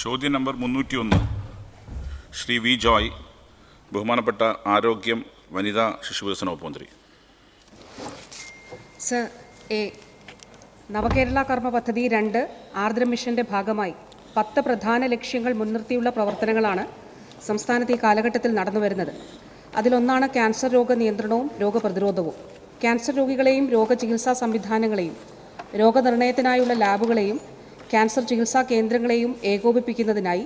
ചോദ്യം number 301 Shri V Joy, ബഹുമാനപ്പെട്ട ആരോഗ്യം, വനിതാ ശിശുവികസന വകുപ്പ് മന്ത്രി. സർ, നവകേരള കർമ്മ പദ്ധതി 2 ആർദ്ര മിഷന്റെ ഭാഗമായി 10 പ്രധാന ലക്ഷ്യങ്ങൾ മുൻനിർത്തിയുള്ള പ്രവർത്തനങ്ങളാണ് സംസ്ഥാനത്ത് ഈ കാലഘട്ടത്തിൽ നടന്നുവരുന്നത്. അതിലൊന്നാണ് ക്യാൻസർ രോഗ നിയന്ത്രണവും രോഗപ്രതിരോധവും. ക്യാൻസർ രോഗികളെയും രോഗചികിത്സാ സംവിധാനങ്ങളെയും രോഗനിർണയത്തിനായുള്ള ലാബുകളെയും ക്യാൻസർ ചികിത്സാ കേന്ദ്രങ്ങളെയും ഏകോപിപ്പിക്കുന്നതിനായി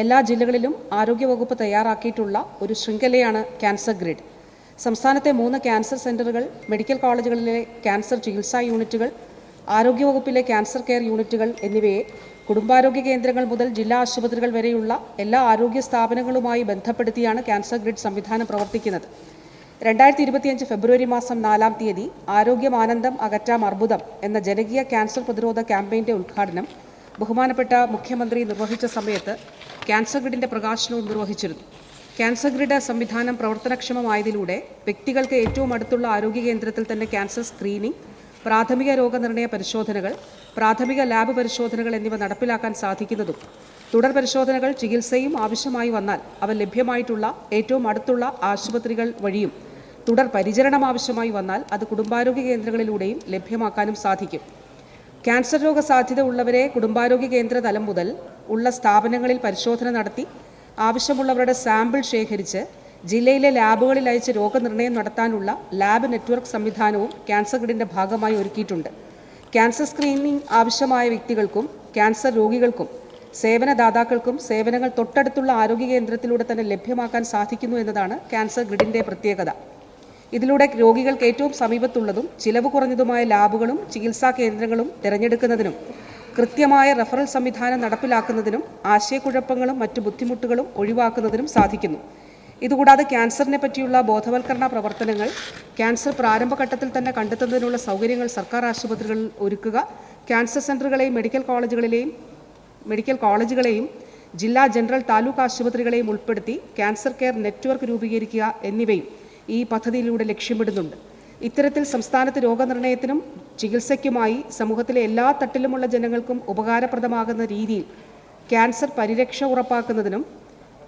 എല്ലാ ജില്ലകളിലും ആരോഗ്യവകുപ്പ് തയ്യാറാക്കിയിട്ടുള്ള ഒരു ശൃംഖലയാണ് ക്യാൻസർ ഗ്രിഡ്. സംസ്ഥാനത്തെ 3 ക്യാൻസർ സെൻ്ററുകൾ, മെഡിക്കൽ കോളേജുകളിലെ ക്യാൻസർ ചികിത്സാ യൂണിറ്റുകൾ, ആരോഗ്യവകുപ്പിലെ ക്യാൻസർ കെയർ യൂണിറ്റുകൾ എന്നിവയെ കുടുംബാരോഗ്യ കേന്ദ്രങ്ങൾ മുതൽ ജില്ലാ ആശുപത്രികൾ വരെയുള്ള എല്ലാ ആരോഗ്യ സ്ഥാപനങ്ങളുമായി ബന്ധപ്പെടുത്തിയാണ് ക്യാൻസർ ഗ്രിഡ് സംവിധാനം പ്രവർത്തിക്കുന്നത്. 2025 ഫെബ്രുവരി മാസം 4-ാം തീയതി ആരോഗ്യമാനന്ദം അകറ്റാം അർബുദം എന്ന ജനകീയ ക്യാൻസർ പ്രതിരോധ ക്യാമ്പയിൻ്റെ ഉദ്ഘാടനം ബഹുമാനപ്പെട്ട മുഖ്യമന്ത്രി നിർവഹിച്ച സമയത്ത് ക്യാൻസർ ഗ്രിഡിൻ്റെ പ്രകാശനവും നിർവഹിച്ചിരുന്നു. ക്യാൻസർ ഗ്രിഡ് സംവിധാനം പ്രവർത്തനക്ഷമമായതിലൂടെ വ്യക്തികൾക്ക് ഏറ്റവും അടുത്തുള്ള ആരോഗ്യ കേന്ദ്രത്തിൽ തന്നെ ക്യാൻസർ സ്ക്രീനിംഗ്, പ്രാഥമിക രോഗനിർണയ പരിശോധനകൾ, പ്രാഥമിക ലാബ് പരിശോധനകൾ എന്നിവ നടപ്പിലാക്കാൻ സാധിക്കുന്നതും തുടർ പരിശോധനകൾ, ചികിത്സയും ആവശ്യമായി വന്നാൽ അവ ലഭ്യമായിട്ടുള്ള ഏറ്റവും അടുത്തുള്ള ആശുപത്രികൾ വഴിയും തുടർ പരിചരണം ആവശ്യമായി വന്നാൽ അത് കുടുംബാരോഗ്യ കേന്ദ്രങ്ങളിലൂടെയും ലഭ്യമാക്കാനും സാധിക്കും. ക്യാൻസർ രോഗ സാധ്യത ഉള്ളവരെ കുടുംബാരോഗ്യ കേന്ദ്ര തലം മുതൽ ഉള്ള സ്ഥാപനങ്ങളിൽ പരിശോധന നടത്തി ആവശ്യമുള്ളവരുടെ സാമ്പിൾ ശേഖരിച്ച് ജില്ലയിലെ ലാബുകളിൽ അയച്ച് രോഗനിർണയം നടത്താനുള്ള ലാബ് നെറ്റ്വർക്ക് സംവിധാനവും ക്യാൻസർ ഗ്രിഡിൻ്റെ ഭാഗമായി ഒരുക്കിയിട്ടുണ്ട്. ക്യാൻസർ സ്ക്രീനിംഗ് ആവശ്യമായ വ്യക്തികൾക്കും ക്യാൻസർ രോഗികൾക്കും സേവനദാതാക്കൾക്കും സേവനങ്ങൾ തൊട്ടടുത്തുള്ള ആരോഗ്യ കേന്ദ്രത്തിലൂടെ തന്നെ ലഭ്യമാക്കാൻ സാധിക്കുന്നു എന്നതാണ് ക്യാൻസർ ഗ്രിഡിൻ്റെ പ്രത്യേകത. ഇതിലൂടെ രോഗികൾക്ക് ഏറ്റവും സമീപത്തുള്ളതും ചിലവ് കുറഞ്ഞതുമായ ലാബുകളും ചികിത്സാ കേന്ദ്രങ്ങളും തിരഞ്ഞെടുക്കുന്നതിനും കൃത്യമായ റഫറൽ സംവിധാനം നടപ്പിലാക്കുന്നതിനും ആശയക്കുഴപ്പങ്ങളും മറ്റു ബുദ്ധിമുട്ടുകളും ഒഴിവാക്കുന്നതിനും സാധിക്കുന്നു. ഇതുകൂടാതെ ക്യാൻസറിനെ പറ്റിയുള്ള ബോധവൽക്കരണ പ്രവർത്തനങ്ങൾ ക്യാൻസർ പ്രാരംഭഘട്ടത്തിൽ തന്നെ കണ്ടെത്തുന്നതിനുള്ള സൗകര്യങ്ങൾ സർക്കാർ ആശുപത്രികളിൽ ഒരുക്കുക, ക്യാൻസർ സെൻ്ററുകളെയും മെഡിക്കൽ കോളേജുകളെയും ജില്ലാ ജനറൽ താലൂക്ക് ആശുപത്രികളെയും ഉൾപ്പെടുത്തി ക്യാൻസർ കെയർ നെറ്റ്വർക്ക് രൂപീകരിക്കുക എന്നിവയും ഈ പദ്ധതിയിലൂടെ ലക്ഷ്യമിടുന്നുണ്ട്. ഇത്തരത്തിൽ സംസ്ഥാനത്ത് രോഗനിർണയത്തിനും ചികിത്സയ്ക്കുമായി സമൂഹത്തിലെ എല്ലാ തട്ടിലുമുള്ള ജനങ്ങൾക്കും ഉപകാരപ്രദമാകുന്ന രീതിയിൽ ക്യാൻസർ പരിരക്ഷ ഉറപ്പാക്കുന്നതിനും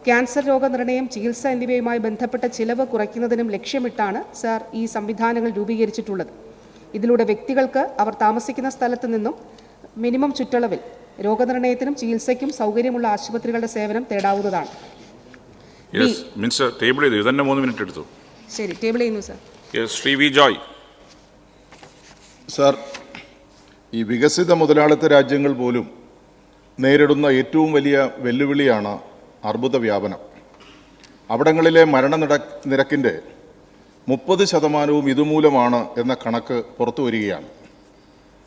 ക്യാൻസർ രോഗനിർണയം, ചികിത്സ എന്നിവയുമായി ബന്ധപ്പെട്ട ചിലവ് കുറയ്ക്കുന്നതിനും ലക്ഷ്യമിട്ടാണ് സർ ഈ സംവിധാനങ്ങൾ രൂപീകരിച്ചിട്ടുള്ളത്. ഇതിലൂടെ വ്യക്തികൾക്ക് അവർ താമസിക്കുന്ന സ്ഥലത്ത് നിന്നും മിനിമം ചുറ്റളവിൽ രോഗനിർണയത്തിനും ചികിത്സയ്ക്കും സൗകര്യമുള്ള ആശുപത്രികളുടെ സേവനം തേടാവുന്നതാണ്. ശരി, ടേബിൾ ചെയ്യുന്നു sir. Shri V Joy. Sir, ഈ വികസിത മുതലാളിത്ത രാജ്യങ്ങൾ പോലും നേരിടുന്ന ഏറ്റവും വലിയ വെല്ലുവിളിയാണ് അർബുദ വ്യാപനം. അവിടങ്ങളിലെ മരണനിരക്കിൻ്റെ 30% ഇതുമൂലമാണ് എന്ന കണക്ക് പുറത്തു വരികയാണ്.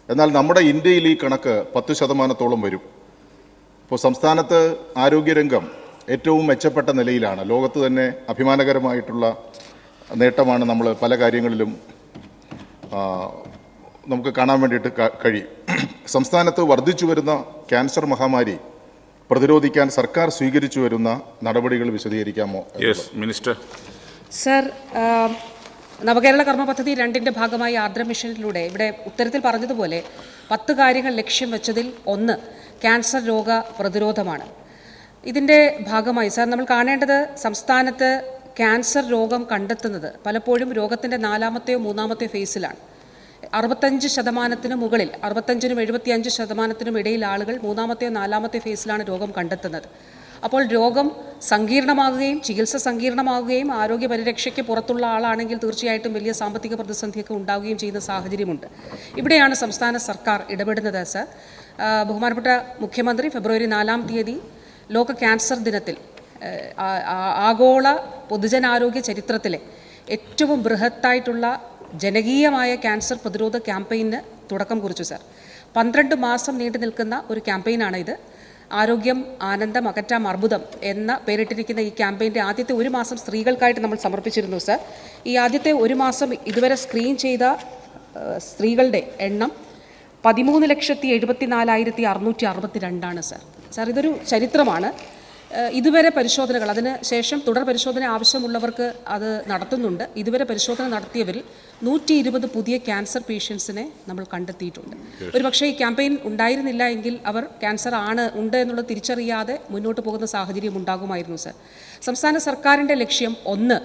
എന്നാൽ നമ്മുടെ ഇന്ത്യയിൽ ഈ കണക്ക് 10%-ഓളം വരും. ഇപ്പോൾ സംസ്ഥാനത്ത് ആരോഗ്യരംഗം ഏറ്റവും മെച്ചപ്പെട്ട നിലയിലാണ്. ലോകത്ത് തന്നെ അഭിമാനകരമായിട്ടുള്ള നേട്ടമാണ് നമ്മൾ പല കാര്യങ്ങളിലും നമുക്ക് കാണാൻ വേണ്ടിയിട്ട് കഴിയും. സംസ്ഥാനത്ത് വർദ്ധിച്ചു വരുന്ന ക്യാൻസർ മഹാമാരി പ്രതിരോധിക്കാൻ സർക്കാർ സ്വീകരിച്ചു വരുന്ന നടപടികൾ വിശദീകരിക്കാമോ? മിനിസ്റ്റർ. സർ, നവകേരള കർമ്മ പദ്ധതി 2ൻ്റെ ഭാഗമായി ആർദ്ര മിഷനിലൂടെ ഇവിടെ ഉത്തരത്തിൽ പറഞ്ഞതുപോലെ 10 കാര്യങ്ങൾ ലക്ഷ്യം വെച്ചതിൽ ഒന്ന് ക്യാൻസർ രോഗ പ്രതിരോധമാണ്. ഇതിൻ്റെ ഭാഗമായി സർ നമ്മൾ കാണേണ്ടത് സംസ്ഥാനത്ത് ക്യാൻസർ രോഗം കണ്ടെത്തുന്നത് പലപ്പോഴും രോഗത്തിൻ്റെ 4-മത്തെയോ 3-മത്തെയോ ഫേസിലാണ്. 65% മുകളിൽ 65-നും 75%-നും ഇടയിൽ ആളുകൾ 3-മത്തെയോ 4-മത്തെയോ ഫേസിലാണ് രോഗം കണ്ടെത്തുന്നത്. അപ്പോൾ രോഗം സങ്കീർണമാകുകയും ചികിത്സ സങ്കീർണമാകുകയും ആരോഗ്യ പരിരക്ഷയ്ക്ക് പുറത്തുള്ള ആളാണെങ്കിൽ തീർച്ചയായിട്ടും വലിയ സാമ്പത്തിക പ്രതിസന്ധിയൊക്കെ ഉണ്ടാവുകയും ചെയ്യുന്ന സാഹചര്യമുണ്ട്. ഇവിടെയാണ് സംസ്ഥാന സർക്കാർ ഇടപെടുന്നത്. സർ, ബഹുമാനപ്പെട്ട മുഖ്യമന്ത്രി ഫെബ്രുവരി 4-ാം തീയതി ലോക ക്യാൻസർ ദിനത്തിൽ ആഗോള പൊതുജനാരോഗ്യ ചരിത്രത്തിലെ ഏറ്റവും ബൃഹത്തായിട്ടുള്ള ജനകീയമായ ക്യാൻസർ പ്രതിരോധ ക്യാമ്പയിന് തുടക്കം കുറിച്ചു. സർ, 12 മാസം നീണ്ടു നിൽക്കുന്ന ഒരു ക്യാമ്പയിനാണ് ഇത്. ആരോഗ്യം ആനന്ദം അകറ്റാം അർബുദം എന്ന പേരിട്ടിരിക്കുന്ന ഈ ക്യാമ്പയിൻ്റെ ആദ്യത്തെ 1 മാസം സ്ത്രീകൾക്കായിട്ട് നമ്മൾ സമർപ്പിച്ചിരുന്നു. സർ, ഈ ആദ്യത്തെ 1 മാസം ഇതുവരെ സ്ക്രീൻ ചെയ്ത സ്ത്രീകളുടെ എണ്ണം 13,74,662 സർ. ഇതൊരു ചരിത്രമാണ്. ഇതുവരെ പരിശോധനകൾ, അതിന് ശേഷം തുടർ പരിശോധന ആവശ്യമുള്ളവർക്ക് അത് നടത്തുന്നുണ്ട്. ഇതുവരെ പരിശോധന നടത്തിയവരിൽ 120 പുതിയ ക്യാൻസർ പേഷ്യൻസിനെ നമ്മൾ കണ്ടെത്തിയിട്ടുണ്ട്. ഒരുപക്ഷേ ഈ ക്യാമ്പയിൻ ഉണ്ടായിരുന്നില്ല എങ്കിൽ അവർ ക്യാൻസർ ഉണ്ട് എന്നുള്ളത് തിരിച്ചറിയാതെ മുന്നോട്ട് പോകുന്ന സാഹചര്യം ഉണ്ടാകുമായിരുന്നു സർ. സംസ്ഥാന സർക്കാരിൻ്റെ ലക്ഷ്യം ഒന്ന്,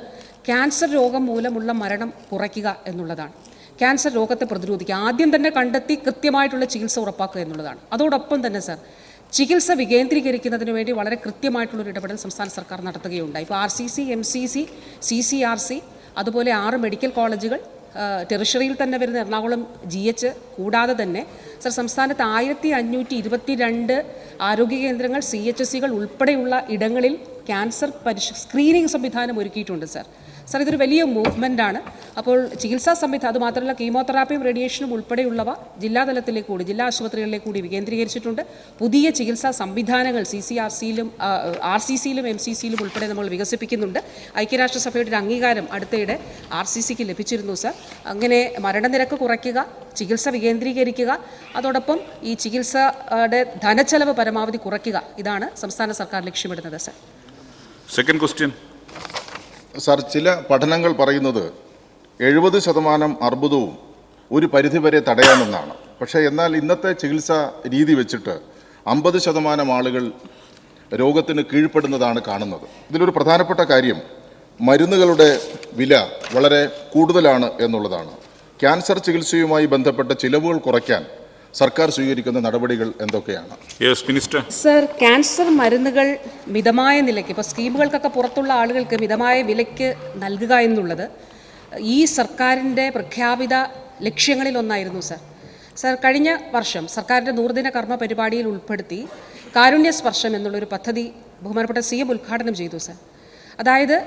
ക്യാൻസർ രോഗം മൂലമുള്ള മരണം കുറയ്ക്കുക എന്നുള്ളതാണ്. ക്യാൻസർ രോഗത്തെ പ്രതിരോധിക്കുക, ആദ്യം തന്നെ കണ്ടെത്തി കൃത്യമായിട്ടുള്ള ചികിത്സ ഉറപ്പാക്കുക എന്നുള്ളതാണ്. അതോടൊപ്പം തന്നെ സർ, ചികിത്സ വികേന്ദ്രീകരിക്കുന്നതിന് വേണ്ടി വളരെ കൃത്യമായിട്ടുള്ളൊരു ഇടപെടൽ സംസ്ഥാന സർക്കാർ നടത്തുകയുണ്ടായി. ഇപ്പോൾ RCC, MCC, CCRC, അതുപോലെ 6 മെഡിക്കൽ കോളേജുകൾ, ടെറിഷറിയിൽ തന്നെ വരുന്ന എറണാകുളം GH കൂടാതെ തന്നെ സർ സംസ്ഥാനത്ത് 1522 ആരോഗ്യ കേന്ദ്രങ്ങൾ, CHSCകൾ ഉൾപ്പെടെയുള്ള ഇടങ്ങളിൽ ക്യാൻസർ സ്ക്രീനിങ് സംവിധാനം ഒരുക്കിയിട്ടുണ്ട് സർ. സർ, ഇതൊരു വലിയ മൂവ്മെൻ്റാണ്. അപ്പോൾ ചികിത്സാ സംവിധാനം, അതുമാത്രമല്ല കീമോതെറാപ്പിയും റേഡിയേഷനും ഉൾപ്പെടെയുള്ളവ ജില്ലാതലത്തിലേക്ക് കൂടി, ജില്ലാ ആശുപത്രികളിലേക്ക് കൂടി വികേന്ദ്രീകരിച്ചിട്ടുണ്ട്. പുതിയ ചികിത്സാ സംവിധാനങ്ങൾ CCRCയിലും RCCയിലും MCCയിലും ഉൾപ്പെടെ നമ്മൾ വികസിപ്പിക്കുന്നുണ്ട്. ഐക്യരാഷ്ട്രസഭയുടെ ഒരു അംഗീകാരം അടുത്തയിടെ RCCക്ക് ലഭിച്ചിരുന്നു സർ. അങ്ങനെ മരണനിരക്ക് കുറയ്ക്കുക, ചികിത്സ വികേന്ദ്രീകരിക്കുക, അതോടൊപ്പം ഈ ചികിത്സയുടെ ധനച്ചെലവ് പരമാവധി കുറയ്ക്കുക, ഇതാണ് സംസ്ഥാന സർക്കാർ ലക്ഷ്യമിടുന്നത് സർ. സെക്കൻഡ് ക്വസ്റ്റ്യൻ സാർ, ചില പഠനങ്ങൾ പറയുന്നത് 70% അർബുദവും ഒരു പരിധിവരെ തടയാമെന്നാണ്. പക്ഷേ എന്നാൽ ഇന്നത്തെ ചികിത്സാ രീതി വെച്ചിട്ട് 50% ആളുകൾ രോഗത്തിന് കീഴ്പ്പെടുന്നതാണ് കാണുന്നത്. ഇതിലൊരു പ്രധാനപ്പെട്ട കാര്യം മരുന്നുകളുടെ വില വളരെ കൂടുതലാണ് എന്നുള്ളതാണ്. ക്യാൻസർ ചികിത്സയുമായി ബന്ധപ്പെട്ട ചിലവുകൾ കുറയ്ക്കാൻ സർക്കാർ സ്വീകരിക്കുന്ന നടപടികൾ എന്തൊക്കെയാണ്? Yes minister. സർ, ക്യാൻസർ മരുന്നുകൾ മിതമായ നിലയ്ക്ക്, ഇപ്പോൾ സ്കീമുകൾക്കൊക്കെ പുറത്തുള്ള ആളുകൾക്ക് മിതമായ വിലയ്ക്ക് നൽകുക എന്നുള്ളത് ഈ സർക്കാരിൻ്റെ പ്രഖ്യാപിത ലക്ഷ്യങ്ങളിലൊന്നായിരുന്നു സർ. സർ, കഴിഞ്ഞ വർഷം സർക്കാരിൻ്റെ 100 ദിന കർമ്മ പരിപാടിയിൽ ഉൾപ്പെടുത്തി കാരുണ്യ സ്പർശം എന്നുള്ളൊരു പദ്ധതി ബഹുമാനപ്പെട്ട CM ഉദ്ഘാടനം ചെയ്തു സർ. അതായത്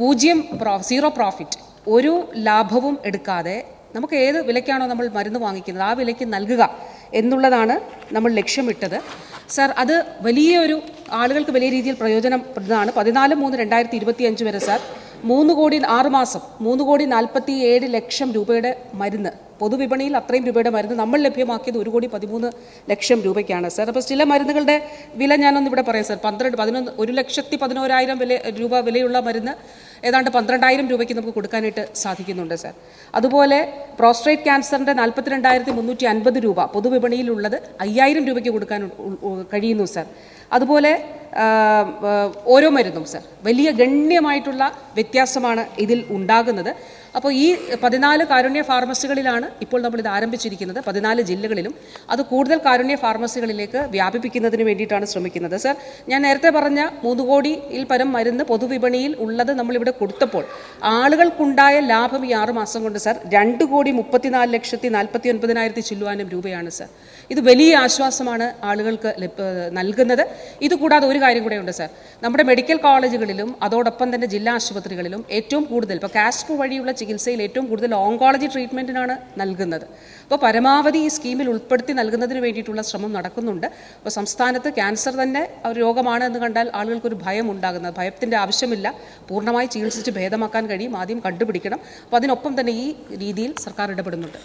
0 പ്രോഫിറ്റ്, ഒരു ലാഭവും എടുക്കാതെ നമുക്ക് ഏത് വിലയ്ക്കാണോ നമ്മൾ മരുന്ന് വാങ്ങിക്കുന്നത് ആ വിലയ്ക്ക് നൽകുക എന്നുള്ളതാണ് നമ്മൾ ലക്ഷ്യമിട്ടത് സർ. അത് വലിയൊരു ആളുകൾക്ക് വലിയ രീതിയിൽ പ്രയോജനപ്രദമാണ്. 14/3/2025 വരെ സർ 3,47,00,000 രൂപയുടെ മരുന്ന്, പൊതുവിപണിയിൽ അത്രയും രൂപയുടെ മരുന്ന് നമ്മൾ ലഭ്യമാക്കിയത് 1,13,00,000 രൂപയ്ക്കാണ് സർ. അപ്പോൾ ചില മരുന്നുകളുടെ വില ഞാനൊന്ന് ഇവിടെ പറയാം സർ. 1,11,000 രൂപ വിലയുള്ള മരുന്ന് ഏതാണ്ട് 12,000 രൂപയ്ക്ക് നമുക്ക് കൊടുക്കാനായിട്ട് സാധിക്കുന്നുണ്ട് സർ. അതുപോലെ പ്രോസ്റ്റേറ്റ് ക്യാൻസറിൻ്റെ 42,350 രൂപ പൊതുവിപണിയിലുള്ളത് 5,000 രൂപയ്ക്ക് കൊടുക്കാൻ കഴിയുന്നു സർ. അതുപോലെ ഓരോ മരുന്നും സർ വലിയ ഗണ്യമായിട്ടുള്ള വ്യത്യാസമാണ് ഇതിൽ ഉണ്ടാകുന്നത്. അപ്പോൾ ഈ 14 കാരുണ്യ ഫാർമസികളിലാണ് ഇപ്പോൾ നമ്മളിത് ആരംഭിച്ചിരിക്കുന്നത്, 14 ജില്ലകളിലും. അത് കൂടുതൽ കാരുണ്യ ഫാർമസികളിലേക്ക് വ്യാപിപ്പിക്കുന്നതിന് വേണ്ടിയിട്ടാണ് ശ്രമിക്കുന്നത് സർ. ഞാൻ നേരത്തെ പറഞ്ഞ 3 കോടിയിൽ പരം മരുന്ന് പൊതുവിപണിയിൽ ഉള്ളത് നമ്മളിവിടെ കൊടുത്തപ്പോൾ ആളുകൾക്കുണ്ടായ ലാഭം ഈ 6 മാസം കൊണ്ട് സർ 2,34,49,000 ചില്ലുവാനും രൂപയാണ് സർ. ഇത് വലിയ ആശ്വാസമാണ് ആളുകൾക്ക് നൽകുന്നത്. ഇതുകൂടാതെ ഒരു കാര്യം കൂടെ ഉണ്ട് സർ. നമ്മുടെ മെഡിക്കൽ കോളേജുകളിലും അതോടൊപ്പം തന്നെ ജില്ലാ ആശുപത്രികളിലും ഏറ്റവും കൂടുതൽ ഇപ്പോൾ കാസ്പ് വഴിയുള്ള ചികിത്സയിൽ ഏറ്റവും കൂടുതൽ ഓങ്കോളജി ട്രീറ്റ്മെൻറ്റിനാണ് നൽകുന്നത്. അപ്പോൾ പരമാവധി ഈ സ്കീമിൽ ഉൾപ്പെടുത്തി നൽകുന്നതിന് വേണ്ടിയിട്ടുള്ള ശ്രമം നടക്കുന്നുണ്ട്. അപ്പോൾ സംസ്ഥാനത്ത് ക്യാൻസർ തന്നെ ഒരു രോഗമാണ് എന്ന് കണ്ടാൽ ആളുകൾക്കൊരു ഭയം ഉണ്ടാകുന്നത്. ഭയത്തിൻ്റെ ആവശ്യമില്ല, പൂർണ്ണമായി ചികിത്സിച്ച് ഭേദമാക്കാൻ കഴിയും, ആദ്യം കണ്ടുപിടിക്കണം. അപ്പോൾ അതിനൊപ്പം തന്നെ ഈ രീതിയിൽ സർക്കാർ ഇടപെടുന്നുണ്ട്.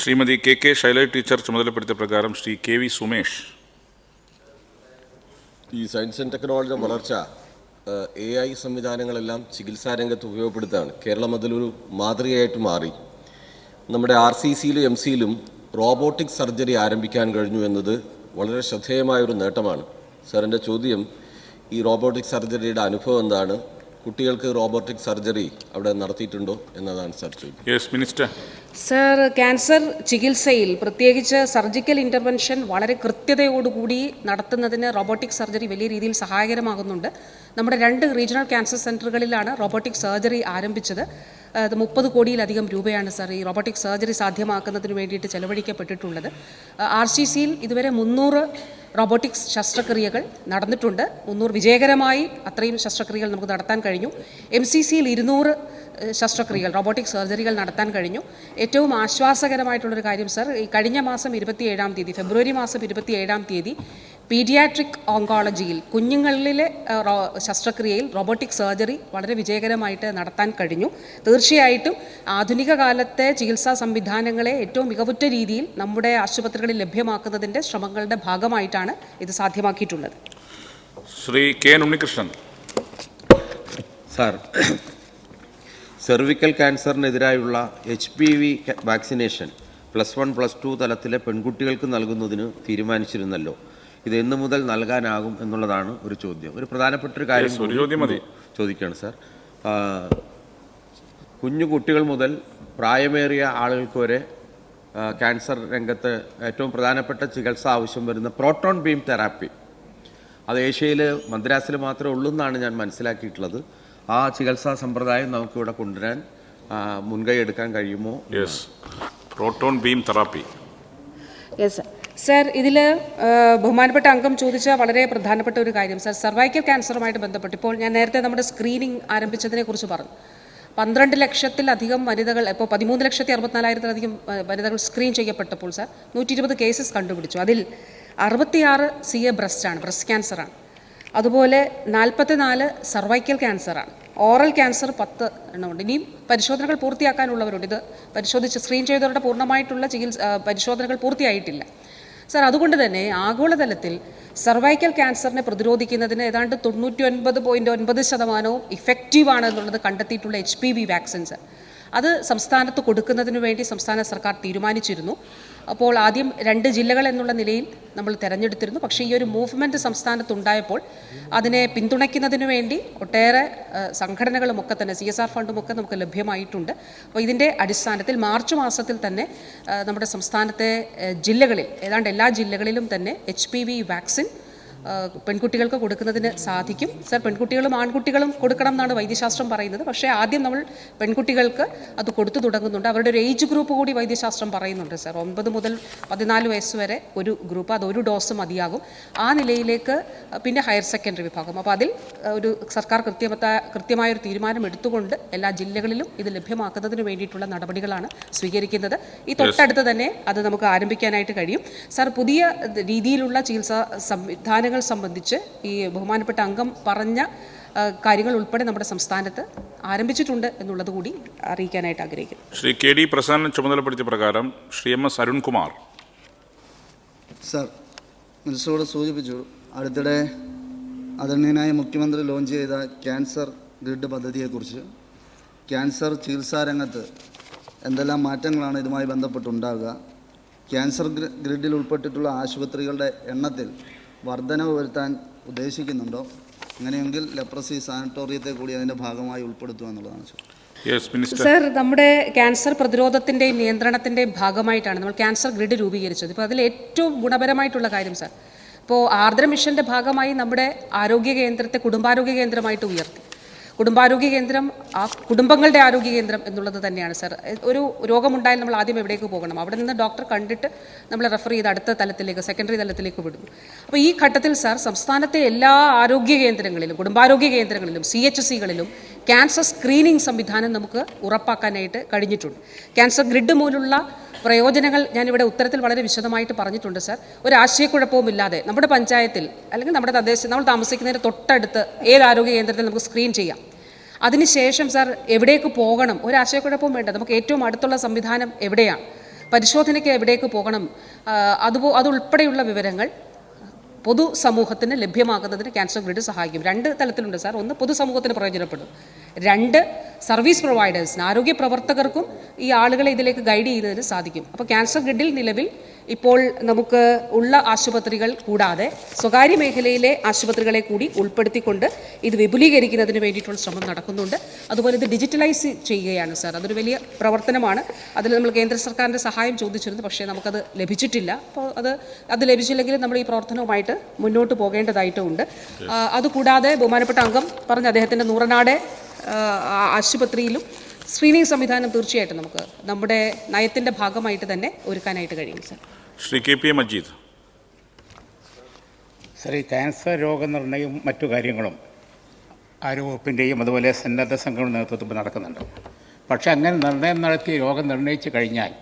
ശ്രീമതി KK ശൈല ടീച്ചർ ചുമതലപ്പെടുത്തിയ പ്രകാരം ശ്രീ KV സുമേഷ്. ഈ സയൻസ് ആൻഡ് ടെക്നോളജിയുടെ വളർച്ച AI സംവിധാനങ്ങളെല്ലാം ചികിത്സാ രംഗത്ത് ഉപയോഗപ്പെടുത്തുകയാണ്. കേരളം അതിലൊരു മാതൃകയായിട്ട് മാറി. നമ്മുടെ RCCയിലും MCയിലും റോബോട്ടിക് സർജറി ആരംഭിക്കാൻ കഴിഞ്ഞു എന്നത് വളരെ ശ്രദ്ധേയമായൊരു നേട്ടമാണ്. സാർ, എൻ്റെ ചോദ്യം ഈ റോബോട്ടിക് സർജറിയുടെ അനുഭവം എന്താണ്? കുട്ടികൾക്ക് റോബോട്ടിക് സർജറി അവിടെ നടത്തിയിട്ടുണ്ടോ എന്നതാണ് സാർ ചോദ്യം. Yes minister. സർ, ക്യാൻസർ ചികിത്സയിൽ പ്രത്യേകിച്ച് സർജിക്കൽ ഇൻ്റർവെൻഷൻ വളരെ കൃത്യതയോടുകൂടി നടത്തുന്നതിന് റോബോട്ടിക് സർജറി വലിയ രീതിയിൽ സഹായകരമാകുന്നുണ്ട്. നമ്മുടെ 2 റീജിയണൽ ക്യാൻസർ സെൻ്ററുകളിലാണ് റോബോട്ടിക് സർജറി ആരംഭിച്ചത്. 30 കോടിയിലധികം രൂപയാണ് സർ ഈ റോബോട്ടിക് സർജറി സാധ്യമാക്കുന്നതിന് വേണ്ടിയിട്ട് ചെലവഴിക്കപ്പെട്ടിട്ടുള്ളത്. RCCയിൽ ഇതുവരെ 300 റോബോട്ടിക്സ് ശസ്ത്രക്രിയകൾ നടന്നിട്ടുണ്ട്. 300 വിജയകരമായി അത്രയും ശസ്ത്രക്രിയകൾ നമുക്ക് നടത്താൻ കഴിഞ്ഞു. MCCയിൽ 200 ശസ്ത്രക്രിയകൾ റോബോട്ടിക് സർജറികൾ നടത്താൻ കഴിഞ്ഞു. ഏറ്റവും ആശ്വാസകരമായിട്ടുള്ളൊരു കാര്യം സർ, ഈ കഴിഞ്ഞ മാസം 27-ാം തീയതി, ഫെബ്രുവരി മാസം 27-ാം തീയതി പീഡിയാട്രിക് ഓങ്കോളജിയിൽ കുഞ്ഞുങ്ങളിലെ ശസ്ത്രക്രിയയിൽ റോബോട്ടിക് സർജറി വളരെ വിജയകരമായിട്ട് നടത്താൻ കഴിഞ്ഞു. തീർച്ചയായിട്ടും ആധുനിക കാലത്തെ ചികിത്സാ സംവിധാനങ്ങളെ ഏറ്റവും മികവുറ്റ രീതിയിൽ നമ്മുടെ ആശുപത്രികളിൽ ലഭ്യമാക്കുന്നതിൻ്റെ ശ്രമങ്ങളുടെ ഭാഗമായിട്ടാണ് ഇത് സാധ്യമാക്കിയിട്ടുള്ളത്. Shri K N Unnikrishnan. Sir, cervical ക്യാൻസറിനെതിരായുള്ള HPV വാക്സിനേഷൻ +1 +2 തലത്തിലെ പെൺകുട്ടികൾക്ക് നൽകുന്നതിന് തീരുമാനിച്ചിരുന്നല്ലോ. ഇത് എന്ന് മുതൽ നൽകാനാകും എന്നുള്ളതാണ് ഒരു ചോദ്യം. ഒരു പ്രധാനപ്പെട്ട ഒരു കാര്യം ചോദിക്കുകയാണ് സാർ. കുഞ്ഞു കുട്ടികൾ മുതൽ പ്രായമേറിയ ആളുകൾക്ക് വരെ ക്യാൻസർ രംഗത്ത് ഏറ്റവും പ്രധാനപ്പെട്ട ചികിത്സ ആവശ്യം വരുന്ന പ്രോട്ടോൺ ബീം തെറാപ്പി, അത് ഏഷ്യയിൽ മദ്രാസിൽ മാത്രമേ ഉള്ളൂ എന്നാണ് ഞാൻ മനസ്സിലാക്കിയിട്ടുള്ളത്. ആ ചികിത്സാ സമ്പ്രദായം നമുക്കിവിടെ കൊണ്ടുവരാൻ മുൻകൈ എടുക്കാൻ കഴിയുമോ? Proton beam therapy. Yes sir, ഇതിൽ ബഹുമാനപ്പെട്ട അംഗം ചോദിച്ച വളരെ പ്രധാനപ്പെട്ട ഒരു കാര്യം സർ, സർവൈക്കൽ ക്യാൻസറുമായിട്ട് ബന്ധപ്പെട്ട് ഇപ്പോൾ ഞാൻ നേരത്തെ നമ്മുടെ സ്ക്രീനിങ് ആരംഭിച്ചതിനെ കുറിച്ച് പറഞ്ഞു. 12 ലക്ഷത്തിലധികം വനിതകൾ, ഇപ്പോൾ 13,64,000-ലധികം വനിതകൾ സ്ക്രീൻ ചെയ്യപ്പെട്ടപ്പോൾ സാർ 120 കേസസ് കണ്ടുപിടിച്ചു. അതിൽ 66 CA ബ്രസ്റ്റ് ക്യാൻസറാണ്. അതുപോലെ 44 സർവൈക്കൽ ക്യാൻസറാണ്. ഓറൽ ക്യാൻസർ 10 എണ്ണമുണ്ട്. ഇനിയും പരിശോധനകൾ പൂർത്തിയാക്കാനുള്ളവരുണ്ട്. ഇത് പരിശോധിച്ച് സ്ക്രീൻ ചെയ്തവരുടെ പൂർണ്ണമായിട്ടുള്ള പരിശോധനകൾ പൂർത്തിയായിട്ടില്ല സാർ. അതുകൊണ്ട് തന്നെ ആഗോളതലത്തിൽ സർവൈക്കൽ ക്യാൻസറിനെ പ്രതിരോധിക്കുന്നതിന് ഏതാണ്ട് 99.9% ഇഫക്റ്റീവാണ് എന്നുള്ളത് കണ്ടെത്തിയിട്ടുള്ള HPV വാക്സിൻസ് അത് സംസ്ഥാനത്ത് കൊടുക്കുന്നതിന് വേണ്ടി സംസ്ഥാന സർക്കാർ തീരുമാനിച്ചിരുന്നു. അപ്പോൾ ആദ്യം 2 ജില്ലകൾ എന്നുള്ള നിലയിൽ നമ്മൾ തിരഞ്ഞെടുത്തിരുന്നു. പക്ഷേ ഈ ഒരു മൂവ്മെൻറ്റ് സംസ്ഥാനത്തുണ്ടായപ്പോൾ അതിനെ പിന്തുണയ്ക്കുന്നതിന് വേണ്ടി ഒട്ടേറെ സംഘടനകളുമൊക്കെ തന്നെ CSR ഫണ്ടുമൊക്കെ നമുക്ക് ലഭ്യമായിട്ടുണ്ട്. അപ്പോൾ ഇതിൻ്റെ അടിസ്ഥാനത്തിൽ മാർച്ച് മാസത്തിൽ തന്നെ നമ്മുടെ സംസ്ഥാനത്തെ ജില്ലകളിൽ ഏതാണ്ട് എല്ലാ ജില്ലകളിലും തന്നെ HPV വാക്സിൻ പെൺകുട്ടികൾക്ക് കൊടുക്കുന്നതിന് സാധിക്കും സർ. പെൺകുട്ടികളും ആൺകുട്ടികളും കൊടുക്കണം എന്നാണ് വൈദ്യശാസ്ത്രം പറയുന്നത്. പക്ഷേ ആദ്യം നമ്മൾ പെൺകുട്ടികൾക്ക് അത് കൊടുത്തു തുടങ്ങുന്നുണ്ട്. അവരുടെ ഒരു ഏജ് ഗ്രൂപ്പ് കൂടി വൈദ്യശാസ്ത്രം പറയുന്നുണ്ട് സർ. 9 മുതൽ 14 വയസ്സ് വരെ ഒരു ഗ്രൂപ്പ്, അത് ഒരു ഡോസ് മതിയാകും. ആ നിലയിലേക്ക് പിന്നെ ഹയർ സെക്കൻഡറി വിഭാഗം. അപ്പോൾ അതിൽ ഒരു സർക്കാർ കൃത്യമായൊരു തീരുമാനം എടുത്തുകൊണ്ട് എല്ലാ ജില്ലകളിലും ഇത് ലഭ്യമാക്കുന്നതിന് വേണ്ടിയിട്ടുള്ള നടപടികളാണ് സ്വീകരിക്കുന്നത്. ഈ തൊട്ടടുത്ത് തന്നെ അത് നമുക്ക് ആരംഭിക്കാനായിട്ട് കഴിയും സർ. പുതിയ രീതിയിലുള്ള ചികിത്സാ സംവിധാനങ്ങൾ സംബന്ധിച്ച് ഈ ബഹുമാനപ്പെട്ട അംഗം പറഞ്ഞ കാര്യങ്ങൾ ഉൾപ്പെടെ നമ്മുടെ സംസ്ഥാനത്ത് ആരംഭിച്ചിട്ടുണ്ട് എന്നുള്ളത് കൂടി അറിയിക്കാനായിട്ട് ആഗ്രഹിക്കുന്നു. ശ്രീ KD പ്രസാദ് ചുമതലപ്പെടുത്തിയ പ്രകാരം ശ്രീ MS അരുൺകുമാർ. സർ, മിനിസ്റ്ററോട് സൂചിപ്പിച്ചു, അടുത്തിടെ ആദരണീയനായ മുഖ്യമന്ത്രി ലോഞ്ച് ചെയ്ത ക്യാൻസർ ഗ്രിഡ് പദ്ധതിയെക്കുറിച്ച്. ക്യാൻസർ ചികിത്സാ രംഗത്ത് എന്തെല്ലാം മാറ്റങ്ങളാണ് ഇതുമായി ബന്ധപ്പെട്ടുണ്ടാകുക? ക്യാൻസർ ഗ്രിഡിൽ ഉൾപ്പെട്ടിട്ടുള്ള ആശുപത്രികളുടെ എണ്ണത്തിൽ വർധനവ് വരുത്താൻ ഉദ്ദേശിക്കുന്നുണ്ടോ? അങ്ങനെയെങ്കിൽ ലെപ്രസി സാനിറ്റോറിയത്തെ കൂടി അതിൻ്റെ ഭാഗമായി ഉൾപ്പെടുത്തുക എന്നുള്ളതാണ് സർ. നമ്മുടെ ക്യാൻസർ പ്രതിരോധത്തിൻ്റെയും നിയന്ത്രണത്തിൻ്റെയും ഭാഗമായിട്ടാണ് നമ്മൾ ക്യാൻസർ ഗ്രിഡ് രൂപീകരിച്ചത്. ഇപ്പോൾ അതിൽ ഏറ്റവും ഗുണപരമായിട്ടുള്ള കാര്യം സർ, ഇപ്പോൾ ആർദ്ര മിഷൻ്റെ ഭാഗമായി നമ്മുടെ ആരോഗ്യ കേന്ദ്രത്തെ കുടുംബാരോഗ്യ കേന്ദ്രമായിട്ട് ഉയർത്തി. കുടുംബാരോഗ്യ കേന്ദ്രം ആ കുടുംബങ്ങളുടെ ആരോഗ്യ കേന്ദ്രം എന്നുള്ളത് തന്നെയാണ് സർ. ഒരു രോഗമുണ്ടായാൽ നമ്മൾ ആദ്യം എവിടേക്ക് പോകണം? അവിടെ നിന്ന് ഡോക്ടർ കണ്ടിട്ട് നമ്മൾ റെഫർ ചെയ്ത് അടുത്ത തലത്തിലേക്ക്, സെക്കൻഡറി തലത്തിലേക്ക് വിടുന്നു. അപ്പോൾ ഈ ഘട്ടത്തിൽ സാർ സംസ്ഥാനത്തെ എല്ലാ ആരോഗ്യ കേന്ദ്രങ്ങളിലും, കുടുംബാരോഗ്യ കേന്ദ്രങ്ങളിലും, CHCകളിലും ക്യാൻസർ സ്ക്രീനിങ് സംവിധാനം നമുക്ക് ഉറപ്പാക്കാനായിട്ട് കഴിഞ്ഞിട്ടുണ്ട്. ക്യാൻസർ ഗ്രിഡ് മൂലമുള്ള പ്രയോജനങ്ങൾ ഞാനിവിടെ ഉത്തരത്തിൽ വളരെ വിശദമായിട്ട് പറഞ്ഞിട്ടുണ്ട് സർ. ഒരു ആശയക്കുഴപ്പവുമില്ലാതെ നമ്മുടെ പഞ്ചായത്തിൽ അല്ലെങ്കിൽ നമ്മുടെ തദ്ദേശം നമ്മൾ താമസിക്കുന്നതിന് തൊട്ടടുത്ത് ഏത് ആരോഗ്യ കേന്ദ്രത്തിൽ നമുക്ക് സ്ക്രീൻ ചെയ്യാം. അതിനുശേഷം സാർ എവിടേക്ക് പോകണം, ഒരു ആശയക്കുഴപ്പവും വേണ്ട. നമുക്ക് ഏറ്റവും അടുത്തുള്ള സംവിധാനം എവിടെയാണ്, പരിശോധനയ്ക്ക് എവിടേക്ക് പോകണം, അതുൾപ്പെടെയുള്ള വിവരങ്ങൾ പൊതുസമൂഹത്തിന് ലഭ്യമാക്കുന്നതിന് ക്യാൻസർ ഗ്രിഡ് സഹായിക്കും. 2 തലത്തിലുണ്ട് സാർ. ഒന്ന്, പൊതുസമൂഹത്തിന് പ്രയോജനപ്പെടും. 2, സർവീസ് പ്രൊവൈഡേഴ്സിന്, ആരോഗ്യ പ്രവർത്തകർക്കും ഈ ആളുകളെ ഇതിലേക്ക് ഗൈഡ് ചെയ്യുന്നതിന് സാധിക്കും. അപ്പോൾ ക്യാൻസർ ഗ്രിഡിൽ നിലവിൽ ഇപ്പോൾ നമുക്ക് ഉള്ള ആശുപത്രികൾ കൂടാതെ സ്വകാര്യ മേഖലയിലെ ആശുപത്രികളെ കൂടി ഉൾപ്പെടുത്തിക്കൊണ്ട് ഇത് വിപുലീകരിക്കുന്നതിന് വേണ്ടിയിട്ടുള്ള ശ്രമം നടക്കുന്നുണ്ട്. അതുപോലെ ഇത് ഡിജിറ്റലൈസ് ചെയ്യുകയാണ് സാർ. അതൊരു വലിയ പ്രവർത്തനമാണ്. അതിൽ നമ്മൾ കേന്ദ്ര സർക്കാരിൻ്റെ സഹായം ചോദിച്ചിരുന്നു, പക്ഷേ നമുക്കത് ലഭിച്ചിട്ടില്ല. അപ്പോൾ അത് ലഭിച്ചില്ലെങ്കിൽ നമ്മൾ ഈ പ്രവർത്തനവുമായിട്ട് മുന്നോട്ട് പോകേണ്ടതായിട്ടുമുണ്ട്. അതുകൂടാതെ ബഹുമാനപ്പെട്ട അംഗം പറഞ്ഞ അദ്ദേഹത്തിൻ്റെ നൂറനാട് ആശുപത്രിയിലും സ്ക്രീനിങ് സംവിധാനം തീർച്ചയായിട്ടും നമുക്ക് നമ്മുടെ നയത്തിൻ്റെ ഭാഗമായിട്ട് തന്നെ ഒരുക്കാനായിട്ട് കഴിയും sir. Shri KP Majeed. Sir, ഈ ക്യാൻസർ രോഗനിർണയവും മറ്റു കാര്യങ്ങളും ആരോഗ്യവകുപ്പിൻ്റെയും അതുപോലെ സന്നദ്ധ സംഘടന നേതൃത്വത്തിൽ നടക്കുന്നുണ്ട്. പക്ഷേ അങ്ങനെ നിർണയം നടത്തി രോഗം നിർണയിച്ചു കഴിഞ്ഞാൽ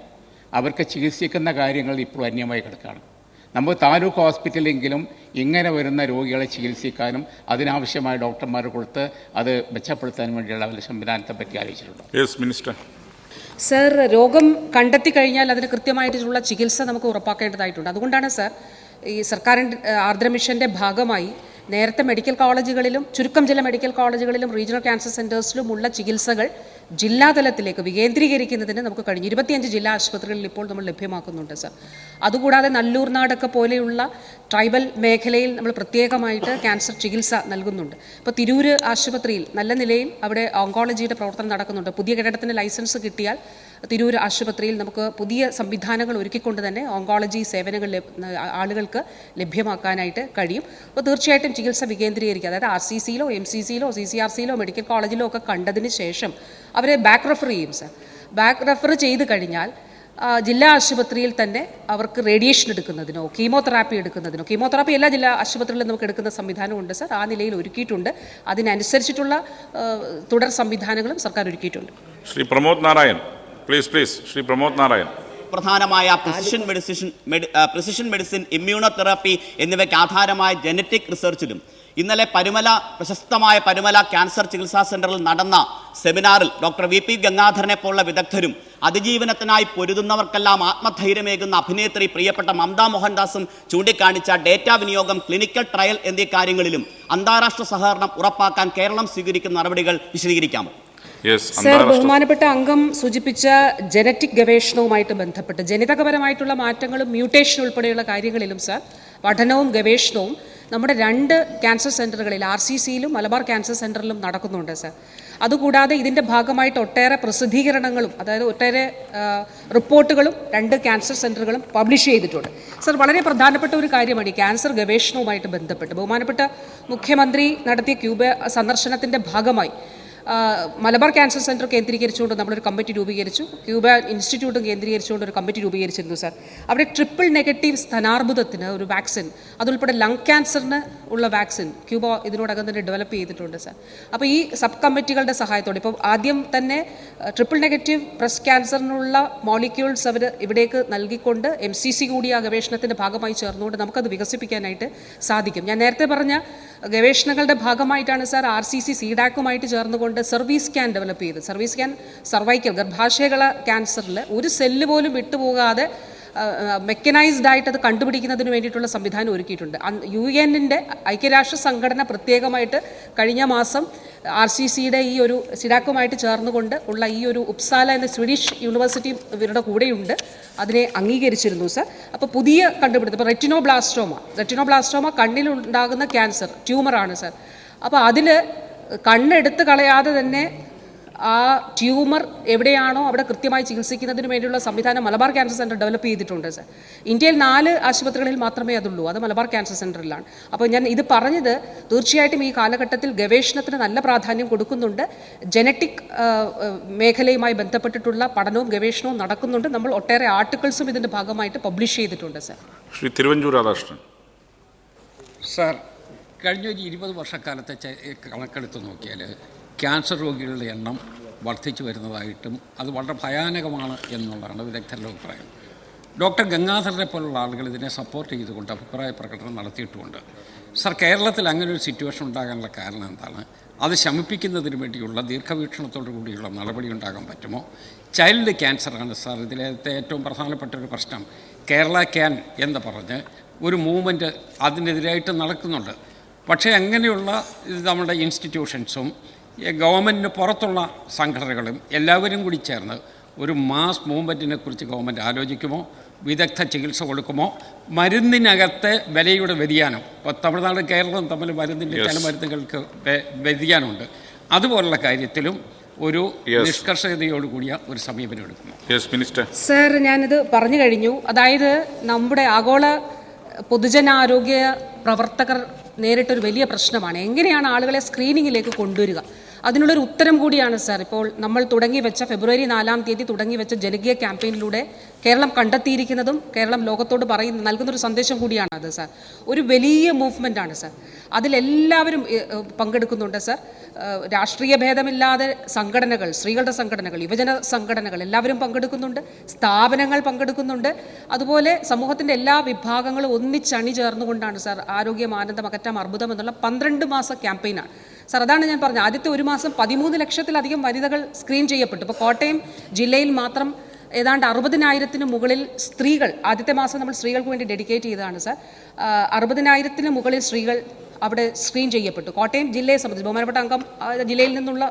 അവർക്ക് ചികിത്സിക്കുന്ന കാര്യങ്ങൾ ഇപ്പോൾ അന്യമായി കിടക്കുകയാണ്. നമ്മൾ താലൂക്ക് ഹോസ്പിറ്റലെങ്കിലും ഇങ്ങനെ വരുന്ന രോഗികളെ ചികിത്സിക്കാനും അതിനാവശ്യമായ ഡോക്ടർമാരെ കൊടുത്ത് അത് മെച്ചപ്പെടുത്താനും വേണ്ടിയുള്ള അവരുടെ സംവിധാനത്തെ പറ്റി ആലോചിച്ചിട്ടുണ്ടോ? Yes minister. സർ, രോഗം കണ്ടെത്തി കഴിഞ്ഞാൽ അതിന് കൃത്യമായിട്ടുള്ള ചികിത്സ നമുക്ക് ഉറപ്പാക്കേണ്ടതായിട്ടുണ്ട്. അതുകൊണ്ടാണ് സർ ഈ സർക്കാരിൻ്റെ ആർദ്ര മിഷൻ്റെ ഭാഗമായി നേരത്തെ മെഡിക്കൽ കോളേജുകളിലും ചുരുക്കം ചില മെഡിക്കൽ കോളേജുകളിലും റീജിയണൽ ക്യാൻസർ സെൻറ്റേഴ്സിലുമുള്ള ചികിത്സകൾ ജില്ലാതലത്തിലേക്ക് വികേന്ദ്രീകരിക്കുന്നതിന് നമുക്ക് കഴിഞ്ഞു. 25 ജില്ലാ ആശുപത്രികളിൽ ഇപ്പോൾ നമ്മൾ ലഭ്യമാക്കുന്നുണ്ട് സർ. അതുകൂടാതെ നല്ലൂർനാടൊക്കെ പോലെയുള്ള ട്രൈബൽ മേഖലയിൽ നമ്മൾ പ്രത്യേകമായിട്ട് ക്യാൻസർ ചികിത്സ നൽകുന്നുണ്ട്. ഇപ്പോൾ തിരൂര് ആശുപത്രിയിൽ നല്ല നിലയിൽ അവിടെ ഓങ്കോളജിയുടെ പ്രവർത്തനം നടക്കുന്നുണ്ട്. പുതിയ കെട്ടിടത്തിന് ലൈസൻസ് കിട്ടിയാൽ തിരൂർ ആശുപത്രിയിൽ നമുക്ക് പുതിയ സംവിധാനങ്ങൾ ഒരുക്കിക്കൊണ്ട് തന്നെ ഓങ്കോളജി സേവനങ്ങൾ ആളുകൾക്ക് ലഭ്യമാക്കാനായിട്ട് കഴിയും. അപ്പോൾ തീർച്ചയായിട്ടും ചികിത്സ വികേന്ദ്രീകരിക്കുക, അതായത് RCCയിലോ MCCയിലോ CCRCയിലോ മെഡിക്കൽ കോളേജിലോ ഒക്കെ കണ്ടതിന് ശേഷം അവരെ ബാക്ക് റെഫർ ചെയ്യും സർ. ബാക്ക് റെഫർ ചെയ്ത് കഴിഞ്ഞാൽ ജില്ലാ ആശുപത്രിയിൽ തന്നെ അവർക്ക് റേഡിയേഷൻ എടുക്കുന്നതിനോ കീമോതെറാപ്പി എടുക്കുന്നതിനോ, കീമോതെറാപ്പി എല്ലാ ജില്ലാ ആശുപത്രികളിലും നമുക്ക് എടുക്കുന്ന സംവിധാനമുണ്ട് സർ. ആ നിലയിൽ ഒരുക്കിയിട്ടുണ്ട്. അതിനനുസരിച്ചിട്ടുള്ള തുടർ സംവിധാനങ്ങളും സർക്കാർ ഒരുക്കിയിട്ടുണ്ട്. ശ്രീ പ്രമോദ് നാരായൺ, പ്ലീസ് ശ്രീ പ്രമോദ് നാരായൺ. പ്രധാനമായ പ്രിസിഷൻ മെഡിസിൻ, ഇമ്മ്യൂണോതെറാപ്പി എന്നിവയ്ക്ക് ആധാരമായ ജനറ്റിക് റിസർച്ചിലും ഇന്നലെ പ്രശസ്തമായ പരുമല ക്യാൻസർ ചികിത്സാ സെന്ററിൽ നടന്ന സെമിനാറിൽ ഡോക്ടർ VP ഗംഗാധരനെ പോലുള്ള വിദഗ്ധരും അതിജീവനത്തിനായി പൊരുതുന്നവർക്കെല്ലാം ആത്മധൈര്യമേകുന്ന അഭിനേത്രി പ്രിയപ്പെട്ട മമത മോഹൻദാസും ചൂണ്ടിക്കാണിച്ച ഡേറ്റാ വിനിയോഗം, ക്ലിനിക്കൽ ട്രയൽ എന്നീ കാര്യങ്ങളിലും അന്താരാഷ്ട്ര സഹകരണം ഉറപ്പാക്കാൻ കേരളം സ്വീകരിക്കുന്ന നടപടികൾ വിശദീകരിക്കാമോ? സർ, ബഹുമാനപ്പെട്ട അംഗം സൂചിപ്പിച്ച ജനറ്റിക് ഗവേഷണവുമായിട്ട് ബന്ധപ്പെട്ട് ജനിതകപരമായിട്ടുള്ള മാറ്റങ്ങളും മ്യൂട്ടേഷൻ ഉൾപ്പെടെയുള്ള കാര്യങ്ങളിലും സർ പഠനവും ഗവേഷണവും നമ്മുടെ 2 ക്യാൻസർ സെൻ്ററുകളിൽ RCCയിലും മലബാർ ക്യാൻസർ സെൻ്ററിലും നടക്കുന്നുണ്ട് സർ. അതുകൂടാതെ ഇതിൻ്റെ ഭാഗമായിട്ട് ഒട്ടേറെ പ്രസിദ്ധീകരണങ്ങളും, അതായത് ഒട്ടേറെ റിപ്പോർട്ടുകളും 2 ക്യാൻസർ സെൻ്ററുകളും പബ്ലിഷ് ചെയ്തിട്ടുണ്ട് സർ. വളരെ പ്രധാനപ്പെട്ട ഒരു കാര്യമാണ് ഈ ക്യാൻസർ ഗവേഷണവുമായിട്ട് ബന്ധപ്പെട്ട് ബഹുമാനപ്പെട്ട മുഖ്യമന്ത്രി നടത്തിയ ക്യൂബ സന്ദർശനത്തിൻ്റെ ഭാഗമായി മലബാർ ക്യാൻസർ സെൻറ്റർ കേന്ദ്രീകരിച്ചുകൊണ്ട് നമ്മളൊരു കമ്മിറ്റി രൂപീകരിച്ചു. ക്യൂബ ഇൻസ്റ്റിറ്റ്യൂട്ടും കേന്ദ്രീകരിച്ചുകൊണ്ട് ഒരു കമ്മിറ്റി രൂപീകരിച്ചിരുന്നു സാർ. അവിടെ ട്രിപ്പിൾ നെഗറ്റീവ് സ്തനാർബുദത്തിന് ഒരു വാക്സിൻ, അതുൾപ്പെടെ ലങ് ക്യാൻസറിന് ഉള്ള വാക്സിൻ ക്യൂബ ഇതിനോടകം തന്നെ ഡെവലപ്പ് ചെയ്തിട്ടുണ്ട് സാർ. അപ്പോൾ ഈ സബ് കമ്മിറ്റികളുടെ സഹായത്തോടെ ഇപ്പോൾ ആദ്യം തന്നെ ട്രിപ്പിൾ നെഗറ്റീവ് ബ്രസ്റ്റ് ക്യാൻസറിനുള്ള മോളിക്യൂൾസ് അവർ ഇവിടേക്ക് നൽകിക്കൊണ്ട് MCC കൂടി ആ ഗവേഷണത്തിൻ്റെ ഭാഗമായി ചേർന്നുകൊണ്ട് നമുക്കത് വികസിപ്പിക്കാനായിട്ട് സാധിക്കും. ഞാൻ നേരത്തെ പറഞ്ഞ ഗവേഷണങ്ങളുടെ ഭാഗമായിട്ടാണ് സാർ RCC CDAC-ഉമായിട്ട് ചേർന്നുകൊണ്ട് സർവീസ് സ്കാൻ ഡെവലപ്പ് ചെയ്ത്, സർവീസ് സ്കാൻ സർവൈക്കൽ ഗർഭാശയകള ക്യാൻസറിൽ ഒരു സെല്ല് പോലും വിട്ടുപോകാതെ മെക്കനൈസ്ഡ് ആയിട്ട് അത് കണ്ടുപിടിക്കുന്നതിന് വേണ്ടിയിട്ടുള്ള സംവിധാനം ഒരുക്കിയിട്ടുണ്ട്. UN-ന്റെ ഐക്യരാഷ്ട്ര സംഘടന പ്രത്യേകമായിട്ട് കഴിഞ്ഞ മാസം RCCയുടെ ഈ ഒരു സിഡാക്കുമായിട്ട് ചേർന്നുകൊണ്ട് ഉള്ള ഈ ഒരു ഉപ്സാല എന്ന സ്വീഡിഷ് യൂണിവേഴ്സിറ്റി ഇവരുടെ കൂടെയുണ്ട്, അതിനെ അംഗീകരിച്ചിരുന്നു സർ. അപ്പോൾ പുതിയ കണ്ടുപിടുത്തം, ഇപ്പോൾ റെറ്റിനോബ്ലാസ്റ്റോമ കണ്ണിലുണ്ടാകുന്ന ക്യാൻസർ ട്യൂമറാണ് സർ. അപ്പോൾ അതിൽ കണ്ണെടുത്ത് കളയാതെ തന്നെ ആ ട്യൂമർ എവിടെയാണോ അവിടെ കൃത്യമായി ചികിത്സിക്കുന്നതിന് വേണ്ടിയുള്ള സംവിധാനം മലബാർ ക്യാൻസർ സെൻറ്റർ ഡെവലപ്പ് ചെയ്തിട്ടുണ്ട് സർ. ഇന്ത്യയിൽ 4 ആശുപത്രികളിൽ മാത്രമേ അതുള്ളൂ, അത് മലബാർ ക്യാൻസർ സെൻറ്ററിലാണ്. അപ്പോൾ ഞാൻ ഇത് പറഞ്ഞത് തീർച്ചയായിട്ടും ഈ കാലഘട്ടത്തിൽ ഗവേഷണത്തിന് നല്ല പ്രാധാന്യം കൊടുക്കുന്നുണ്ട്. ജനറ്റിക് മേഖലയുമായി ബന്ധപ്പെട്ടിട്ടുള്ള പഠനവും ഗവേഷണവും നടക്കുന്നുണ്ട്. നമ്മൾ ഒട്ടേറെ ആർട്ടിക്കിൾസും ഇതിൻ്റെ ഭാഗമായിട്ട് പബ്ലിഷ് ചെയ്തിട്ടുണ്ട് സർ. ശ്രീ തിരുവഞ്ചൂർ രാധാകൃഷ്ണൻ. സാർ, കഴിഞ്ഞ ഒരു 20 വർഷക്കാലത്തെ കണക്കെടുത്ത് നോക്കിയാൽ ക്യാൻസർ രോഗികളുടെ എണ്ണം വർദ്ധിച്ചു വരുന്നതായിട്ടും അത് വളരെ ഭയാനകമാണ് എന്നുള്ളതാണ് വിദഗ്ധരുടെ അഭിപ്രായം. ഡോക്ടർ ഗംഗാധരനെ പോലുള്ള ആളുകൾ ഇതിനെ സപ്പോർട്ട് ചെയ്തുകൊണ്ട് അഭിപ്രായ പ്രകടനം നടത്തിയിട്ടുമുണ്ട്. സാർ, കേരളത്തിൽ അങ്ങനെ ഒരു സിറ്റുവേഷൻ ഉണ്ടാകാനുള്ള കാരണം എന്താണ്? അത് ശമിപ്പിക്കുന്നതിന് വേണ്ടിയുള്ള ദീർഘവീക്ഷണത്തോടു കൂടിയുള്ള നടപടി ഉണ്ടാകാൻ പറ്റുമോ? ചൈൽഡ് ക്യാൻസറാണ് സാർ ഇതിലത്തെ ഏറ്റവും പ്രധാനപ്പെട്ട ഒരു പ്രശ്നം. കേരള ക്യാൻ എന്ന് പറഞ്ഞ് ഒരു മൂവ്മെൻറ്റ് അതിനെതിരായിട്ട് നടക്കുന്നുണ്ട്. പക്ഷേ അങ്ങനെയുള്ള നമ്മുടെ ഇൻസ്റ്റിറ്റ്യൂഷൻസും ഗവൺമെൻറ്റിന് പുറത്തുള്ള സംഘടനകളും എല്ലാവരും കൂടി ചേർന്ന് ഒരു മാസ് മൂവ്മെൻറ്റിനെ കുറിച്ച് ഗവൺമെൻറ് ആലോചിക്കുമോ? വിദഗ്ധ ചികിത്സ കൊടുക്കുമോ? മരുന്നിനകത്തെ വിലയുടെ വ്യതിയാനം, ഇപ്പോൾ തമിഴ്നാട് കേരളം തമ്മിൽ മരുന്നിൻ്റെ ചില മരുന്നുകൾക്ക് വ്യതിയാനമുണ്ട്, അതുപോലുള്ള കാര്യത്തിലും ഒരു നിഷ്കർഷതയോടുകൂടിയ ഒരു സമീപനം എടുക്കുന്നു. സർ, ഞാനിത് പറഞ്ഞു കഴിഞ്ഞു. അതായത് നമ്മുടെ ആഗോള പൊതുജനാരോഗ്യ പ്രവർത്തകർ നേരിട്ടൊരു വലിയ പ്രശ്നമാണ് എങ്ങനെയാണ് ആളുകളെ സ്ക്രീനിങ്ങിലേക്ക് കൊണ്ടുവരിക. അതിനുള്ളൊരു ഉത്തരം കൂടിയാണ് സാർ ഇപ്പോൾ നമ്മൾ ഫെബ്രുവരി 4-ാം തീയതി തുടങ്ങിവെച്ച ജനകീയ ക്യാമ്പയിനിലൂടെ കേരളം കണ്ടെത്തിയിരിക്കുന്നതും കേരളം ലോകത്തോട് നൽകുന്നൊരു സന്ദേശം കൂടിയാണ് അത് സാർ. ഒരു വലിയ മൂവ്മെൻ്റാണ് സാർ. അതിലെല്ലാവരും പങ്കെടുക്കുന്നുണ്ട് സാർ. രാഷ്ട്രീയ ഭേദമില്ലാതെ സംഘടനകൾ, സ്ത്രീകളുടെ സംഘടനകൾ, യുവജന സംഘടനകൾ എല്ലാവരും പങ്കെടുക്കുന്നുണ്ട്, സ്ഥാപനങ്ങൾ പങ്കെടുക്കുന്നുണ്ട്. അതുപോലെ സമൂഹത്തിൻ്റെ എല്ലാ വിഭാഗങ്ങളും ഒന്നിച്ചണി ചേർന്നുകൊണ്ടാണ് സാർ ആരോഗ്യം ആനന്ദം അകറ്റാം അർബുദം എന്നുള്ള 12 മാസ ക്യാമ്പയിനാണ് സാർ. അതാണ് ഞാൻ പറഞ്ഞത്, ആദ്യത്തെ ഒരു മാസം 13 ലക്ഷത്തിലധികം വനിതകൾ സ്ക്രീൻ ചെയ്യപ്പെട്ടു. ഇപ്പോൾ കോട്ടയം ജില്ലയിൽ മാത്രം ഏതാണ്ട് 60,000-ന് മുകളിൽ സ്ത്രീകൾ, ആദ്യത്തെ മാസം നമ്മൾ സ്ത്രീകൾക്ക് വേണ്ടി ഡെഡിക്കേറ്റ് ചെയ്തതാണ് സാർ. 60,000-ന് മുകളിൽ സ്ത്രീകൾ അവിടെ സ്ക്രീൻ ചെയ്യപ്പെട്ടു. കോട്ടയം ജില്ലയെ സംബന്ധിച്ച് ബഹുമാനപ്പെട്ട അംഗം ജില്ലയിൽ നിന്നുള്ള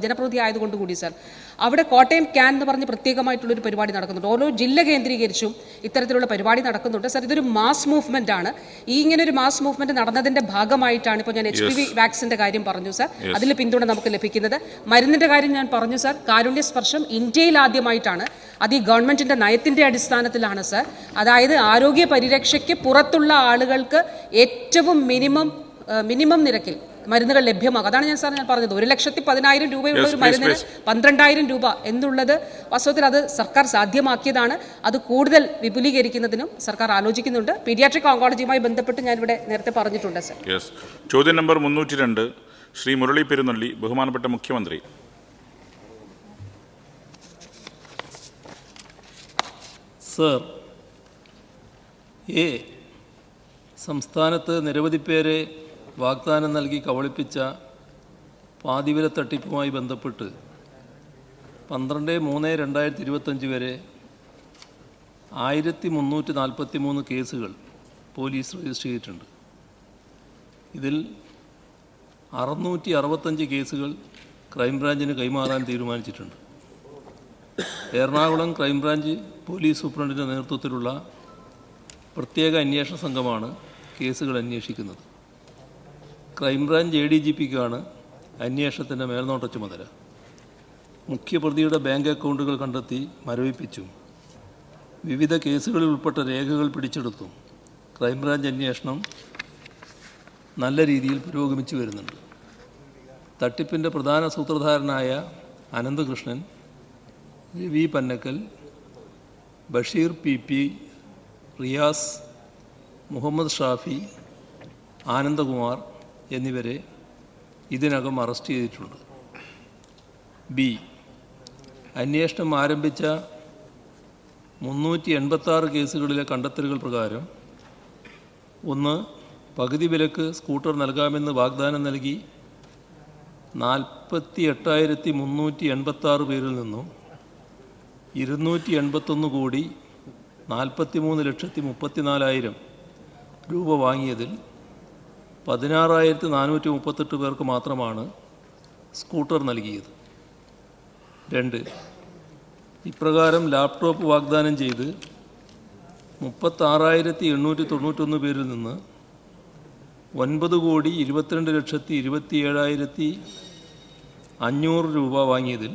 ജനപ്രതിനിധി ആയതുകൊണ്ട് കൂടി സർ, അവിടെ കോട്ടയം ക്യാൻ എന്ന് പറഞ്ഞ് പ്രത്യേകമായിട്ടുള്ളൊരു പരിപാടി നടക്കുന്നുണ്ട്. ഓരോ ജില്ല കേന്ദ്രീകരിച്ചും ഇത്തരത്തിലുള്ള പരിപാടി നടക്കുന്നുണ്ട് സർ. ഇതൊരു മാസ് മൂവ്മെന്റ് ആണ്. ഈ ഇങ്ങനെ ഒരു മാസ് മൂവ്മെന്റ് നടന്നതിന്റെ ഭാഗമായിട്ടാണ് ഇപ്പോൾ ഞാൻ HPV വാക്സിന്റെ കാര്യം പറഞ്ഞു സർ, അതിൽ പിന്തുണ നമുക്ക് ലഭിക്കുന്നത്. മരുന്നിന്റെ കാര്യം ഞാൻ പറഞ്ഞു സർ. കാരുണ്യ സ്പർശം ഇന്ത്യയിൽ ആദ്യമായിട്ടാണ്. അത് ഈ ഗവൺമെന്റിന്റെ നയത്തിന്റെ അടിസ്ഥാനത്തിലാണ് സർ. അതായത് ആരോഗ്യ പരിരക്ഷയ്ക്ക് പുറത്തുള്ള ആളുകൾക്ക് ഏറ്റവും മിനിമം നിരക്കിൽ മരുന്നുകൾ ലഭ്യമാകും. അതാണ് ഞാൻ പറഞ്ഞത്. 1,10,000 രൂപയുള്ള ഒരു മരുന്നിന് 12,000 രൂപ എന്നുള്ളത് വാസ്തവത്തിൽ അത് സർക്കാർ സാധ്യമാക്കിയതാണ്. അത് കൂടുതൽ വിപുലീകരിക്കുന്നതിനും സർക്കാർ ആലോചിക്കുന്നുണ്ട്. പീഡിയാട്രിക് ഓങ്കോളജിയുമായി ബന്ധപ്പെട്ട് ഞാൻ ഇവിടെ നേരത്തെ പറഞ്ഞിട്ടുണ്ട് സർ. ചോദ്യം നമ്പർ 302 ശ്രീ മുരളി പെരുന്നള്ളി. ബഹുമാനപ്പെട്ട മുഖ്യമന്ത്രി. സർ, സംസ്ഥാനത്ത് നിരവധി പേരെ വാഗ്ദാനം നൽകി കബളിപ്പിച്ച പാതിവില തട്ടിപ്പുമായി ബന്ധപ്പെട്ട് 12/3/2025 വരെ 1343 കേസുകൾ പോലീസ് രജിസ്റ്റർ ചെയ്തിട്ടുണ്ട്. ഇതിൽ 665 കേസുകൾ ക്രൈംബ്രാഞ്ചിന് കൈമാറാൻ തീരുമാനിച്ചിട്ടുണ്ട്. എറണാകുളം ക്രൈംബ്രാഞ്ച് പോലീസ് സൂപ്രണ്ടിൻ്റെ നേതൃത്വത്തിലുള്ള പ്രത്യേക അന്വേഷണ സംഘമാണ് കേസുകൾ അന്വേഷിക്കുന്നത്. ക്രൈംബ്രാഞ്ച് ADGPക്കാണ് അന്വേഷണത്തിൻ്റെ മേൽനോട്ട ചുമതല. മുഖ്യപ്രതിയുടെ ബാങ്ക് അക്കൗണ്ടുകൾ കണ്ടെത്തി മരവിപ്പിച്ചും വിവിധ കേസുകളിൽ ഉൾപ്പെട്ട രേഖകൾ പിടിച്ചെടുത്തും ക്രൈംബ്രാഞ്ച് അന്വേഷണം നല്ല രീതിയിൽ പുരോഗമിച്ചു വരുന്നുണ്ട്. തട്ടിപ്പിൻ്റെ പ്രധാന സൂത്രധാരനായ അനന്തകൃഷ്ണൻ, രവി പന്നക്കൽ, ബഷീർ PP, റിയാസ്, മുഹമ്മദ് ഷാഫി, ആനന്ദകുമാർ എന്നിവരെ ഇതിനകം അറസ്റ്റ് ചെയ്തിട്ടുണ്ട്. അന്വേഷണം ആരംഭിച്ച 386 കേസുകളിലെ കണ്ടെത്തലുകൾ പ്രകാരം 1. പകുതി വിലക്ക് സ്കൂട്ടർ നൽകാമെന്ന് വാഗ്ദാനം നൽകി 48,386 പേരിൽ നിന്നും 281,43,34,000 രൂപ വാങ്ങിയതിൽ 16,438 പേർക്ക് മാത്രമാണ് സ്കൂട്ടർ നൽകിയത്. 2. ഇപ്രകാരം ലാപ്ടോപ്പ് വാഗ്ദാനം ചെയ്ത് 36,891 പേരിൽ നിന്ന് 9,22,27,500 രൂപ വാങ്ങിയതിൽ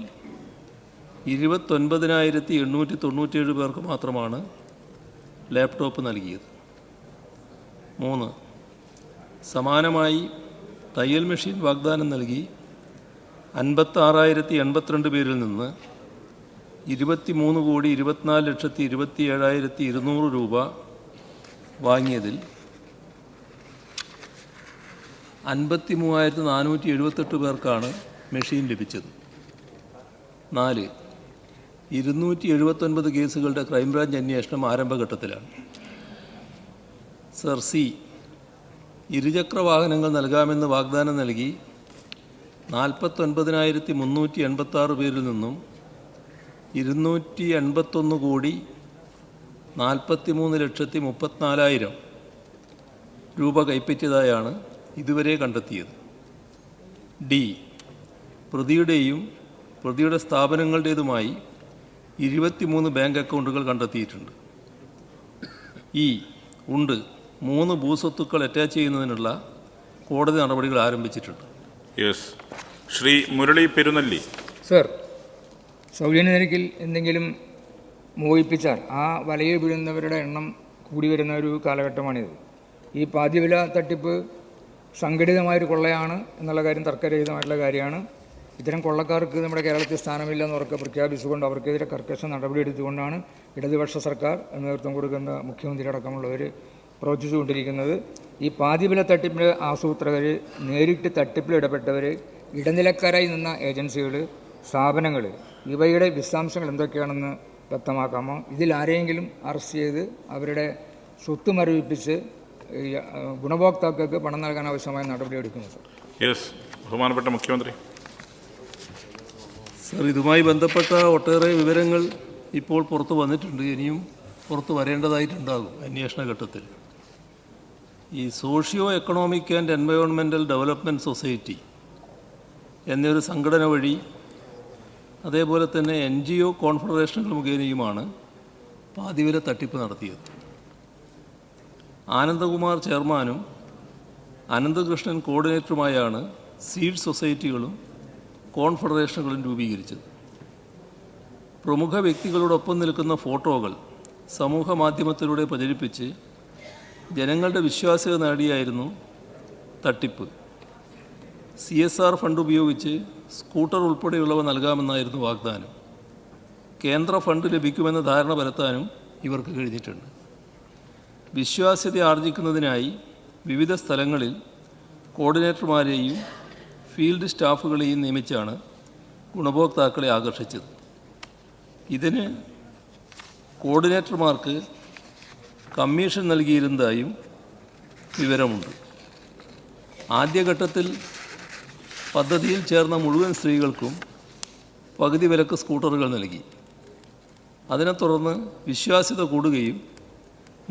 29,897 പേർക്ക് മാത്രമാണ് ലാപ്ടോപ്പ് നൽകിയത്. 3. സമാനമായി തയ്യൽ മെഷീൻ വാഗ്ദാനം നൽകി 56,082 പേരിൽ നിന്ന് 23,24,27,200 രൂപ വാങ്ങിയതിൽ 53,478 പേർക്കാണ് മെഷീൻ ലഭിച്ചത്. 4. 279 കേസുകളുടെ ക്രൈംബ്രാഞ്ച് അന്വേഷണം ആരംഭഘട്ടത്തിലാണ്. സർ, ഇരുചക്ര വാഹനങ്ങൾ നൽകാമെന്ന് വാഗ്ദാനം നൽകി 49,386 പേരിൽ നിന്നും 281,43,34,000 രൂപ കൈപ്പറ്റിയതായാണ് ഇതുവരെ കണ്ടെത്തിയത്. പ്രതിയുടെയും പ്രതിയുടെ സ്ഥാപനങ്ങളുടേതുമായി 23 ബാങ്ക് അക്കൗണ്ടുകൾ കണ്ടെത്തിയിട്ടുണ്ട്. 3 ഭൂസ്വത്തുക്കൾ അറ്റാച്ച് ചെയ്യുന്നതിനുള്ള കോടതി നടപടികൾ ആരംഭിച്ചിട്ടുണ്ട്. ശ്രീ മുരളി പെരുന്നല്ലി. സർ, സൗജന്യ നിരക്കിൽ എന്തെങ്കിലും മോഹിപ്പിച്ചാൽ ആ വലയിൽ വീഴുന്നവരുടെ എണ്ണം കൂടി വരുന്ന ഒരു കാലഘട്ടമാണിത്. ഈ പാതിവില തട്ടിപ്പ് സംഘടിതമായൊരു കൊള്ളയാണ് എന്നുള്ള കാര്യം തർക്കരഹിതമായിട്ടുള്ള കാര്യമാണ്. ഇത്തരം കൊള്ളക്കാർക്ക് നമ്മുടെ കേരളത്തിൽ സ്ഥാനമില്ലെന്ന് ഉറക്കെ പ്രഖ്യാപിച്ചുകൊണ്ട് അവർക്കെതിരെ കർക്കശ നടപടിയെടുത്തുകൊണ്ടാണ് ഇടതുപക്ഷ സർക്കാർ നേതൃത്വം കൊടുക്കുന്ന മുഖ്യമന്ത്രി അടക്കമുള്ളവർ പ്രവർത്തിച്ചുകൊണ്ടിരിക്കുന്നത്. ഈ പാതിവില തട്ടിപ്പിൻ്റെ ആസൂത്രകർ, നേരിട്ട് തട്ടിപ്പിൽ ഇടപെട്ടവർ, ഇടനിലക്കാരായി നിന്ന ഏജൻസികൾ, സ്ഥാപനങ്ങൾ, ഇവയുടെ വിശദാംശങ്ങൾ എന്തൊക്കെയാണെന്ന് വ്യക്തമാക്കാമോ? ഇതിൽ ആരെയെങ്കിലും അറസ്റ്റ് ചെയ്ത് അവരുടെ സ്വത്ത് മരവിപ്പിച്ച് ഗുണഭോക്താക്കൾക്ക് പണം നൽകാൻ ആവശ്യമായ നടപടി എടുക്കുന്നു? ബഹുമാനപ്പെട്ട മുഖ്യമന്ത്രി. സർ, ഇതുമായി ബന്ധപ്പെട്ട ഒട്ടേറെ വിവരങ്ങൾ ഇപ്പോൾ പുറത്തു വന്നിട്ടുണ്ട്. ഇനിയും പുറത്തു വരേണ്ടതായിട്ടുണ്ടാകും അന്വേഷണ ഘട്ടത്തിൽ. ഈ socio economic and environmental development society എന്നൊരു സംഘടന വഴി അതേപോലെ തന്നെ NGO കോൺഫെഡറേഷനുകൾ മുഖേനയുമാണ് പാതിവില തട്ടിപ്പ് നടത്തിയത്. ആനന്ദകുമാർ ചെയർമാനും അനന്തകൃഷ്ണൻ കോർഡിനേറ്ററുമായാണ് സീഡ് സൊസൈറ്റികളും കോൺഫെഡറേഷനുകളും രൂപീകരിച്ചത്. പ്രമുഖ വ്യക്തികളോടൊപ്പം നിൽക്കുന്ന ഫോട്ടോകൾ സമൂഹ മാധ്യമത്തിലൂടെ പ്രചരിപ്പിച്ച് ജനങ്ങളുടെ വിശ്വാസ്യത നേടിയായിരുന്നു തട്ടിപ്പ്. CSR ഫണ്ട് ഉപയോഗിച്ച് സ്കൂട്ടർ ഉൾപ്പെടെയുള്ളവ നൽകാമെന്നായിരുന്നു വാഗ്ദാനം. കേന്ദ്ര ഫണ്ട് ലഭിക്കുമെന്ന ധാരണ പരത്താനും ഇവർക്ക് കഴിഞ്ഞിട്ടുണ്ട്. വിശ്വാസ്യത ആർജിക്കുന്നതിനായി വിവിധ സ്ഥലങ്ങളിൽ കോർഡിനേറ്റർമാരെയും ഫീൽഡ് സ്റ്റാഫുകളെയും നിയമിച്ചാണ് ഗുണഭോക്താക്കളെ ആകർഷിച്ചത്. ഇതിന് കോർഡിനേറ്റർമാർക്ക് കമ്മീഷൻ നൽകിയിരുന്നതായും വിവരമുണ്ട്. ആദ്യഘട്ടത്തിൽ പദ്ധതിയിൽ ചേർന്ന മുഴുവൻ സ്ത്രീകൾക്കും പകുതി വിലക്ക് സ്കൂട്ടറുകൾ നൽകി. അതിനെ തുടർന്ന് വിശ്വാസ്യത കൂടുകയും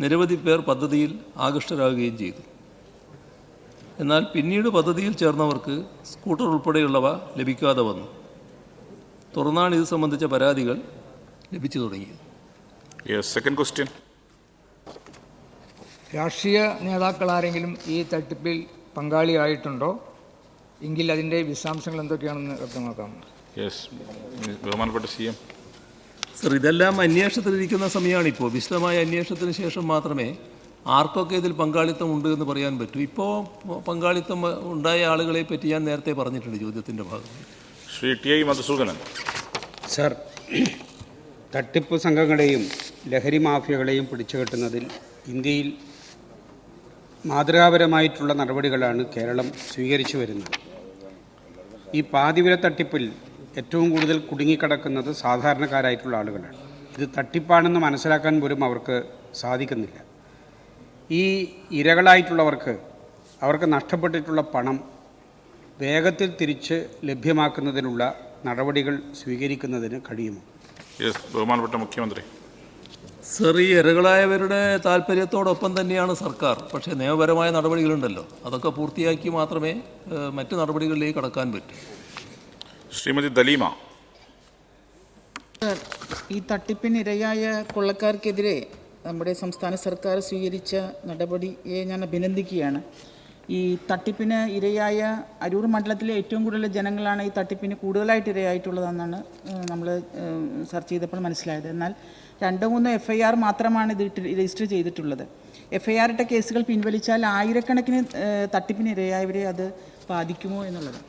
നിരവധി പേർ പദ്ധതിയിൽ ആകൃഷ്ടരാകുകയും ചെയ്തു. എന്നാൽ പിന്നീട് പദ്ധതിയിൽ ചേർന്നവർക്ക് സ്കൂട്ടർ ഉൾപ്പെടെയുള്ളവ ലഭിക്കാതെ വന്നു. തുടർന്നാണ് ഇത് സംബന്ധിച്ച പരാതികൾ ലഭിച്ചു തുടങ്ങിയത്. Second question. രാഷ്ട്രീയ നേതാക്കളാരെങ്കിലും ഈ തട്ടിപ്പിൽ പങ്കാളിയായിട്ടുണ്ടോ? എങ്കിൽ അതിൻ്റെ വിശദാംശങ്ങൾ എന്തൊക്കെയാണെന്ന് വ്യക്തമാക്കാമോ? ബഹുമാനപ്പെട്ട CM. സർ, ഇതെല്ലാം അന്വേഷണത്തിലിരിക്കുന്ന സമയമാണിപ്പോൾ. വിശദമായ അന്വേഷണത്തിന് ശേഷം മാത്രമേ ആർക്കൊക്കെ ഇതിൽ പങ്കാളിത്തം ഉണ്ട് എന്ന് പറയാൻ പറ്റൂ. ഇപ്പോൾ പങ്കാളിത്തം ഉണ്ടായ ആളുകളെ പറ്റി ഞാൻ നേരത്തെ പറഞ്ഞിട്ടുണ്ട് ചോദ്യത്തിൻ്റെ ഭാഗമായി. ശ്രീ TI മധുസൂദനൻ. സർ, തട്ടിപ്പ് സംഘങ്ങളെയും ലഹരി മാഫിയകളെയും പിടിച്ചുകെട്ടുന്നതിൽ ഇന്ത്യയിൽ മാതൃകാപരമായിട്ടുള്ള നടപടികളാണ് കേരളം സ്വീകരിച്ചു വരുന്നത്. ഈ പാതിവില തട്ടിപ്പിൽ ഏറ്റവും കൂടുതൽ കുടുങ്ങിക്കിടക്കുന്നത് സാധാരണക്കാരായിട്ടുള്ള ആളുകളാണ്. ഇത് തട്ടിപ്പാണെന്ന് മനസ്സിലാക്കാൻ പോലും അവർക്ക് സാധിക്കുന്നില്ല. ഈ ഇരകളായിട്ടുള്ളവർക്ക് അവർക്ക് നഷ്ടപ്പെട്ടിട്ടുള്ള പണം വേഗത്തിൽ തിരിച്ച് ലഭ്യമാക്കുന്നതിനുള്ള നടപടികൾ സ്വീകരിക്കുന്നതിന് കഴിയുമോ? ബഹുമാനപ്പെട്ട മുഖ്യമന്ത്രി. സർ, ഈ ഇരകളായവരുടെ താല്പര്യത്തോടൊപ്പം തന്നെയാണ് സർക്കാർ. പക്ഷേ നിയമപരമായ നടപടികളുണ്ടല്ലോ, അതൊക്കെ പൂർത്തിയാക്കി മാത്രമേ മറ്റ് നടപടികളിലേക്ക് കടക്കാൻ പറ്റൂ. ശ്രീമതി ദലീമ. ഈ തട്ടിപ്പിനിരയായ കൊള്ളക്കാർക്കെതിരെ നമ്മുടെ സംസ്ഥാന സർക്കാർ സ്വീകരിച്ച നടപടിയെ ഞാൻ അഭിനന്ദിക്കുകയാണ്. ഈ തട്ടിപ്പിന് ഇരയായ അരൂർ മണ്ഡലത്തിലെ ഏറ്റവും കൂടുതൽ ജനങ്ങളാണ് ഈ തട്ടിപ്പിന് കൂടുതലായിട്ട് ഇരയായിട്ടുള്ളതെന്നാണ് നമ്മൾ സെർച്ച് ചെയ്തപ്പോൾ മനസ്സിലായത്. എന്നാൽ 2-3 FIR മാത്രമാണ് ഇത് രജിസ്റ്റർ ചെയ്തിട്ടുള്ളത്. FIR ഇട്ട കേസുകൾ പിൻവലിച്ചാൽ ആയിരക്കണക്കിന് തട്ടിപ്പിന് ഇരയായവരെ അത് ബാധിക്കുമോ എന്നുള്ളത്.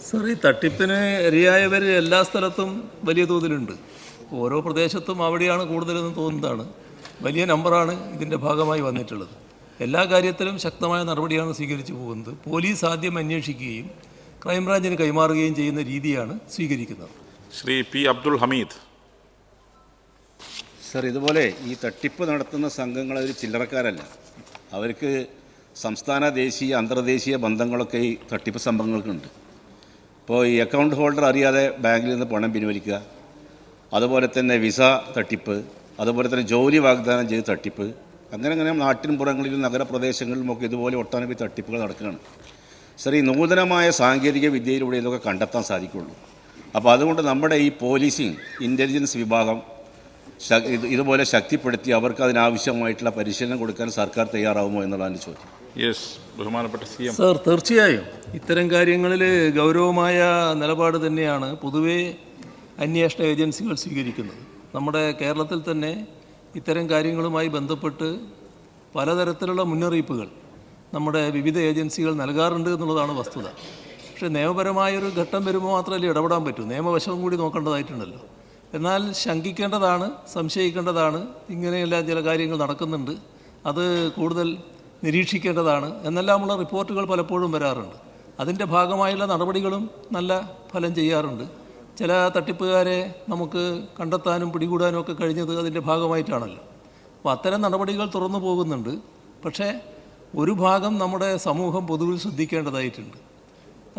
സർ, ഈ തട്ടിപ്പിന് ഇരയായവർ എല്ലാ സ്ഥലത്തും വലിയ തോതിലുണ്ട്. ഓരോ പ്രദേശത്തും അവിടെയാണ് കൂടുതലെന്ന് തോന്നുന്നതാണ്. വലിയ നമ്പറാണ് ഇതിൻ്റെ ഭാഗമായി വന്നിട്ടുള്ളത്. എല്ലാ കാര്യത്തിലും ശക്തമായ നടപടിയാണ് സ്വീകരിച്ചു പോകുന്നത്. പോലീസ് ആദ്യം അന്വേഷിക്കുകയും ക്രൈംബ്രാഞ്ചിന് കൈമാറുകയും ചെയ്യുന്ന രീതിയാണ് സ്വീകരിക്കുന്നത്. ശ്രീ P. അബ്ദുൾ ഹമീദ്. സർ, ഇതുപോലെ ഈ തട്ടിപ്പ് നടത്തുന്ന സംഘങ്ങൾ അവർ ചില്ലറക്കാരല്ല. അവർക്ക് സംസ്ഥാന, ദേശീയ, അന്തർദേശീയ ബന്ധങ്ങളൊക്കെ ഈ തട്ടിപ്പ് സംഘങ്ങൾക്കുണ്ട്. ഇപ്പോൾ ഈ അക്കൗണ്ട് ഹോൾഡർ അറിയാതെ ബാങ്കിൽ നിന്ന് പണം പിൻവലിക്കുക, അതുപോലെ തന്നെ വിസ തട്ടിപ്പ്, അതുപോലെ തന്നെ ജോലി വാഗ്ദാനം ചെയ്ത് തട്ടിപ്പ്, അങ്ങനെ നാട്ടിൻ പുറങ്ങളിലും നഗരപ്രദേശങ്ങളിലുമൊക്കെ ഇതുപോലെ ഒട്ടനവധി തട്ടിപ്പുകൾ നടക്കുകയാണ്. സർ, ഈ നൂതനമായ സാങ്കേതിക വിദ്യയിലൂടെ ഇതൊക്കെ കണ്ടെത്താൻ സാധിക്കുള്ളൂ. അപ്പോൾ അതുകൊണ്ട് നമ്മുടെ ഈ പോലീസിങ് ഇൻ്റലിജൻസ് വിഭാഗം ഇതുപോലെ ശക്തിപ്പെടുത്തി അവർക്ക് അതിനാവശ്യമായിട്ടുള്ള പരിശീലനം കൊടുക്കാൻ സർക്കാർ തയ്യാറാവുമോ എന്നുള്ളതാണ് ചോദ്യം. ബഹുമാനപ്പെട്ട CM. സർ, തീർച്ചയായും ഇത്തരം കാര്യങ്ങളിൽ ഗൗരവമായ നിലപാട് തന്നെയാണ് പൊതുവേ അന്വേഷണ ഏജൻസികൾ സ്വീകരിക്കുന്നത്. നമ്മുടെ കേരളത്തിൽ തന്നെ ഇത്തരം കാര്യങ്ങളുമായി ബന്ധപ്പെട്ട് പലതരത്തിലുള്ള മുന്നറിയിപ്പുകൾ നമ്മുടെ വിവിധ ഏജൻസികൾ നൽകാറുണ്ട് എന്നുള്ളതാണ് വസ്തുത. പക്ഷേ നിയമപരമായൊരു ഘട്ടം വരുമ്പോൾ മാത്രമല്ലേ ഇടപെടാൻ പറ്റൂ. നിയമവശവും കൂടി നോക്കേണ്ടതായിട്ടുണ്ടല്ലോ. എന്നാൽ ശങ്കിക്കേണ്ടതാണ്, സംശയിക്കേണ്ടതാണ്. ഇങ്ങനെയെല്ലാം ചില കാര്യങ്ങൾ നടക്കുന്നുണ്ട്, അത് കൂടുതൽ നിരീക്ഷിക്കേണ്ടതാണ് എന്നെല്ലാമുള്ള റിപ്പോർട്ടുകൾ പലപ്പോഴും വരാറുണ്ട്. അതിൻ്റെ ഭാഗമായുള്ള നടപടികളും നല്ല ഫലം ചെയ്യാറുണ്ട്. ചില തട്ടിപ്പുകാരെ നമുക്ക് കണ്ടെത്താനും പിടികൂടാനും ഒക്കെ കഴിഞ്ഞത് അതിൻ്റെ ഭാഗമായിട്ടാണല്ലോ. അപ്പോൾ അത്തരം നടപടികൾ തുറന്നു പോകുന്നുണ്ട്. പക്ഷേ ഒരു ഭാഗം നമ്മുടെ സമൂഹം പൊതുവിൽ ശ്രദ്ധിക്കേണ്ടതായിട്ടുണ്ട്.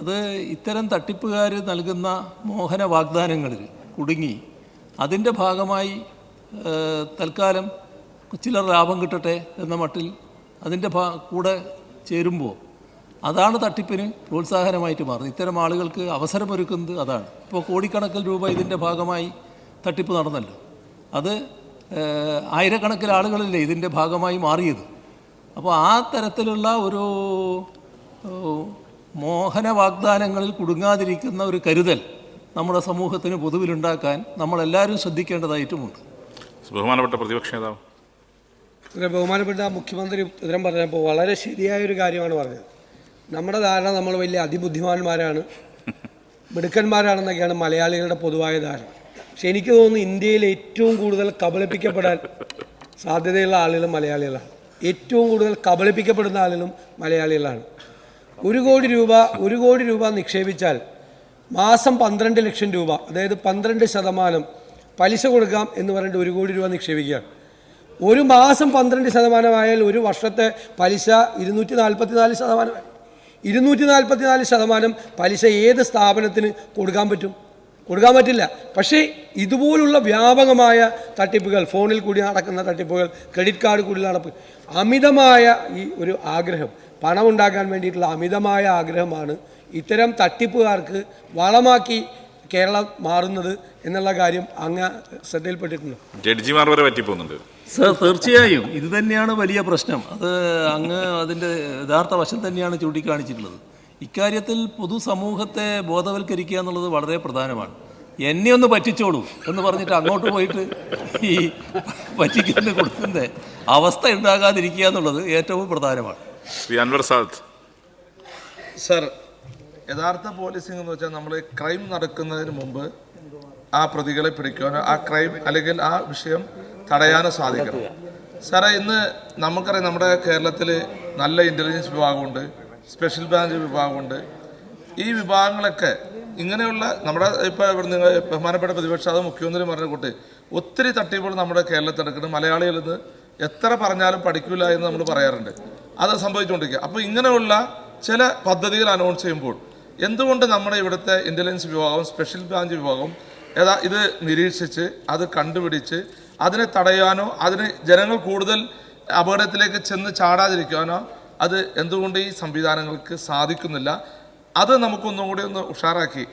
അത് ഇത്തരം തട്ടിപ്പുകാർ നൽകുന്ന മോഹന വാഗ്ദാനങ്ങളിൽ കുടുങ്ങി അതിൻ്റെ ഭാഗമായി തൽക്കാലം ചിലർ ലാഭം കിട്ടട്ടെ എന്ന മട്ടിൽ അതിൻ്റെ കൂടെ ചേരുമ്പോൾ അതാണ് തട്ടിപ്പിന് പ്രോത്സാഹനമായിട്ട് മാറുന്നത്. ഇത്തരം ആളുകൾക്ക് അവസരമൊരുക്കുന്നത് അതാണ്. ഇപ്പോൾ കോടിക്കണക്കിന് രൂപ ഇതിൻ്റെ ഭാഗമായി തട്ടിപ്പ് നടന്നല്ലോ. അത് ആയിരക്കണക്കിന് ആളുകളല്ലേ ഇതിൻ്റെ ഭാഗമായി മാറിയത്. അപ്പോൾ ആ തരത്തിലുള്ള ഒരു മോഹന വാഗ്ദാനങ്ങളിൽ കുടുങ്ങാതിരിക്കുന്ന ഒരു കരുതൽ നമ്മുടെ സമൂഹത്തിന് പൊതുവിലുണ്ടാക്കാൻ നമ്മളെല്ലാവരും ശ്രദ്ധിക്കേണ്ടതായിട്ടുമുണ്ട്. ബഹുമാനപ്പെട്ട പ്രതിപക്ഷ നേതാവ്. ബഹുമാനപ്പെട്ട മുഖ്യമന്ത്രി ഉത്തരം പറഞ്ഞപ്പോൾ വളരെ ശരിയായൊരു കാര്യമാണ് പറഞ്ഞത്. നമ്മുടെ ധാരണ നമ്മൾ വലിയ അതിബുദ്ധിമാന്മാരാണ്, മിടുക്കന്മാരാണെന്നൊക്കെയാണ് മലയാളികളുടെ പൊതുവായ ധാരണ. പക്ഷെ എനിക്ക് തോന്നുന്നു ഇന്ത്യയിൽ ഏറ്റവും കൂടുതൽ കബളിപ്പിക്കപ്പെടാൻ സാധ്യതയുള്ള ആളുകളും മലയാളികളാണ്. ഏറ്റവും കൂടുതൽ കബളിപ്പിക്കപ്പെടുന്ന ആളുകളും മലയാളികളാണ്. 1 കോടി രൂപ നിക്ഷേപിച്ചാൽ മാസം 12 ലക്ഷം രൂപ, അതായത് 12% പലിശ കൊടുക്കാം എന്ന് പറഞ്ഞിട്ട് 1 കോടി രൂപ നിക്ഷേപിക്കുകയാണ്. ഒരു മാസം 12% ആയാൽ ഒരു വർഷത്തെ പലിശ 244%. 244% പലിശ ഏത് സ്ഥാപനത്തിന് കൊടുക്കാൻ പറ്റും? കൊടുക്കാൻ പറ്റില്ല. പക്ഷേ ഇതുപോലുള്ള വ്യാപകമായ തട്ടിപ്പുകൾ, ഫോണിൽ കൂടി നടക്കുന്ന തട്ടിപ്പുകൾ, ക്രെഡിറ്റ് കാർഡ് കൂടി നടപ്പ്, അമിതമായ ഈ ഒരു ആഗ്രഹം, പണം ഉണ്ടാക്കാൻ വേണ്ടിയിട്ടുള്ള അമിതമായ ആഗ്രഹമാണ് ഇത്തരം തട്ടിപ്പുകാർക്ക് വളമാക്കി കേരളം മാറുന്നത് എന്നുള്ള കാര്യം അങ്ങ് ശ്രദ്ധയിൽപ്പെട്ടിട്ടുണ്ട്. ജഡ്ജിമാർ വരെ പറ്റിപ്പോകുന്നുണ്ട്. സർ, തീർച്ചയായും ഇത് തന്നെയാണ് വലിയ പ്രശ്നം. അത് അങ്ങ് അതിൻ്റെ യഥാർത്ഥ വശം തന്നെയാണ് ചൂണ്ടിക്കാണിച്ചിട്ടുള്ളത്. ഇക്കാര്യത്തിൽ പൊതുസമൂഹത്തെ ബോധവൽക്കരിക്കുക എന്നുള്ളത് വളരെ പ്രധാനമാണ്. എന്നെ ഒന്ന് പറ്റിച്ചോളൂ എന്ന് പറഞ്ഞിട്ട് അങ്ങോട്ട് പോയിട്ട് ഈ പറ്റിക്കുന്ന കൊടുക്കുന്ന അവസ്ഥ ഉണ്ടാകാതിരിക്കുക എന്നുള്ളത് ഏറ്റവും പ്രധാനമാണ്. അൻവർ സാദ്. സർ, യഥാർത്ഥ പോലീസിംഗ് എന്ന് വെച്ചാൽ നമ്മൾ ക്രൈം നടക്കുന്നതിന് മുമ്പ് ആ പ്രതികളെ പിടിക്കാനോ ആ ക്രൈം അല്ലെങ്കിൽ ആ വിഷയം തടയാനോ സാധിക്കണം. സാറേ, ഇന്ന് നമുക്കറിയാം നമ്മുടെ കേരളത്തിൽ നല്ല ഇൻ്റലിജൻസ് വിഭാഗമുണ്ട്, സ്പെഷ്യൽ ബ്രാഞ്ച് വിഭാഗമുണ്ട്. ഈ വിഭാഗങ്ങളൊക്കെ ഇങ്ങനെയുള്ള നമ്മുടെ ഇപ്പോൾ നിങ്ങൾ ബഹുമാനപ്പെട്ട പ്രതിപക്ഷ അത് മുഖ്യമന്ത്രി പറഞ്ഞ കൂട്ട് ഒത്തിരി തട്ടിപ്പുകൾ നമ്മുടെ കേരളത്തിൽ നടക്കുന്നത്. മലയാളികൾ ഇത് എത്ര പറഞ്ഞാലും പഠിക്കില്ല എന്ന് നമ്മൾ പറയാറുണ്ട്. അത് സംഭവിച്ചുകൊണ്ടിരിക്കുക. അപ്പോൾ ഇങ്ങനെയുള്ള ചില പദ്ധതികൾ അനൗൺസ് ചെയ്യുമ്പോൾ എന്തുകൊണ്ട് നമ്മുടെ ഇവിടുത്തെ ഇൻ്റലിജൻസ് വിഭാഗം, സ്പെഷ്യൽ ബ്രാഞ്ച് വിഭാഗം ഇത് നിരീക്ഷിച്ച് അത് കണ്ടുപിടിച്ച് അതിനെ തടയാനോ അതിന് ജനങ്ങൾ കൂടുതൽ അപകടത്തിലേക്ക് ചെന്ന് ചാടാതിരിക്കാനോ അത് എന്തുകൊണ്ട് ഈ സംവിധാനങ്ങൾക്ക് സാധിക്കുന്നില്ല? അത് നമുക്കൊന്നും കൂടി ഒന്ന് ഉഷാറാക്കി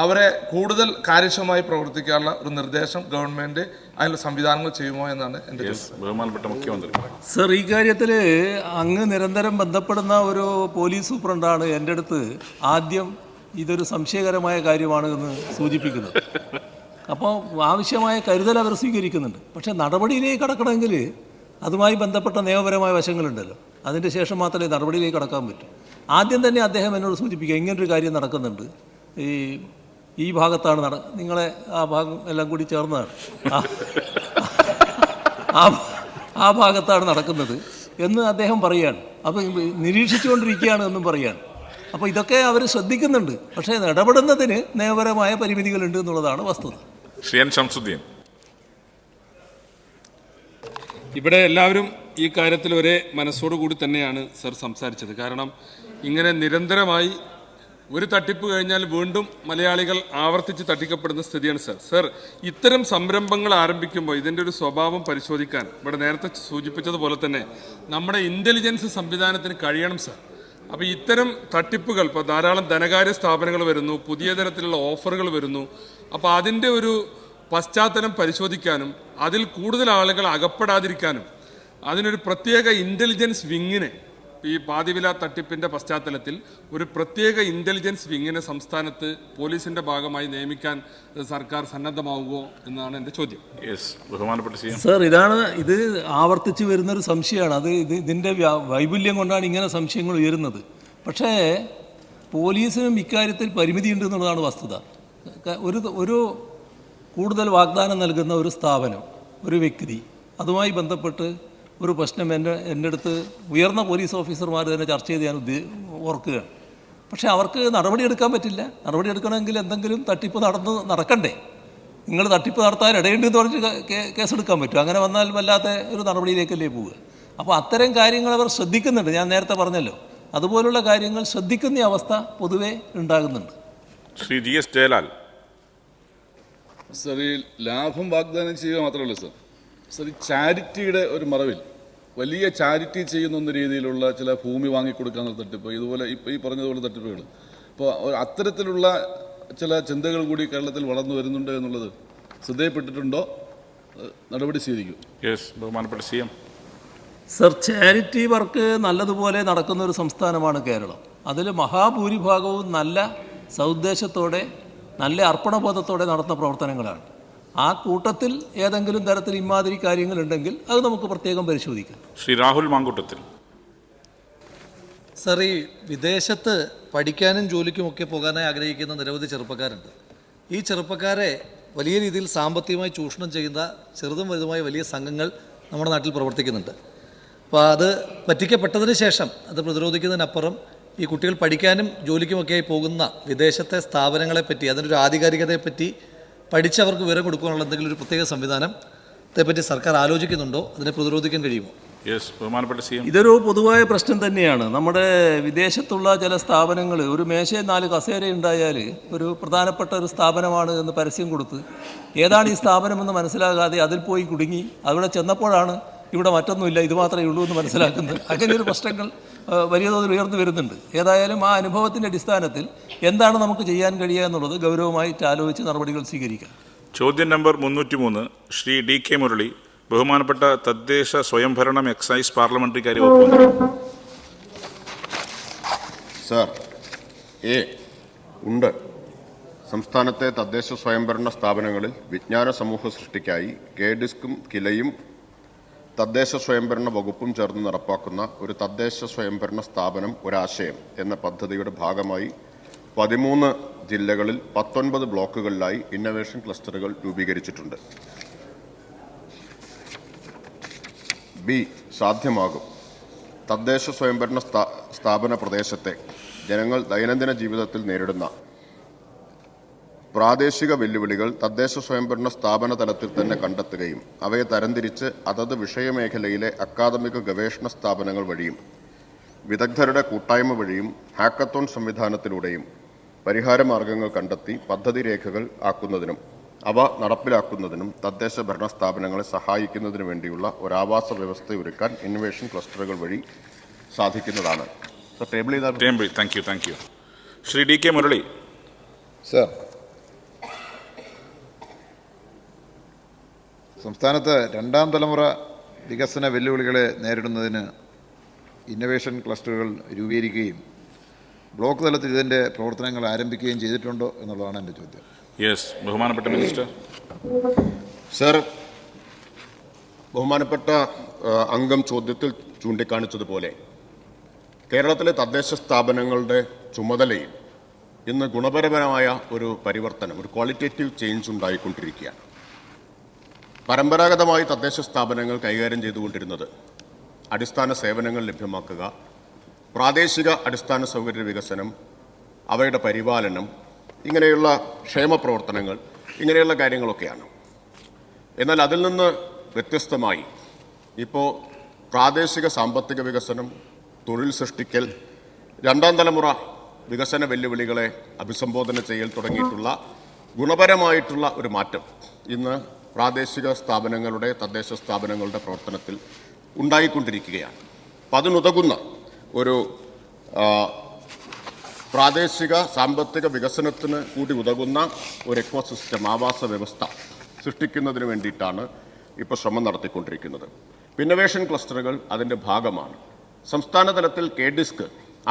അവരെ കൂടുതൽ കാര്യക്ഷമമായി പ്രവർത്തിക്കാനുള്ള ഒരു നിർദ്ദേശം ഗവൺമെൻറ് അതിനുള്ള സംവിധാനങ്ങൾ ചെയ്യുമോ എന്നാണ് എൻ്റെ ബഹുമാനപ്പെട്ട മുഖ്യമന്ത്രി. സർ, ഈ കാര്യത്തിൽ അങ്ങ് നിരന്തരം ബന്ധപ്പെടുന്ന ഒരു പോലീസ് സൂപ്രണ്ടാണ് എൻ്റെ അടുത്ത് ആദ്യം ഇതൊരു സംശയകരമായ കാര്യമാണ് എന്ന് സൂചിപ്പിക്കുന്നത്. അപ്പോൾ ആവശ്യമായ കരുതൽ അവർ സ്വീകരിക്കുന്നുണ്ട്. പക്ഷേ നടപടിയിലേക്ക് കടക്കണമെങ്കിൽ അതുമായി ബന്ധപ്പെട്ട നിയമപരമായ വശങ്ങളുണ്ടല്ലോ. അതിൻ്റെ ശേഷം മാത്രമേ നടപടിയിലേക്ക് കടക്കാൻ പറ്റൂ. ആദ്യം തന്നെ അദ്ദേഹം എന്നോട് സൂചിപ്പിക്കുക, ഇങ്ങനൊരു കാര്യം നടക്കുന്നുണ്ട്, ഈ ഭാഗത്താണ് നിങ്ങളെ ആ ഭാഗം എല്ലാം കൂടി ചേർന്നതാണ്, ആ ഭാഗത്താണ് നടക്കുന്നത് എന്ന് അദ്ദേഹം പറയുകയാണ്. അപ്പോൾ നിരീക്ഷിച്ചുകൊണ്ടിരിക്കുകയാണ് എന്നും പറയുകയാണ്. അപ്പോൾ ഇതൊക്കെ അവർ ശ്രദ്ധിക്കുന്നുണ്ട്. പക്ഷേ ഇടപെടുന്നതിന് നിയമപരമായ പരിമിതികളുണ്ട് എന്നുള്ളതാണ് വസ്തുത. ഷംസുദ്ദീൻ. ഇവിടെ എല്ലാവരും ഈ കാര്യത്തിൽ ഒരേ മനസ്സോടുകൂടി തന്നെയാണ് സർ സംസാരിച്ചത്. കാരണം ഇങ്ങനെ നിരന്തരമായി ഒരു തട്ടിപ്പ് കഴിഞ്ഞാൽ വീണ്ടും മലയാളികൾ ആവർത്തിച്ച് തട്ടിക്കപ്പെടുന്ന സ്ഥിതിയാണ് സർ. സർ, ഇത്തരം സംരംഭങ്ങൾ ആരംഭിക്കുമ്പോൾ ഇതിൻ്റെ ഒരു സ്വഭാവം പരിശോധിക്കാൻ ഇവിടെ നേരത്തെ സൂചിപ്പിച്ചതുപോലെ തന്നെ നമ്മുടെ ഇൻ്റലിജൻസ് സംവിധാനത്തിന് കഴിയണം സർ. അപ്പോൾ ഇത്തരം തട്ടിപ്പുകൾ ഇപ്പോൾ ധാരാളം ധനകാര്യ സ്ഥാപനങ്ങൾ വരുന്നു, പുതിയ തരത്തിലുള്ള ഓഫറുകൾ വരുന്നു. അപ്പോൾ അതിൻ്റെ ഒരു പശ്ചാത്തലം പരിശോധിക്കാനും അതിൽ കൂടുതൽ ആളുകൾ അകപ്പെടാതിരിക്കാനും അതിനൊരു പ്രത്യേക ഇൻ്റലിജൻസ് വിങ്ങിനെ, ഈ പാതിവില തട്ടിപ്പിൻ്റെ പശ്ചാത്തലത്തിൽ ഒരു പ്രത്യേക ഇൻ്റലിജൻസ് വിങ്ങിനെ സംസ്ഥാനത്ത് പോലീസിൻ്റെ ഭാഗമായി നിയമിക്കാൻ സർക്കാർ സന്നദ്ധമാവുമോ എന്നാണ് എൻ്റെ ചോദ്യം. സർ, ഇത് ആവർത്തിച്ച് വരുന്നൊരു സംശയമാണ്. അത് ഇതിൻ്റെ വൈപുല്യം കൊണ്ടാണ് ഇങ്ങനെ സംശയങ്ങൾ ഉയരുന്നത്. പക്ഷേ പോലീസിനും ഇക്കാര്യത്തിൽ പരിമിതിയുണ്ട് എന്നുള്ളതാണ് വസ്തുത. ഒരു കൂടുതൽ വാഗ്ദാനം നൽകുന്ന ഒരു സ്ഥാപനം, ഒരു വ്യക്തി, അതുമായി ബന്ധപ്പെട്ട് ഒരു പ്രശ്നം എൻ്റെ അടുത്ത് ഉയർന്ന പോലീസ് ഓഫീസർമാർ തന്നെ ചർച്ച ചെയ്ത് ഞാൻ ഓർക്കുകയാണ്. പക്ഷേ അവർക്ക് നടപടിയെടുക്കാൻ പറ്റില്ല. നടപടിയെടുക്കണമെങ്കിൽ എന്തെങ്കിലും തട്ടിപ്പ് നടക്കണ്ടേ? നിങ്ങൾ തട്ടിപ്പ് നടത്താൻ ഇടയുണ്ടെന്ന് പറഞ്ഞിട്ട് കേസെടുക്കാൻ പറ്റും. അങ്ങനെ വന്നാൽ വല്ലാത്ത ഒരു നടപടിയിലേക്കല്ലേ പോവുക. അപ്പോൾ അത്തരം കാര്യങ്ങൾ അവർ ശ്രദ്ധിക്കുന്നുണ്ട്. ഞാൻ നേരത്തെ പറഞ്ഞല്ലോ, അതുപോലുള്ള കാര്യങ്ങൾ ശ്രദ്ധിക്കുന്ന അവസ്ഥ പൊതുവെ ഉണ്ടാകുന്നുണ്ട്. ശ്രീ GS ജയലാൽ. സർ, ഈ ലാഭം വാഗ്ദാനം ചെയ്യുക മാത്രമല്ല സർ, സർ, ഈ ചാരിറ്റിയുടെ ഒരു മറവിൽ വലിയ ചാരിറ്റി ചെയ്യുന്ന രീതിയിലുള്ള ചില ഭൂമി വാങ്ങിക്കൊടുക്കാനുള്ള തട്ടിപ്പ്, ഇതുപോലെ ഇപ്പോൾ ഈ പറഞ്ഞതുപോലെ തട്ടിപ്പുകൾ, അപ്പോൾ അത്തരത്തിലുള്ള ചില ചിന്തകൾ കൂടി കേരളത്തിൽ വളർന്നു വരുന്നുണ്ട് എന്നുള്ളത് ശ്രദ്ധയിൽപ്പെട്ടിട്ടുണ്ടോ? നടപടി സ്വീകരിക്കും. യെസ്, ബഹുമാനപ്പെട്ട CM. സർ, ചാരിറ്റി വർക്ക് നല്ലതുപോലെ നടക്കുന്ന ഒരു സംസ്ഥാനമാണ് കേരളം. അതിൽ മഹാഭൂരിഭാഗവും നല്ല സൗദ്ദേശത്തോടെ, നല്ല അർപ്പണബോധത്തോടെ നടത്തുന്ന പ്രവർത്തനങ്ങളാണ്. ആ കൂട്ടത്തിൽ ഏതെങ്കിലും തരത്തിൽ ഇമാതിരി കാര്യങ്ങളുണ്ടെങ്കിൽ അത് നമുക്ക് പ്രത്യേകം പരിശോധിക്കാം. ശ്രീ രാഹുൽ മാങ്കൂട്ടത്തിൽ. സർ, ഈ വിദേശത്ത് പഠിക്കാനും ജോലിക്കുമൊക്കെ പോകാനായി ആഗ്രഹിക്കുന്ന നിരവധി ചെറുപ്പക്കാരുണ്ട്. ഈ ചെറുപ്പക്കാരെ വലിയ രീതിയിൽ സാമ്പത്തികമായി ചൂഷണം ചെയ്യുന്ന ചെറുതും വലുതുമായ വലിയ സംഘങ്ങൾ നമ്മുടെ നാട്ടിൽ പ്രവർത്തിക്കുന്നുണ്ട്. അപ്പോൾ അത് പറ്റിക്കപ്പെട്ടതിന് ശേഷം അത് പ്രതിരോധിക്കുന്നതിനപ്പുറം ഈ കുട്ടികൾ പഠിക്കാനും ജോലിക്കുമൊക്കെയായി പോകുന്ന വിദേശത്തെ സ്ഥാപനങ്ങളെപ്പറ്റി, അതിൻ്റെ ഒരു ആധികാരികതയെപ്പറ്റി പഠിച്ചവർക്ക് വിവരം കൊടുക്കാനുള്ള എന്തെങ്കിലും ഒരു പ്രത്യേക സംവിധാനത്തെപ്പറ്റി സർക്കാർ ആലോചിക്കുന്നുണ്ടോ? അതിനെ പ്രതിരോധിക്കാൻ കഴിയുമോ? യെസ്, ബഹുമാനപ്പെട്ട CM. ഇതൊരു പൊതുവായ പ്രശ്നം തന്നെയാണ്. നമ്മുടെ വിദേശത്തുള്ള ചില സ്ഥാപനങ്ങൾ ഒരു മേശയിൽ 4 കസേര ഉണ്ടായാൽ ഒരു പ്രധാനപ്പെട്ട ഒരു സ്ഥാപനമാണ് എന്ന് പരസ്യം കൊടുത്ത് ഏതാണ് ഈ സ്ഥാപനമെന്ന് മനസ്സിലാകാതെ അതിൽ പോയി കുടുങ്ങി അവിടെ ചെന്നപ്പോഴാണ് ഇവിടെ മറ്റൊന്നുമില്ല, ഇത് മാത്രമേ ഉള്ളൂ എന്ന് മനസ്സിലാക്കുന്നത്. അങ്ങനെയൊരു പ്രശ്നങ്ങൾ വലിയ തോതിൽ ഉയർന്നു വരുന്നുണ്ട്. ഏതായാലും ആ അനുഭവത്തിൻ്റെ അടിസ്ഥാനത്തിൽ എന്താണ് നമുക്ക് ചെയ്യാൻ കഴിയുക എന്നുള്ളത് ഗൗരവമായിട്ട് ആലോചിച്ച് നടപടികൾ സ്വീകരിക്കാം. ചോദ്യം നമ്പർ 303 ശ്രീ DK മുരളി, ബഹുമാനപ്പെട്ട തദ്ദേശ സ്വയംഭരണം എക്സൈസ് പാർലമെന്ററി കാര്യ വകുപ്പ് മന്ത്രി. സർ, ഉണ്ട്. സംസ്ഥാനത്തെ തദ്ദേശ സ്വയംഭരണ സ്ഥാപനങ്ങളിൽ വിജ്ഞാന സമൂഹ സൃഷ്ടിക്കായി KDISCും കിലയും തദ്ദേശ സ്വയംഭരണ വകുപ്പും ചേർന്ന് നടപ്പാക്കുന്ന ഒരു തദ്ദേശ സ്വയംഭരണ സ്ഥാപനം ഒരാശയം എന്ന പദ്ധതിയുടെ ഭാഗമായി 13 ജില്ലകളിൽ 19 ബ്ലോക്കുകളിലായി ഇന്നൊവേഷൻ ക്ലസ്റ്ററുകൾ രൂപീകരിച്ചിട്ടുണ്ട്. സാധ്യമാകും. തദ്ദേശ സ്വയംഭരണ സ്ഥാപന പ്രദേശത്തെ ജനങ്ങൾ ദൈനംദിന ജീവിതത്തിൽ നേരിടുന്ന പ്രാദേശിക വെല്ലുവിളികൾ തദ്ദേശ സ്വയംഭരണ സ്ഥാപന തലത്തിൽ തന്നെ കണ്ടെത്തുകയും അവയെ തരംതിരിച്ച് അതത് വിഷയമേഖലയിലെ അക്കാദമിക ഗവേഷണ സ്ഥാപനങ്ങൾ വഴിയും വിദഗ്ധരുടെ കൂട്ടായ്മ വഴിയും ഹാക്കത്തോൺ സംവിധാനത്തിലൂടെയും പരിഹാരമാർഗങ്ങൾ കണ്ടെത്തി പദ്ധതി രേഖകൾ ആക്കുന്നതിനും അവ നടപ്പിലാക്കുന്നതിനും തദ്ദേശ ഭരണ സ്ഥാപനങ്ങളെ സഹായിക്കുന്നതിനു വേണ്ടിയുള്ള ഒരു ആവാസ വ്യവസ്ഥ ഒരുക്കാൻ ഇന്നൊവേഷൻ ക്ലസ്റ്ററുകൾ വഴി സാധിക്കുന്നതാണ്. Thank you. Shri DK Murali. Sir, സംസ്ഥാനത്ത് 2ാം തലമുറ വികസന വെല്ലുവിളികളെ നേരിടുന്നതിന് ഇന്നൊവേഷൻ ക്ലസ്റ്ററുകൾ രൂപീകരിക്കുകയും ബ്ലോക്ക് തലത്തിൽ ഇതിൻ്റെ പ്രവർത്തനങ്ങൾ ആരംഭിക്കുകയും ചെയ്തിട്ടുണ്ടോ എന്നുള്ളതാണ് എൻ്റെ ചോദ്യം. യെസ്, ബഹുമാനപ്പെട്ട മിനിസ്റ്റർ. സർ, ബഹുമാനപ്പെട്ട അംഗം ചോദ്യത്തിൽ ചൂണ്ടിക്കാണിച്ചതുപോലെ കേരളത്തിലെ തദ്ദേശ സ്ഥാപനങ്ങളുടെ ചുമതലയിൽ ഇന്ന് ഗുണപരമായ ഒരു പരിവർത്തനം, ഒരു ക്വാളിറ്റേറ്റീവ് ചേഞ്ച് ഉണ്ടായിക്കൊണ്ടിരിക്കുകയാണ്. പരമ്പരാഗതമായി തദ്ദേശ സ്ഥാപനങ്ങൾ കൈകാര്യം ചെയ്തുകൊണ്ടിരുന്നത് അടിസ്ഥാന സേവനങ്ങൾ ലഭ്യമാക്കുക, പ്രാദേശിക അടിസ്ഥാന സൗകര്യ വികസനം, അവയുടെ പരിപാലനം, ഇങ്ങനെയുള്ള ക്ഷേമ പ്രവർത്തനങ്ങൾ, ഇങ്ങനെയുള്ള കാര്യങ്ങളൊക്കെയാണ്. എന്നാൽ അതിൽ നിന്ന് വ്യത്യസ്തമായി ഇപ്പോൾ പ്രാദേശിക സാമ്പത്തിക വികസനം, തൊഴിൽ സൃഷ്ടിക്കൽ, 2ാം തലമുറ വികസന വെല്ലുവിളികളെ അഭിസംബോധന ചെയ്യൽ തുടങ്ങിയിട്ടുള്ള ഗുണപരമായിട്ടുള്ള ഒരു മാറ്റം ഇന്ന് പ്രാദേശിക സ്ഥാപനങ്ങളുടെ, തദ്ദേശ സ്ഥാപനങ്ങളുടെ പ്രവർത്തനത്തിൽ ഉണ്ടായിക്കൊണ്ടിരിക്കുകയാണ്. അപ്പം അതിനുതകുന്ന ഒരു പ്രാദേശിക സാമ്പത്തിക വികസനത്തിന് കൂടി ഉതകുന്ന ഒരു എക്കോസിസ്റ്റം, ആവാസ വ്യവസ്ഥ സൃഷ്ടിക്കുന്നതിന് വേണ്ടിയിട്ടാണ് ഇപ്പോൾ ശ്രമം നടത്തിക്കൊണ്ടിരിക്കുന്നത്. ഇന്നൊവേഷൻ ക്ലസ്റ്ററുകൾ അതിൻ്റെ ഭാഗമാണ്. സംസ്ഥാന തലത്തിൽ KDISC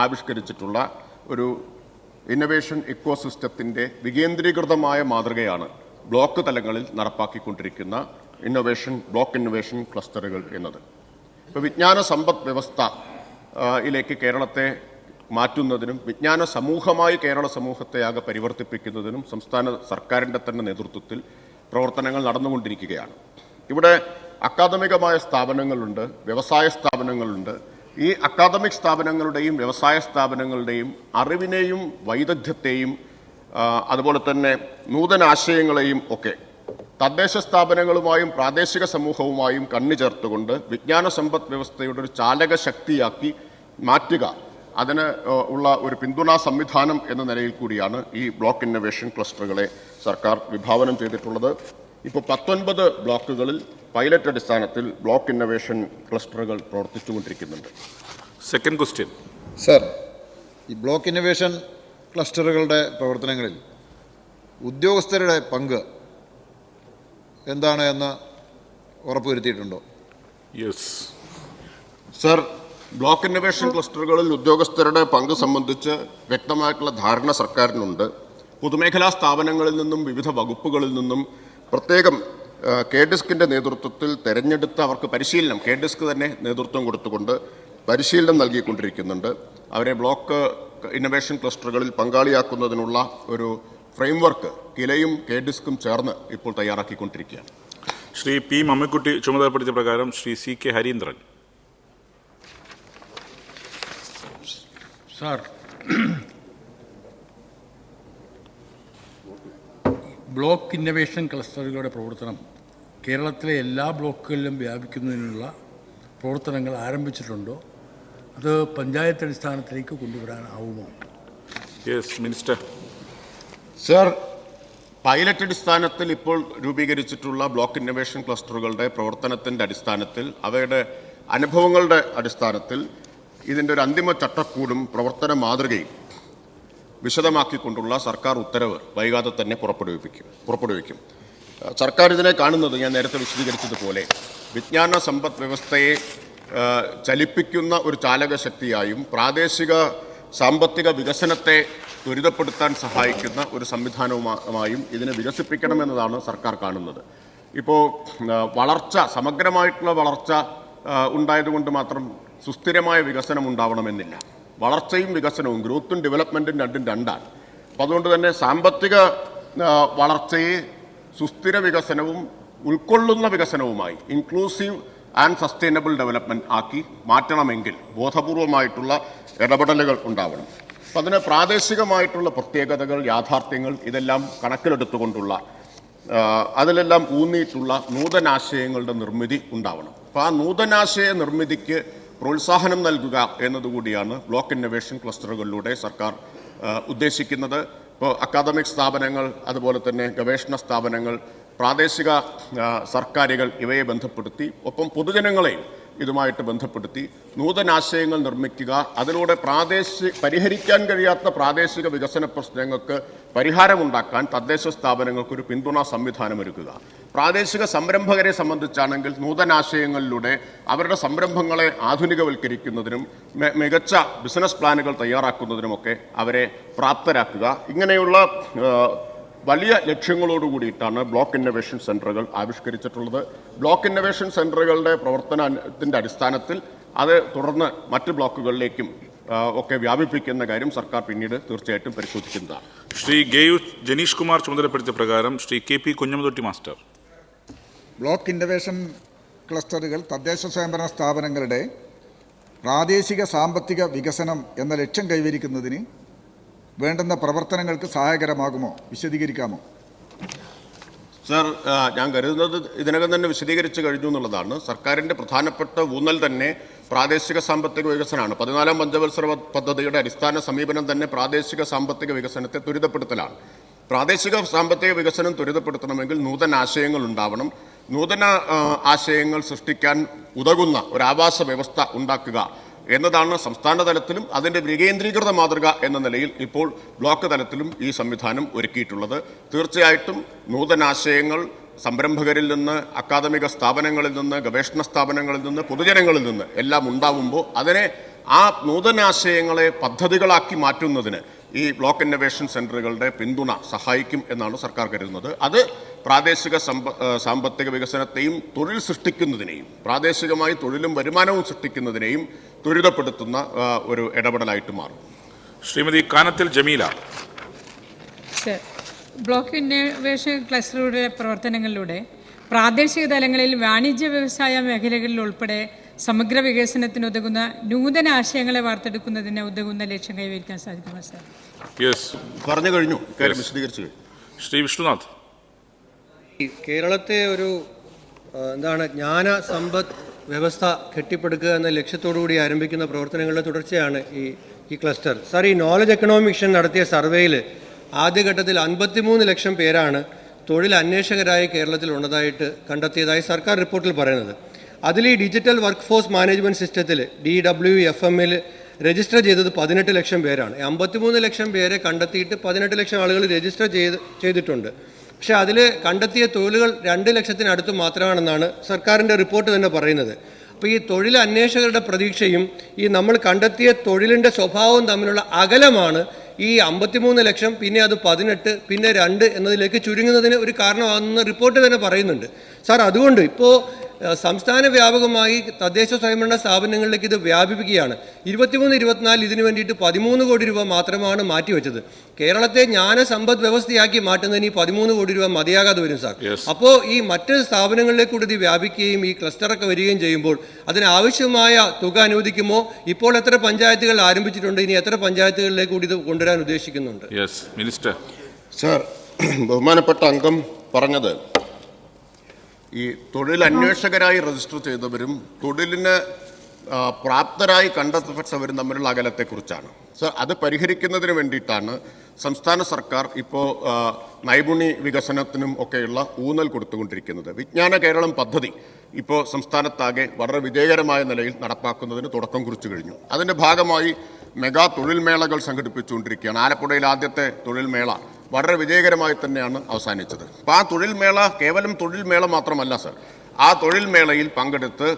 ആവിഷ്കരിച്ചിട്ടുള്ള ഒരു ഇന്നൊവേഷൻ ഇക്കോസിസ്റ്റത്തിൻ്റെ വികേന്ദ്രീകൃതമായ മാതൃകയാണ് ബ്ലോക്ക് തലങ്ങളിൽ നടപ്പാക്കിക്കൊണ്ടിരിക്കുന്ന ബ്ലോക്ക് ഇന്നൊവേഷൻ ക്ലസ്റ്ററുകൾ എന്നത്. ഇപ്പോൾ വിജ്ഞാന സമ്പദ് വ്യവസ്ഥയിലേക്ക് കേരളത്തെ മാറ്റുന്നതിനും വിജ്ഞാന സമൂഹമായി കേരള സമൂഹത്തെ ആകെ പരിവർത്തിപ്പിക്കുന്നതിനും സംസ്ഥാന സർക്കാരിൻ്റെ തന്നെ നേതൃത്വത്തിൽ പ്രവർത്തനങ്ങൾ നടന്നുകൊണ്ടിരിക്കുകയാണ്. ഇവിടെ അക്കാദമികമായ സ്ഥാപനങ്ങളുണ്ട്, വ്യവസായ സ്ഥാപനങ്ങളുണ്ട്. ഈ അക്കാദമിക് സ്ഥാപനങ്ങളുടെയും വ്യവസായ സ്ഥാപനങ്ങളുടെയും അറിവിനെയും വൈദഗ്ധ്യത്തെയും അതുപോലെ തന്നെ നൂതനാശയങ്ങളെയും ഒക്കെ തദ്ദേശ സ്ഥാപനങ്ങളുമായും പ്രാദേശിക സമൂഹവുമായും കണ്ണിചേർത്തുകൊണ്ട് വിജ്ഞാന സമ്പദ് വ്യവസ്ഥയുടെ ഒരു ചാലക ശക്തിയാക്കി മാറ്റുക, അതിന് ഉള്ള ഒരു പിന്തുണാ സംവിധാനം എന്ന നിലയിൽ കൂടിയാണ് ഈ ബ്ലോക്ക് ഇന്നൊവേഷൻ ക്ലസ്റ്ററുകളെ സർക്കാർ വിഭാവനം ചെയ്തിട്ടുള്ളത്. ഇപ്പോൾ 19 ബ്ലോക്കുകളിൽ പൈലറ്റ് അടിസ്ഥാനത്തിൽ ബ്ലോക്ക് ഇന്നൊവേഷൻ ക്ലസ്റ്ററുകൾ പ്രവർത്തിച്ചുകൊണ്ടിരിക്കുന്നുണ്ട്. Second question. സർ, ഈ ബ്ലോക്ക് ഇന്നൊവേഷൻ ക്ലസ്റ്ററുകളുടെ പ്രവർത്തനങ്ങളിൽ ഉദ്യോഗസ്ഥരുടെ പങ്ക് എന്താണ് എന്ന് ഉറപ്പുവരുത്തിയിട്ടുണ്ടോ? യെസ് സർ, ബ്ലോക്ക് ഇന്നൊവേഷൻ ക്ലസ്റ്ററുകളിൽ ഉദ്യോഗസ്ഥരുടെ പങ്ക് സംബന്ധിച്ച് വ്യക്തമായിട്ടുള്ള ധാരണ സർക്കാരിനുണ്ട്. പൊതുമേഖലാ സ്ഥാപനങ്ങളിൽ നിന്നും വിവിധ വകുപ്പുകളിൽ നിന്നും പ്രത്യേകം KDISCിൻ്റെ നേതൃത്വത്തിൽ തെരഞ്ഞെടുത്ത അവർക്ക് പരിശീലനം KDISC തന്നെ നേതൃത്വം കൊടുത്തുകൊണ്ട് പരിശീലനം നൽകിക്കൊണ്ടിരിക്കുന്നുണ്ട്. അവരെ ബ്ലോക്ക് ഇന്നൊവേഷൻ ക്ലസ്റ്ററുകളിൽ പങ്കാളിയാക്കുന്നതിനുള്ള ഒരു ഫ്രെയിംവർക്ക് കിലയും KDISCും ചേർന്ന് ഇപ്പോൾ തയ്യാറാക്കിക്കൊണ്ടിരിക്കുകയാണ്. ശ്രീ പി മമ്മിക്കുട്ടി ചുമതലപ്പെടുത്തിയ പ്രകാരം Shri CK Harindran. Sir, block innovation ക്ലസ്റ്ററുകളുടെ പ്രവർത്തനം കേരളത്തിലെ എല്ലാ ബ്ലോക്കുകളിലും വ്യാപിക്കുന്നതിനുള്ള പ്രവർത്തനങ്ങൾ ആരംഭിച്ചിട്ടുണ്ടോ? അത് പഞ്ചായത്ത് അടിസ്ഥാനത്തിലേക്ക് കൊണ്ടുവരാനാവുമോ? Yes minister. സർ, പൈലറ്റ് അടിസ്ഥാനത്തിൽ ഇപ്പോൾ രൂപീകരിച്ചിട്ടുള്ള ബ്ലോക്ക് ഇന്നൊവേഷൻ ക്ലസ്റ്ററുകളുടെ പ്രവർത്തനത്തിൻ്റെ അടിസ്ഥാനത്തിൽ അവയുടെ അനുഭവങ്ങളുടെ അടിസ്ഥാനത്തിൽ ഇതിൻ്റെ ഒരു അന്തിമ ചട്ടക്കൂടും പ്രവർത്തന മാതൃകയും വിശദമാക്കിക്കൊണ്ടുള്ള സർക്കാർ ഉത്തരവ് വൈകാതെ തന്നെ പുറപ്പെടുവിക്കും. സർക്കാർ ഇതിനെ കാണുന്നത് ഞാൻ നേരത്തെ വിശദീകരിച്ചതുപോലെ വിജ്ഞാന സമ്പദ് വ്യവസ്ഥയെ ചലിപ്പിക്കുന്ന ഒരു ചാലകശക്തിയായും പ്രാദേശിക സാമ്പത്തിക വികസനത്തെ ത്വരിതപ്പെടുത്താൻ സഹായിക്കുന്ന ഒരു സംവിധാനവുമായും ഇതിനെ വികസിപ്പിക്കണമെന്നതാണ് സർക്കാർ കാണുന്നത്. ഇപ്പോൾ വളർച്ച, സമഗ്രമായിട്ടുള്ള വളർച്ച ഉണ്ടായതുകൊണ്ട് മാത്രം സുസ്ഥിരമായ വികസനം ഉണ്ടാവണമെന്നില്ല. വളർച്ചയും വികസനവും, ഗ്രോത്തും ഡെവലപ്മെൻറ്റും രണ്ടും രണ്ടാണ്. അപ്പോൾ അതുകൊണ്ട് തന്നെ സാമ്പത്തിക വളർച്ചയെ സുസ്ഥിര വികസനവും ഉൾക്കൊള്ളുന്ന വികസനവുമായി ഇൻക്ലൂസീവ് ആൻഡ് സസ്റ്റൈനബിൾ ഡെവലപ്മെൻറ്റ് ആക്കി മാറ്റണമെങ്കിൽ ബോധപൂർവമായിട്ടുള്ള ഇടപെടലുകൾ ഉണ്ടാവണം. അപ്പം അതിന് പ്രാദേശികമായിട്ടുള്ള പ്രത്യേകതകൾ, യാഥാർത്ഥ്യങ്ങൾ ഇതെല്ലാം കണക്കിലെടുത്തുകൊണ്ടുള്ള അതിലെല്ലാം ഊന്നിയിട്ടുള്ള നൂതനാശയങ്ങളുടെ നിർമ്മിതി ഉണ്ടാവണം. അപ്പോൾ ആ നൂതനാശയ നിർമ്മിതിക്ക് പ്രോത്സാഹനം നൽകുക എന്നതുകൂടിയാണ് ബ്ലോക്ക് ഇന്നൊവേഷൻ ക്ലസ്റ്ററുകളിലൂടെ സർക്കാർ ഉദ്ദേശിക്കുന്നത്. ഇപ്പോൾ അക്കാദമിക് സ്ഥാപനങ്ങൾ, അതുപോലെ തന്നെ ഗവേഷണ സ്ഥാപനങ്ങൾ, പ്രാദേശിക സർക്കാരുകൾ ഇവയെ ബന്ധപ്പെടുത്തി ഒപ്പം പൊതുജനങ്ങളെയും ഇതുമായിട്ട് ബന്ധപ്പെടുത്തി നൂതനാശയങ്ങൾ നിർമ്മിക്കുക, അതിലൂടെ പരിഹരിക്കാൻ കഴിയാത്ത പ്രാദേശിക വികസന പ്രശ്നങ്ങൾക്ക് പരിഹാരമുണ്ടാക്കാൻ തദ്ദേശ സ്ഥാപനങ്ങൾക്കൊരു പിന്തുണാ സംവിധാനമൊരുക്കുക. പ്രാദേശിക സംരംഭകരെ സംബന്ധിച്ചാണെങ്കിൽ നൂതനാശയങ്ങളിലൂടെ അവരുടെ സംരംഭങ്ങളെ ആധുനികവൽക്കരിക്കുന്നതിനും മികച്ച ബിസിനസ് പ്ലാനുകൾ തയ്യാറാക്കുന്നതിനുമൊക്കെ അവരെ പ്രാപ്തരാക്കുക. ഇങ്ങനെയുള്ള വലിയ ലക്ഷ്യങ്ങളോട് കൂടിയിട്ടാണ് ബ്ലോക്ക് ഇന്നൊവേഷൻ സെൻ്ററുകൾ ആവിഷ്കരിച്ചിട്ടുള്ളത്. ബ്ലോക്ക് ഇന്നൊവേഷൻ സെൻ്ററുകളുടെ പ്രവർത്തനത്തിൻ്റെ അടിസ്ഥാനത്തിൽ അത് തുടർന്ന് മറ്റ് ബ്ലോക്കുകളിലേക്കും ഒക്കെ വ്യാപിപ്പിക്കുന്ന കാര്യം സർക്കാർ പിന്നീട് തീർച്ചയായിട്ടും പരിശോധിക്കുന്നതാണ്. ശ്രീ ജനീഷ് കുമാർ ചുമതലപ്പെടുത്തിയ പ്രകാരം Shri KP Kunhammedkutty master. Block innovation ക്ലസ്റ്ററുകൾ തദ്ദേശ സ്വയംഭരണ സ്ഥാപനങ്ങളുടെ പ്രാദേശിക സാമ്പത്തിക വികസനം എന്ന ലക്ഷ്യം കൈവരിക്കുന്നതിന് വേണ്ടുന്ന പ്രവർത്തനങ്ങൾക്ക് സഹായകരമാകുമോ? വിശദീകരിക്കാമോ? സർ, ഞാൻ കരുതുന്നത് ഇതിനകം തന്നെ വിശദീകരിച്ചു കഴിഞ്ഞു എന്നുള്ളതാണ്. സർക്കാരിൻ്റെ പ്രധാനപ്പെട്ട ഊന്നൽ തന്നെ പ്രാദേശിക സാമ്പത്തിക വികസനമാണ്. 14ാം പഞ്ചവത്സര പദ്ധതിയുടെ അടിസ്ഥാന സമീപനം തന്നെ പ്രാദേശിക സാമ്പത്തിക വികസനത്തെ ത്വരിതപ്പെടുത്തലാണ്. പ്രാദേശിക സാമ്പത്തിക വികസനം ത്വരിതപ്പെടുത്തണമെങ്കിൽ നൂതന ആശയങ്ങൾ ഉണ്ടാവണം. നൂതന ആശയങ്ങൾ സൃഷ്ടിക്കാൻ ഉതകുന്ന ഒരു ആവാസ വ്യവസ്ഥ ഉണ്ടാക്കുക എന്നതാണ് സംസ്ഥാന തലത്തിലും അതിൻ്റെ വികേന്ദ്രീകൃത മാതൃക എന്ന നിലയിൽ ഇപ്പോൾ ബ്ലോക്ക് തലത്തിലും ഈ സംവിധാനം ഒരുക്കിയിട്ടുള്ളത്. തീർച്ചയായിട്ടും നൂതനാശയങ്ങൾ സംരംഭകരിൽ നിന്ന്, അക്കാദമിക സ്ഥാപനങ്ങളിൽ നിന്ന്, ഗവേഷണ സ്ഥാപനങ്ങളിൽ നിന്ന്, പൊതുജനങ്ങളിൽ നിന്ന് എല്ലാം ഉണ്ടാവുമ്പോൾ അതിനെ ആ നൂതനാശയങ്ങളെ പദ്ധതികളാക്കി മാറ്റുന്നതിന് ഈ ബ്ലോക്ക് ഇന്നൊവേഷൻ സെൻ്ററുകളുടെ പിന്തുണ സഹായിക്കും എന്നാണ് സർക്കാർ കരുതുന്നത്. അത് പ്രാദേശിക സാമ്പത്തിക വികസനത്തെയും തൊഴിൽ സൃഷ്ടിക്കുന്നതിനെയും പ്രാദേശികമായി തൊഴിലും വരുമാനവും സൃഷ്ടിക്കുന്നതിനെയും ത്വരിതപ്പെടുത്തുന്ന ഒരു ഇടപെടലായിട്ട് മാറും. ശ്രീമതി കാനത്തിൽ ജമീല. ബ്ലോക്ക് ഇന്നൊവേഷൻ ക്ലസ്റ്ററുകളുടെ പ്രവർത്തനങ്ങളിലൂടെ പ്രാദേശിക തലങ്ങളിൽ വാണിജ്യ വ്യവസായ മേഖലകളിൽ ഉൾപ്പെടെ സമഗ്ര വികസനത്തിനുതകുന്ന നൂതന ആശയങ്ങളെ വാർത്തെടുക്കുന്നതിന് ഉതകുന്ന ലക്ഷ്യം കൈവരിക്കാൻ സാധിക്കുമോ സാർ? യെസ്, പറഞ്ഞു കഴിഞ്ഞു, വിശദീകരിച്ചു. ശ്രീ വിഷ്ണുനാഥ്. കേരളത്തെ ഒരു ജ്ഞാന സമ്പദ് വ്യവസ്ഥ കെട്ടിപ്പടുക്കുക എന്ന ലക്ഷ്യത്തോടുകൂടി ആരംഭിക്കുന്ന പ്രവർത്തനങ്ങളുടെ തുടർച്ചയാണ് ഈ ക്ലസ്റ്റർ. സാർ, ഈ നോളജ് എക്കണോമിക് മിഷൻ നടത്തിയ സർവേയിൽ ആദ്യഘട്ടത്തിൽ 53 ലക്ഷം പേരാണ് തൊഴിൽ അന്വേഷകരായി കേരളത്തിൽ ഉള്ളതായിട്ട് കണ്ടെത്തിയതായി സർക്കാർ റിപ്പോർട്ടിൽ പറയുന്നത്. അതിൽ ഈ ഡിജിറ്റൽ വർക്ക് ഫോഴ്സ് മാനേജ്മെൻറ്റ് സിസ്റ്റത്തിൽ DWFM-ൽ രജിസ്റ്റർ ചെയ്തത് 18 ലക്ഷം പേരാണ്. 53 ലക്ഷം പേരെ കണ്ടെത്തിയിട്ട് 18 ലക്ഷം ആളുകൾ രജിസ്റ്റർ ചെയ്തിട്ടുണ്ട്. പക്ഷേ അതിൽ കണ്ടെത്തിയ തൊഴിലുകൾ 2 ലക്ഷത്തിനടുത്ത് മാത്രമാണെന്നാണ് സർക്കാരിൻ്റെ റിപ്പോർട്ട് തന്നെ പറയുന്നത്. അപ്പോൾ ഈ തൊഴിൽ അന്വേഷകരുടെ പ്രതീക്ഷയും ഈ നമ്മൾ കണ്ടെത്തിയ തൊഴിലിൻ്റെ സ്വഭാവവും തമ്മിലുള്ള അകലമാണ് ഈ 53 ലക്ഷം, പിന്നെ അത് 18, പിന്നെ 2 എന്നതിലേക്ക് ചുരുങ്ങുന്നതിന് ഒരു കാരണമാകുന്ന റിപ്പോർട്ട് തന്നെ പറയുന്നുണ്ട്. സാർ, അതുകൊണ്ട് ഇപ്പോൾ സംസ്ഥാന വ്യാപകമായി തദ്ദേശ സ്വയംഭരണ സ്ഥാപനങ്ങളിലേക്ക് ഇത് വ്യാപിപ്പിക്കുകയാണ്. 23-24 ഇതിനു വേണ്ടിയിട്ട് 13 കോടി രൂപ മാത്രമാണ് മാറ്റിവെച്ചത്. കേരളത്തെ ജ്ഞാനസമ്പദ് വ്യവസ്ഥയാക്കി മാറ്റുന്നതിന് ഈ 13 കോടി രൂപ മതിയാകാതെ വരും സാർ. അപ്പോൾ ഈ മറ്റ് സ്ഥാപനങ്ങളിലേക്ക് കൂടി ഇത് വ്യാപിക്കുകയും ഈ ക്ലസ്റ്ററൊക്കെ വരികയും ചെയ്യുമ്പോൾ അതിനാവശ്യമായ തുക അനുവദിക്കുമോ? ഇപ്പോൾ എത്ര പഞ്ചായത്തുകൾ ആരംഭിച്ചിട്ടുണ്ട്? ഇനി എത്ര പഞ്ചായത്തുകളിലേക്ക് കൂടി ഇത് കൊണ്ടുവരാൻ ഉദ്ദേശിക്കുന്നുണ്ട്? മിനിസ്റ്റർ. സർ, ബഹുമാനപ്പെട്ട അംഗം പറഞ്ഞത് ഈ തൊഴിൽ അന്വേഷകരായി രജിസ്റ്റർ ചെയ്തവരും തൊഴിലിന് പ്രാപ്തരായി കണ്ടെത്തപ്പെട്ടവരും തമ്മിലുള്ള അകലത്തെക്കുറിച്ചാണ്. സർ, അത് പരിഹരിക്കുന്നതിന് വേണ്ടിയിട്ടാണ് സംസ്ഥാന സർക്കാർ ഇപ്പോൾ നൈപുണ്യ വികസനത്തിനും ഒക്കെയുള്ള ഊന്നൽ കൊടുത്തുകൊണ്ടിരിക്കുന്നത്. വിജ്ഞാന കേരളം പദ്ധതി ഇപ്പോൾ സംസ്ഥാനത്താകെ വളരെ വിജയകരമായ നിലയിൽ നടപ്പാക്കുന്നതിന് തുടക്കം കുറിച്ചു കഴിഞ്ഞു. അതിൻ്റെ ഭാഗമായി മെഗാ തൊഴിൽ മേളകൾ സംഘടിപ്പിച്ചുകൊണ്ടിരിക്കുകയാണ്. ആലപ്പുഴയിൽ ആദ്യത്തെ തൊഴിൽ മേള വളരെ വിജയകരമായി തന്നെയാണ് അവസാനിച്ചത്. അപ്പോൾ ആ തൊഴിൽ മേള കേവലം തൊഴിൽ മേള മാത്രമല്ല സർ. ആ തൊഴിൽ മേളയിൽ പങ്കെടുത്ത്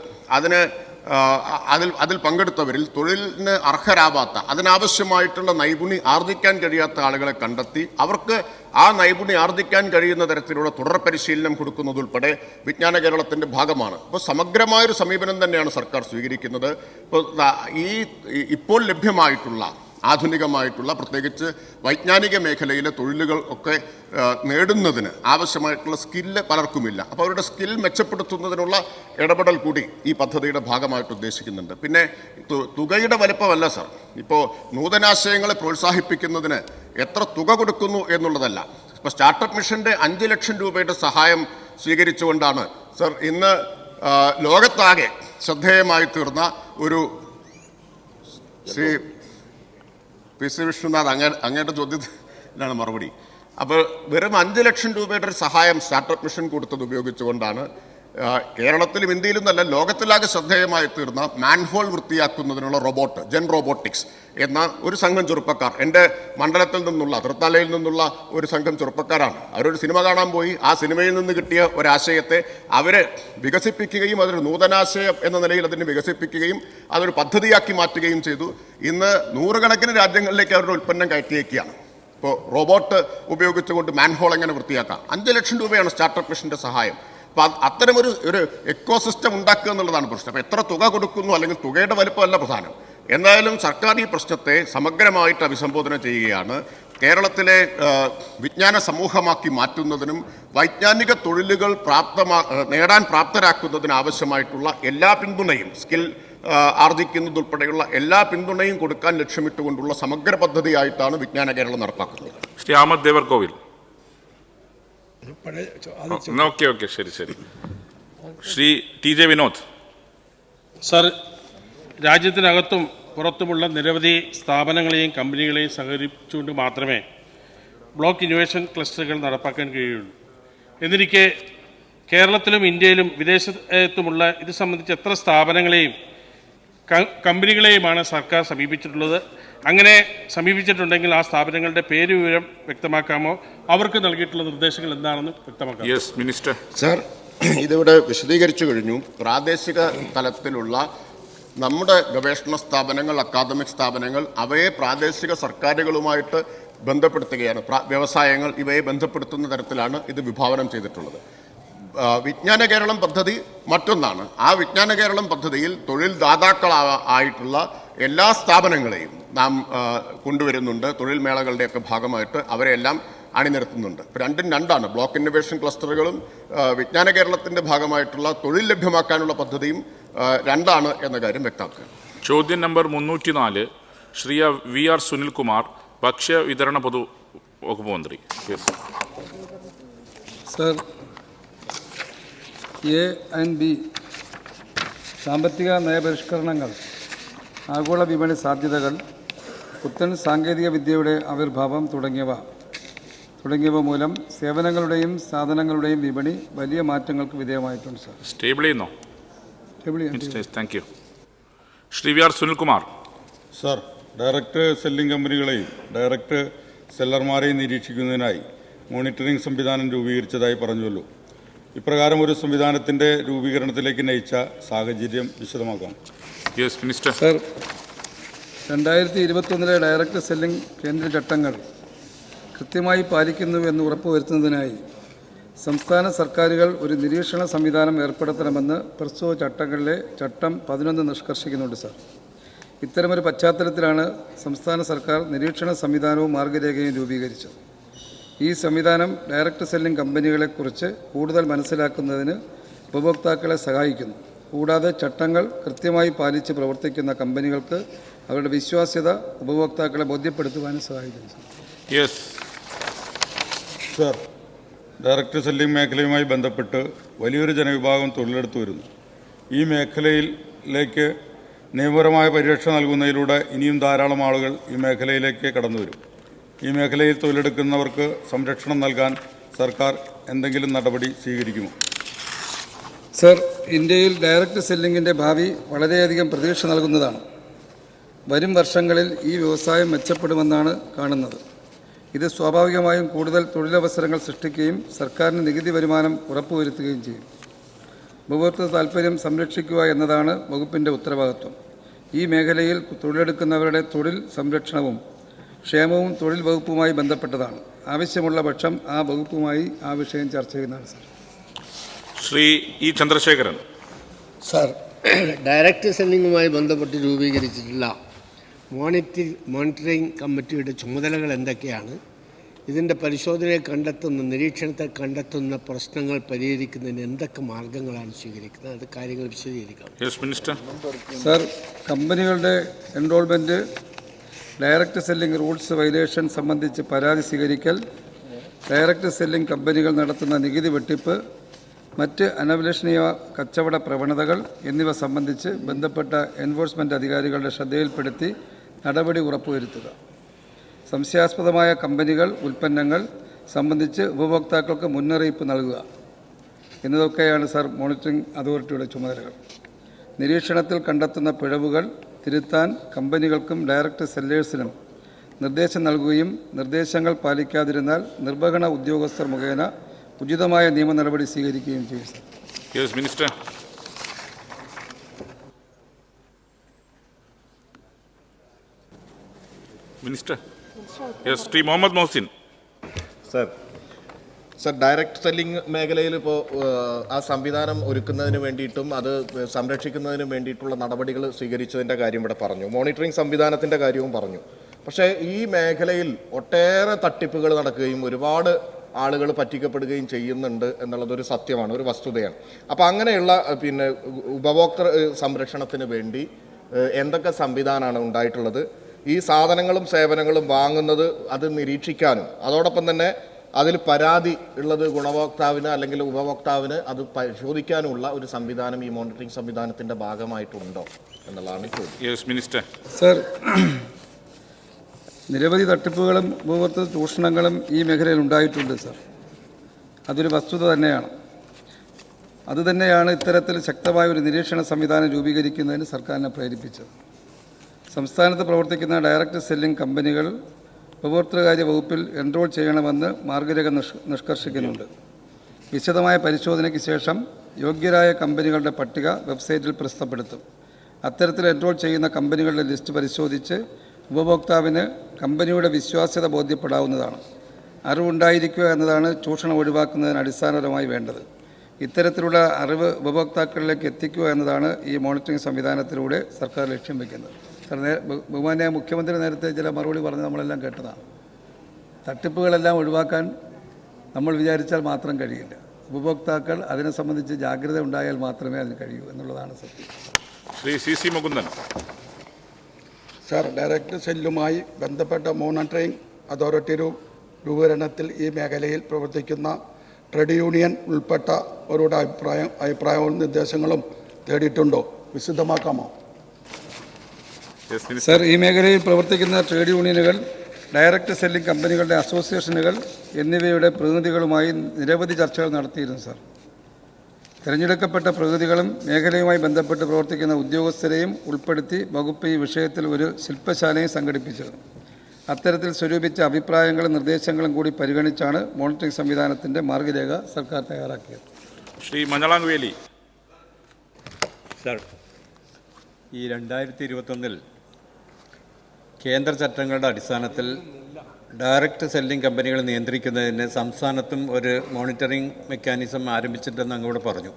അതിൽ പങ്കെടുത്തവരിൽ തൊഴിലിന് അർഹരാവാത്ത, അതിനാവശ്യമായിട്ടുള്ള നൈപുണ്യം ആർജിക്കാൻ കഴിയാത്ത ആളുകളെ കണ്ടെത്തി അവർക്ക് ആ നൈപുണ്യം ആർജിക്കാൻ കഴിയുന്ന തരത്തിലുള്ള തുടർ പരിശീലനം കൊടുക്കുന്നതുൾപ്പെടെ വിജ്ഞാന കേരളത്തിൻ്റെ ഭാഗമാണ്. അപ്പോൾ സമഗ്രമായൊരു സമീപനം തന്നെയാണ് സർക്കാർ സ്വീകരിക്കുന്നത്. ഇപ്പോൾ ലഭ്യമായിട്ടുള്ള ആധുനികമായിട്ടുള്ള പ്രത്യേകിച്ച് വൈജ്ഞാനിക മേഖലയിലെ തൊഴിലുകൾ ഒക്കെ നേടുന്നതിന് ആവശ്യമായിട്ടുള്ള സ്കില്ല് പലർക്കുമില്ല. അപ്പോൾ അവരുടെ സ്കിൽ മെച്ചപ്പെടുത്തുന്നതിനുള്ള ഇടപെടൽ കൂടി ഈ പദ്ധതിയുടെ ഭാഗമായിട്ട് ഉദ്ദേശിക്കുന്നുണ്ട്. പിന്നെ തുകയുടെ വലിപ്പമല്ല സർ. ഇപ്പോൾ നൂതനാശയങ്ങളെ പ്രോത്സാഹിപ്പിക്കുന്നതിന് എത്ര തുക കൊടുക്കുന്നു എന്നുള്ളതല്ല. ഇപ്പോൾ സ്റ്റാർട്ടപ്പ് മിഷൻ്റെ 5 ലക്ഷം രൂപയുടെ സഹായം സ്വീകരിച്ചുകൊണ്ടാണ് സർ ഇന്ന് ലോകത്താകെ ശ്രദ്ധേയമായി തീർന്ന ഒരു ശ്രീ PC വിഷ്ണുനാഥ് അങ്ങയുടെ ചോദ്യത്തിനാണ് മറുപടി. അപ്പോൾ വെറും 5 ലക്ഷം രൂപയുടെ ഒരു സഹായം സ്റ്റാർട്ടപ്പ് മിഷൻ കൊടുത്തത് ഉപയോഗിച്ചുകൊണ്ടാണ് കേരളത്തിലും ഇന്ത്യയിലും നല്ല ലോകത്തിലാകെ ശ്രദ്ധേയമായി തീർന്ന മാൻഹോൾ വൃത്തിയാക്കുന്നതിനുള്ള റോബോട്ട് ജെൻ റോബോട്ടിക്സ് എന്ന ഒരു സംഘം ചെറുപ്പക്കാർ, എൻ്റെ മണ്ഡലത്തിൽ നിന്നുള്ള തൃത്താലയിൽ നിന്നുള്ള ഒരു സംഘം ചെറുപ്പക്കാരാണ്. അവരൊരു സിനിമ കാണാൻ പോയി. ആ സിനിമയിൽ നിന്ന് കിട്ടിയ ഒരാശയത്തെ അവർ വികസിപ്പിക്കുകയും അതൊരു നൂതനാശയം എന്ന നിലയിൽ അതിനെ വികസിപ്പിക്കുകയും അതൊരു പദ്ധതിയാക്കി മാറ്റുകയും ചെയ്തു. ഇന്ന് 100 കണക്കിന് രാജ്യങ്ങളിലേക്ക് അവരുടെ ഉൽപ്പന്നം കയറ്റിയേക്കുകയാണ്. ഇപ്പോൾ റോബോട്ട് ഉപയോഗിച്ചുകൊണ്ട് മാൻഹോൾ എങ്ങനെ വൃത്തിയാക്കാം. 5 ലക്ഷം രൂപയാണ് സ്റ്റാർട്ടപ്പ് മിഷൻ്റെ സഹായം. അപ്പോൾ അത്തരമൊരു എക്കോസിസ്റ്റം ഉണ്ടാക്കുക എന്നുള്ളതാണ് പ്രശ്നം. അപ്പോൾ എത്ര തുക കൊടുക്കുന്നു അല്ലെങ്കിൽ തുകയുടെ വലിപ്പമല്ല പ്രധാനം. എന്തായാലും സർക്കാർ ഈ പ്രശ്നത്തെ സമഗ്രമായിട്ട് അഭിസംബോധന ചെയ്യുകയാണ്. കേരളത്തിലെ വിജ്ഞാന സമൂഹമാക്കി മാറ്റുന്നതിനും വൈജ്ഞാനിക തൊഴിലുകൾ നേടാൻ പ്രാപ്തരാക്കുന്നതിന് ആവശ്യമായിട്ടുള്ള എല്ലാ പിന്തുണയും, സ്കിൽ ആർജിക്കുന്നതുൾപ്പെടെയുള്ള എല്ലാ പിന്തുണയും കൊടുക്കാൻ ലക്ഷ്യമിട്ടുകൊണ്ടുള്ള സമഗ്ര പദ്ധതിയായിട്ടാണ് വിജ്ഞാന കേരളം നടപ്പാക്കുന്നത്. ശ്രീ അഹമ്മദ് ദേവർകോവിൽ. ഓക്കെ, ശരി. ശ്രീ TJ വിനോദ്. സർ, രാജ്യത്തിനകത്തും പുറത്തുമുള്ള നിരവധി സ്ഥാപനങ്ങളെയും കമ്പനികളെയും സഹകരിച്ചുകൊണ്ട് മാത്രമേ ബ്ലോക്ക് ഇന്നൊവേഷൻ ക്ലസ്റ്ററുകൾ നടപ്പാക്കാൻ കഴിയുള്ളൂ. എന്നിരിക്കെ കേരളത്തിലും ഇന്ത്യയിലും വിദേശത്തുമുള്ള ഇത് സംബന്ധിച്ച് എത്ര സ്ഥാപനങ്ങളെയും കമ്പനികളെയുമാണ് സർക്കാർ സമീപിച്ചിട്ടുള്ളത്? അങ്ങനെ സമീപിച്ചിട്ടുണ്ടെങ്കിൽ ആ സ്ഥാപനങ്ങളുടെ പേര് വിവരം വ്യക്തമാക്കാമോ? അവർക്ക് നൽകിയിട്ടുള്ള നിർദ്ദേശങ്ങൾ എന്താണെന്ന് വ്യക്തമാക്കാം. മിനിസ്റ്റർ. സർ, ഇതിവിടെ വിശദീകരിച്ചു കഴിഞ്ഞു. പ്രാദേശിക തലത്തിലുള്ള നമ്മുടെ ഗവേഷണ സ്ഥാപനങ്ങൾ, അക്കാദമിക് സ്ഥാപനങ്ങൾ, അവയെ പ്രാദേശിക സർക്കാരുകളുമായിട്ട് ബന്ധപ്പെടുത്തുകയാണ്. വ്യവസായങ്ങൾ ഇവയെ ബന്ധപ്പെടുത്തുന്ന തരത്തിലാണ് ഇത് വിഭാവനം ചെയ്തിട്ടുള്ളത്. വിജ്ഞാന കേരളം പദ്ധതി മറ്റൊന്നാണ്. ആ വിജ്ഞാന കേരളം പദ്ധതിയിൽ തൊഴിൽ ദാതാക്കളായിട്ടുള്ള എല്ലാ സ്ഥാപനങ്ങളെയും നാം കൊണ്ടുവരുന്നുണ്ട്. തൊഴിൽ മേളകളുടെയൊക്കെ ഭാഗമായിട്ട് അവരെല്ലാം അണിനിരത്തുന്നുണ്ട്. രണ്ടും രണ്ടാണ്. ബ്ലോക്ക് ഇന്നൊവേഷൻ ക്ലസ്റ്ററുകളും വിജ്ഞാന കേരളത്തിൻ്റെ ഭാഗമായിട്ടുള്ള തൊഴിൽ ലഭ്യമാക്കാനുള്ള പദ്ധതിയും രണ്ടാണ് എന്ന കാര്യം വ്യക്തമാക്കുക. ചോദ്യം നമ്പർ 304 ശ്രീ VR സുനിൽകുമാർ, ഭക്ഷ്യ വിതരണ പൊതു വകുപ്പ് മന്ത്രി. സർ, A&B സാമ്പത്തിക നയപരിഷ്കരണങ്ങൾ, ആഗോള വിപണി സാധ്യതകൾ, പുത്തൻ സാങ്കേതിക വിദ്യയുടെ ആവിർഭാവം തുടങ്ങിയവ തുടങ്ങിയവ മൂലം സേവനങ്ങളുടെയും സാധനങ്ങളുടെയും വിപണി വലിയ മാറ്റങ്ങൾക്ക് വിധേയമായിട്ടുണ്ട് സാർ. സ്റ്റേബിൾ ചെയ്യുന്നോ? സ്റ്റേബിൾ ചെയ്യാം. Thank you. Shri V R Sunilkumar. Sir, direct selling കമ്പനികളെയും ഡയറക്റ്റ് സെല്ലർമാരെയും നിരീക്ഷിക്കുന്നതിനായി മോണിറ്ററിംഗ് സംവിധാനം രൂപീകരിച്ചതായി പറഞ്ഞുവല്ലോ. ഇപ്രകാരം ഒരു സംവിധാനത്തിൻ്റെ രൂപീകരണത്തിലേക്ക് നയിച്ച സാഹചര്യം വിശദമാക്കാം. Yes minister. Sir, 2021 direct selling കേന്ദ്ര ചട്ടങ്ങൾ കൃത്യമായി പാലിക്കുന്നുവെന്ന് ഉറപ്പുവരുത്തുന്നതിനായി സംസ്ഥാന സർക്കാരുകൾ ഒരു നിരീക്ഷണ സംവിധാനം ഏർപ്പെടുത്തണമെന്ന് പ്രസ്തുത ചട്ടങ്ങളിലെ ചട്ടം 11 നിഷ്കർഷിക്കുന്നുണ്ട് സാർ. ഇത്തരമൊരു പശ്ചാത്തലത്തിലാണ് സംസ്ഥാന സർക്കാർ നിരീക്ഷണ സംവിധാനവും മാർഗരേഖയും രൂപീകരിച്ചത്. ഈ സംവിധാനം ഡയറക്റ്റ് സെല്ലിംഗ് കമ്പനികളെക്കുറിച്ച് കൂടുതൽ മനസ്സിലാക്കുന്നതിന് ഉപഭോക്താക്കളെ സഹായിക്കുന്നു. കൂടാതെ ചട്ടങ്ങൾ കൃത്യമായി പാലിച്ച് പ്രവർത്തിക്കുന്ന കമ്പനികൾക്ക് അവരുടെ വിശ്വാസ്യത ഉപഭോക്താക്കളെ ബോധ്യപ്പെടുത്തുവാനും സഹായിക്കുന്നു. യെസ് സർ, ഡയറക്റ്റ് സെല്ലിംഗ് മേഖലയുമായി ബന്ധപ്പെട്ട് വലിയൊരു ജനവിഭാഗം തൊഴിലെടുത്തു വരുന്നു. ഈ മേഖലയിലേക്ക് നിയമപരമായ പരിരക്ഷ നൽകുന്നതിലൂടെ ഇനിയും ധാരാളം ആളുകൾ ഈ മേഖലയിലേക്ക് കടന്നു വരും. ഈ മേഖലയിൽ തൊഴിലെടുക്കുന്നവർക്ക് സംരക്ഷണം നൽകാൻ സർക്കാർ എന്തെങ്കിലും നടപടി സ്വീകരിക്കുമോ? സർ, ഇന്ത്യയിൽ ഡയറക്റ്റ് സെല്ലിങ്ങിൻ്റെ ഭാവി വളരെയധികം പ്രതീക്ഷ നൽകുന്നതാണ്. വരും വർഷങ്ങളിൽ ഈ വ്യവസായം മെച്ചപ്പെടുമെന്നാണ് കാണുന്നത്. ഇത് സ്വാഭാവികമായും കൂടുതൽ തൊഴിലവസരങ്ങൾ സൃഷ്ടിക്കുകയും സർക്കാരിന് നികുതി വരുമാനം ഉറപ്പുവരുത്തുകയും ചെയ്യും. ഉപഭോക്തൃ താൽപ്പര്യം സംരക്ഷിക്കുക എന്നതാണ് വകുപ്പിൻ്റെ ഉത്തരവാദിത്വം. ഈ മേഖലയിൽ തൊഴിലെടുക്കുന്നവരുടെ തൊഴിൽ സംരക്ഷണവും ക്ഷേമവും തൊഴിൽ വകുപ്പുമായി ബന്ധപ്പെട്ടതാണ്. ആവശ്യമുള്ള പക്ഷം ആ വകുപ്പുമായി ആ വിഷയം ചർച്ച ചെയ്യുന്നതാണ് sir. Shri E Chandrasekharan. Sir, direct സെല്ലിങ്ങുമായി ബന്ധപ്പെട്ട് രൂപീകരിച്ചിട്ടുള്ള മോണിറ്ററിംഗ് കമ്മിറ്റിയുടെ ചുമതലകൾ എന്തൊക്കെയാണ്? ഇതിൻ്റെ പരിശോധനയെ കണ്ടെത്തുന്ന നിരീക്ഷണത്തെ കണ്ടെത്തുന്ന പ്രശ്നങ്ങൾ പരിഹരിക്കുന്നതിന് എന്തൊക്കെ മാർഗങ്ങളാണ് സ്വീകരിക്കുന്നത്? അത് കാര്യങ്ങൾ വിശദീകരിക്കണം. Yes minister. സർ, കമ്പനികളുടെ enrolment, direct selling rules violation സംബന്ധിച്ച് പരാതി സ്വീകരിക്കൽ, ഡയറക്റ്റ് സെല്ലിംഗ് കമ്പനികൾ നടത്തുന്ന നികുതി വെട്ടിപ്പ്, മറ്റ് അനഭിലഷണീയ കച്ചവട പ്രവണതകൾ എന്നിവ സംബന്ധിച്ച് ബന്ധപ്പെട്ട എൻഫോഴ്സ്മെൻറ്റ് അധികാരികളുടെ ശ്രദ്ധയിൽപ്പെടുത്തി നടപടി ഉറപ്പുവരുത്തുക. സംശയാസ്പദമായ കമ്പനികൾ, ഉൽപ്പന്നങ്ങൾ സംബന്ധിച്ച് ഉപഭോക്താക്കൾക്ക് മുന്നറിയിപ്പ് നൽകുക എന്നതൊക്കെയാണ് സർ മോണിറ്ററിംഗ് അതോറിറ്റിയുടെ ചുമതലകൾ. നിരീക്ഷണത്തിൽ കണ്ടെത്തുന്ന പിഴവുകൾ തിരുത്താൻ കമ്പനികൾക്കും ഡയറക്റ്റ് സെല്ലേഴ്സിനും നിർദ്ദേശം നൽകുകയും നിർദ്ദേശങ്ങൾ പാലിക്കാതിരുന്നാൽ നിർവഹണ ഉദ്യോഗസ്ഥർ മുഖേന ഉചിതമായ നിയമ നടപടി സ്വീകരിക്കുകയും ചെയ്യും sir. Yes minister. Minister. Yes Shri Muhammad Mohsin. Sir, direct selling മേഖലയിൽ ഇപ്പോൾ ആ സംവിധാനം ഒരുക്കുന്നതിന് വേണ്ടിയിട്ടും അത് സംരക്ഷിക്കുന്നതിനും വേണ്ടിയിട്ടുള്ള നടപടികൾ സ്വീകരിച്ചതിൻ്റെ കാര്യം ഇവിടെ പറഞ്ഞു. മോണിറ്ററിംഗ് സംവിധാനത്തിൻ്റെ കാര്യവും പറഞ്ഞു. പക്ഷേ ഈ മേഖലയിൽ ഒട്ടേറെ തട്ടിപ്പുകൾ നടക്കുകയും ഒരുപാട് ആളുകൾ പറ്റിക്കപ്പെടുകയും ചെയ്യുന്നുണ്ട് എന്നുള്ളതൊരു സത്യമാണ്, ഒരു വസ്തുതയാണ്. അപ്പോൾ അങ്ങനെയുള്ള ഉപഭോക്തൃ സംരക്ഷണത്തിന് വേണ്ടി എന്തൊക്കെ സംവിധാനമാണ് ഉണ്ടായിട്ടുള്ളത്? ഈ സാധനങ്ങളും സേവനങ്ങളും വാങ്ങുന്നത് അത് നിരീക്ഷിക്കാനും അതോടൊപ്പം തന്നെ അതിൽ പരാതി ഉള്ളത് ഗുണഭോക്താവിന് അല്ലെങ്കിൽ ഉപഭോക്താവിന് അത് പരിശോധിക്കാനുമുള്ള ഒരു സംവിധാനം ഈ മോണിറ്ററിംഗ് സംവിധാനത്തിൻ്റെ ഭാഗമായിട്ടുണ്ടോ എന്നുള്ളതാണ് ചോദ്യം. Yes minister. സർ, നിരവധി തട്ടിപ്പുകളും ഉപഭോക്തൃ ചൂഷണങ്ങളും ഈ മേഖലയിൽ ഉണ്ടായിട്ടുണ്ട് സർ. അതൊരു വസ്തുത തന്നെയാണ്. അതുതന്നെയാണ് ഇത്തരത്തിൽ ശക്തമായ ഒരു നിരീക്ഷണ സംവിധാനം രൂപീകരിക്കുന്നതിന് സർക്കാരിനെ പ്രേരിപ്പിച്ചത്. സംസ്ഥാനത്ത് പ്രവർത്തിക്കുന്ന ഡയറക്റ്റ് സെല്ലിംഗ് കമ്പനികൾ ഉപഭോക്തൃകാര്യ വകുപ്പിൽ എൻറോൾ ചെയ്യണമെന്ന് മാർഗരേഖ നിഷ്കർഷിക്കുന്നുണ്ട്. വിശദമായ പരിശോധനയ്ക്ക് ശേഷം യോഗ്യരായ കമ്പനികളുടെ പട്ടിക വെബ്സൈറ്റിൽ പ്രസിദ്ധപ്പെടുത്തും. അത്തരത്തിൽ എൻറോൾ ചെയ്യുന്ന കമ്പനികളുടെ ലിസ്റ്റ് പരിശോധിച്ച് ഉപഭോക്താവിന് കമ്പനിയുടെ വിശ്വാസ്യത ബോധ്യപ്പെടാവുന്നതാണ്. അറിവുണ്ടായിരിക്കുക എന്നതാണ് ചൂഷണം ഒഴിവാക്കുന്നതിന് അടിസ്ഥാനപരമായി വേണ്ടത്. ഇത്തരത്തിലുള്ള അറിവ് ഉപഭോക്താക്കളിലേക്ക് എത്തിക്കുക എന്നതാണ് ഈ മോണിറ്ററിംഗ് സംവിധാനത്തിലൂടെ സർക്കാർ ലക്ഷ്യം വയ്ക്കുന്നത്. ബഹുമാന്യ മുഖ്യമന്ത്രി നേരത്തെ ചില മറുപടി പറഞ്ഞ് നമ്മളെല്ലാം കേട്ടതാണ്. തട്ടിപ്പുകളെല്ലാം ഒഴിവാക്കാൻ നമ്മൾ വിചാരിച്ചാൽ മാത്രം കഴിയില്ല. ഉപഭോക്താക്കൾ അതിനെ സംബന്ധിച്ച് ജാഗ്രത ഉണ്ടായാൽ മാത്രമേ അതിന് കഴിയൂ എന്നുള്ളതാണ് സത്യം. Shri C C Mukundan. Sir, direct സെല്ലുമായി ബന്ധപ്പെട്ട മോണിറ്ററിംഗ് അതോറിറ്റി രൂപീകരണത്തിൽ ഈ മേഖലയിൽ പ്രവർത്തിക്കുന്ന ട്രേഡ് യൂണിയൻ ഉൾപ്പെട്ടവരുടെ അഭിപ്രായവും നിർദ്ദേശങ്ങളും തേടിയിട്ടുണ്ടോ? വിശദമാക്കാമോ? സർ, ഈ മേഖലയിൽ പ്രവർത്തിക്കുന്ന ട്രേഡ് യൂണിയനുകൾ ഡയറക്റ്റ് സെല്ലിംഗ് കമ്പനികളുടെ അസോസിയേഷനുകൾ എന്നിവയുടെ പ്രതിനിധികളുമായി നിരവധി ചർച്ചകൾ നടത്തിയിരുന്നു സാർ. തിരഞ്ഞെടുക്കപ്പെട്ട പ്രതിനിധികളും മേഖലയുമായി ബന്ധപ്പെട്ട് പ്രവർത്തിക്കുന്ന ഉദ്യോഗസ്ഥരെയും ഉൾപ്പെടുത്തി വകുപ്പ് ഈ വിഷയത്തിൽ ഒരു ശില്പശാലയും സംഘടിപ്പിച്ചത്. അത്തരത്തിൽ സ്വരൂപിച്ച അഭിപ്രായങ്ങളും നിർദ്ദേശങ്ങളും കൂടി പരിഗണിച്ചാണ് മോണിറ്ററിംഗ് സംവിധാനത്തിൻ്റെ മാർഗരേഖ സർക്കാർ തയ്യാറാക്കിയത്. ശ്രീ മഞ്ഞളാംകുവേലി. സർ, ഈ 2021 കേന്ദ്ര ചട്ടങ്ങളുടെ അടിസ്ഥാനത്തിൽ ഡയറക്റ്റ് സെല്ലിംഗ് കമ്പനികൾ നിയന്ത്രിക്കുന്നതിന് സംസ്ഥാനത്തും ഒരു മോണിറ്ററിംഗ് മെക്കാനിസം ആരംഭിച്ചിട്ടെന്ന് അങ്ങോട്ട് പറഞ്ഞു.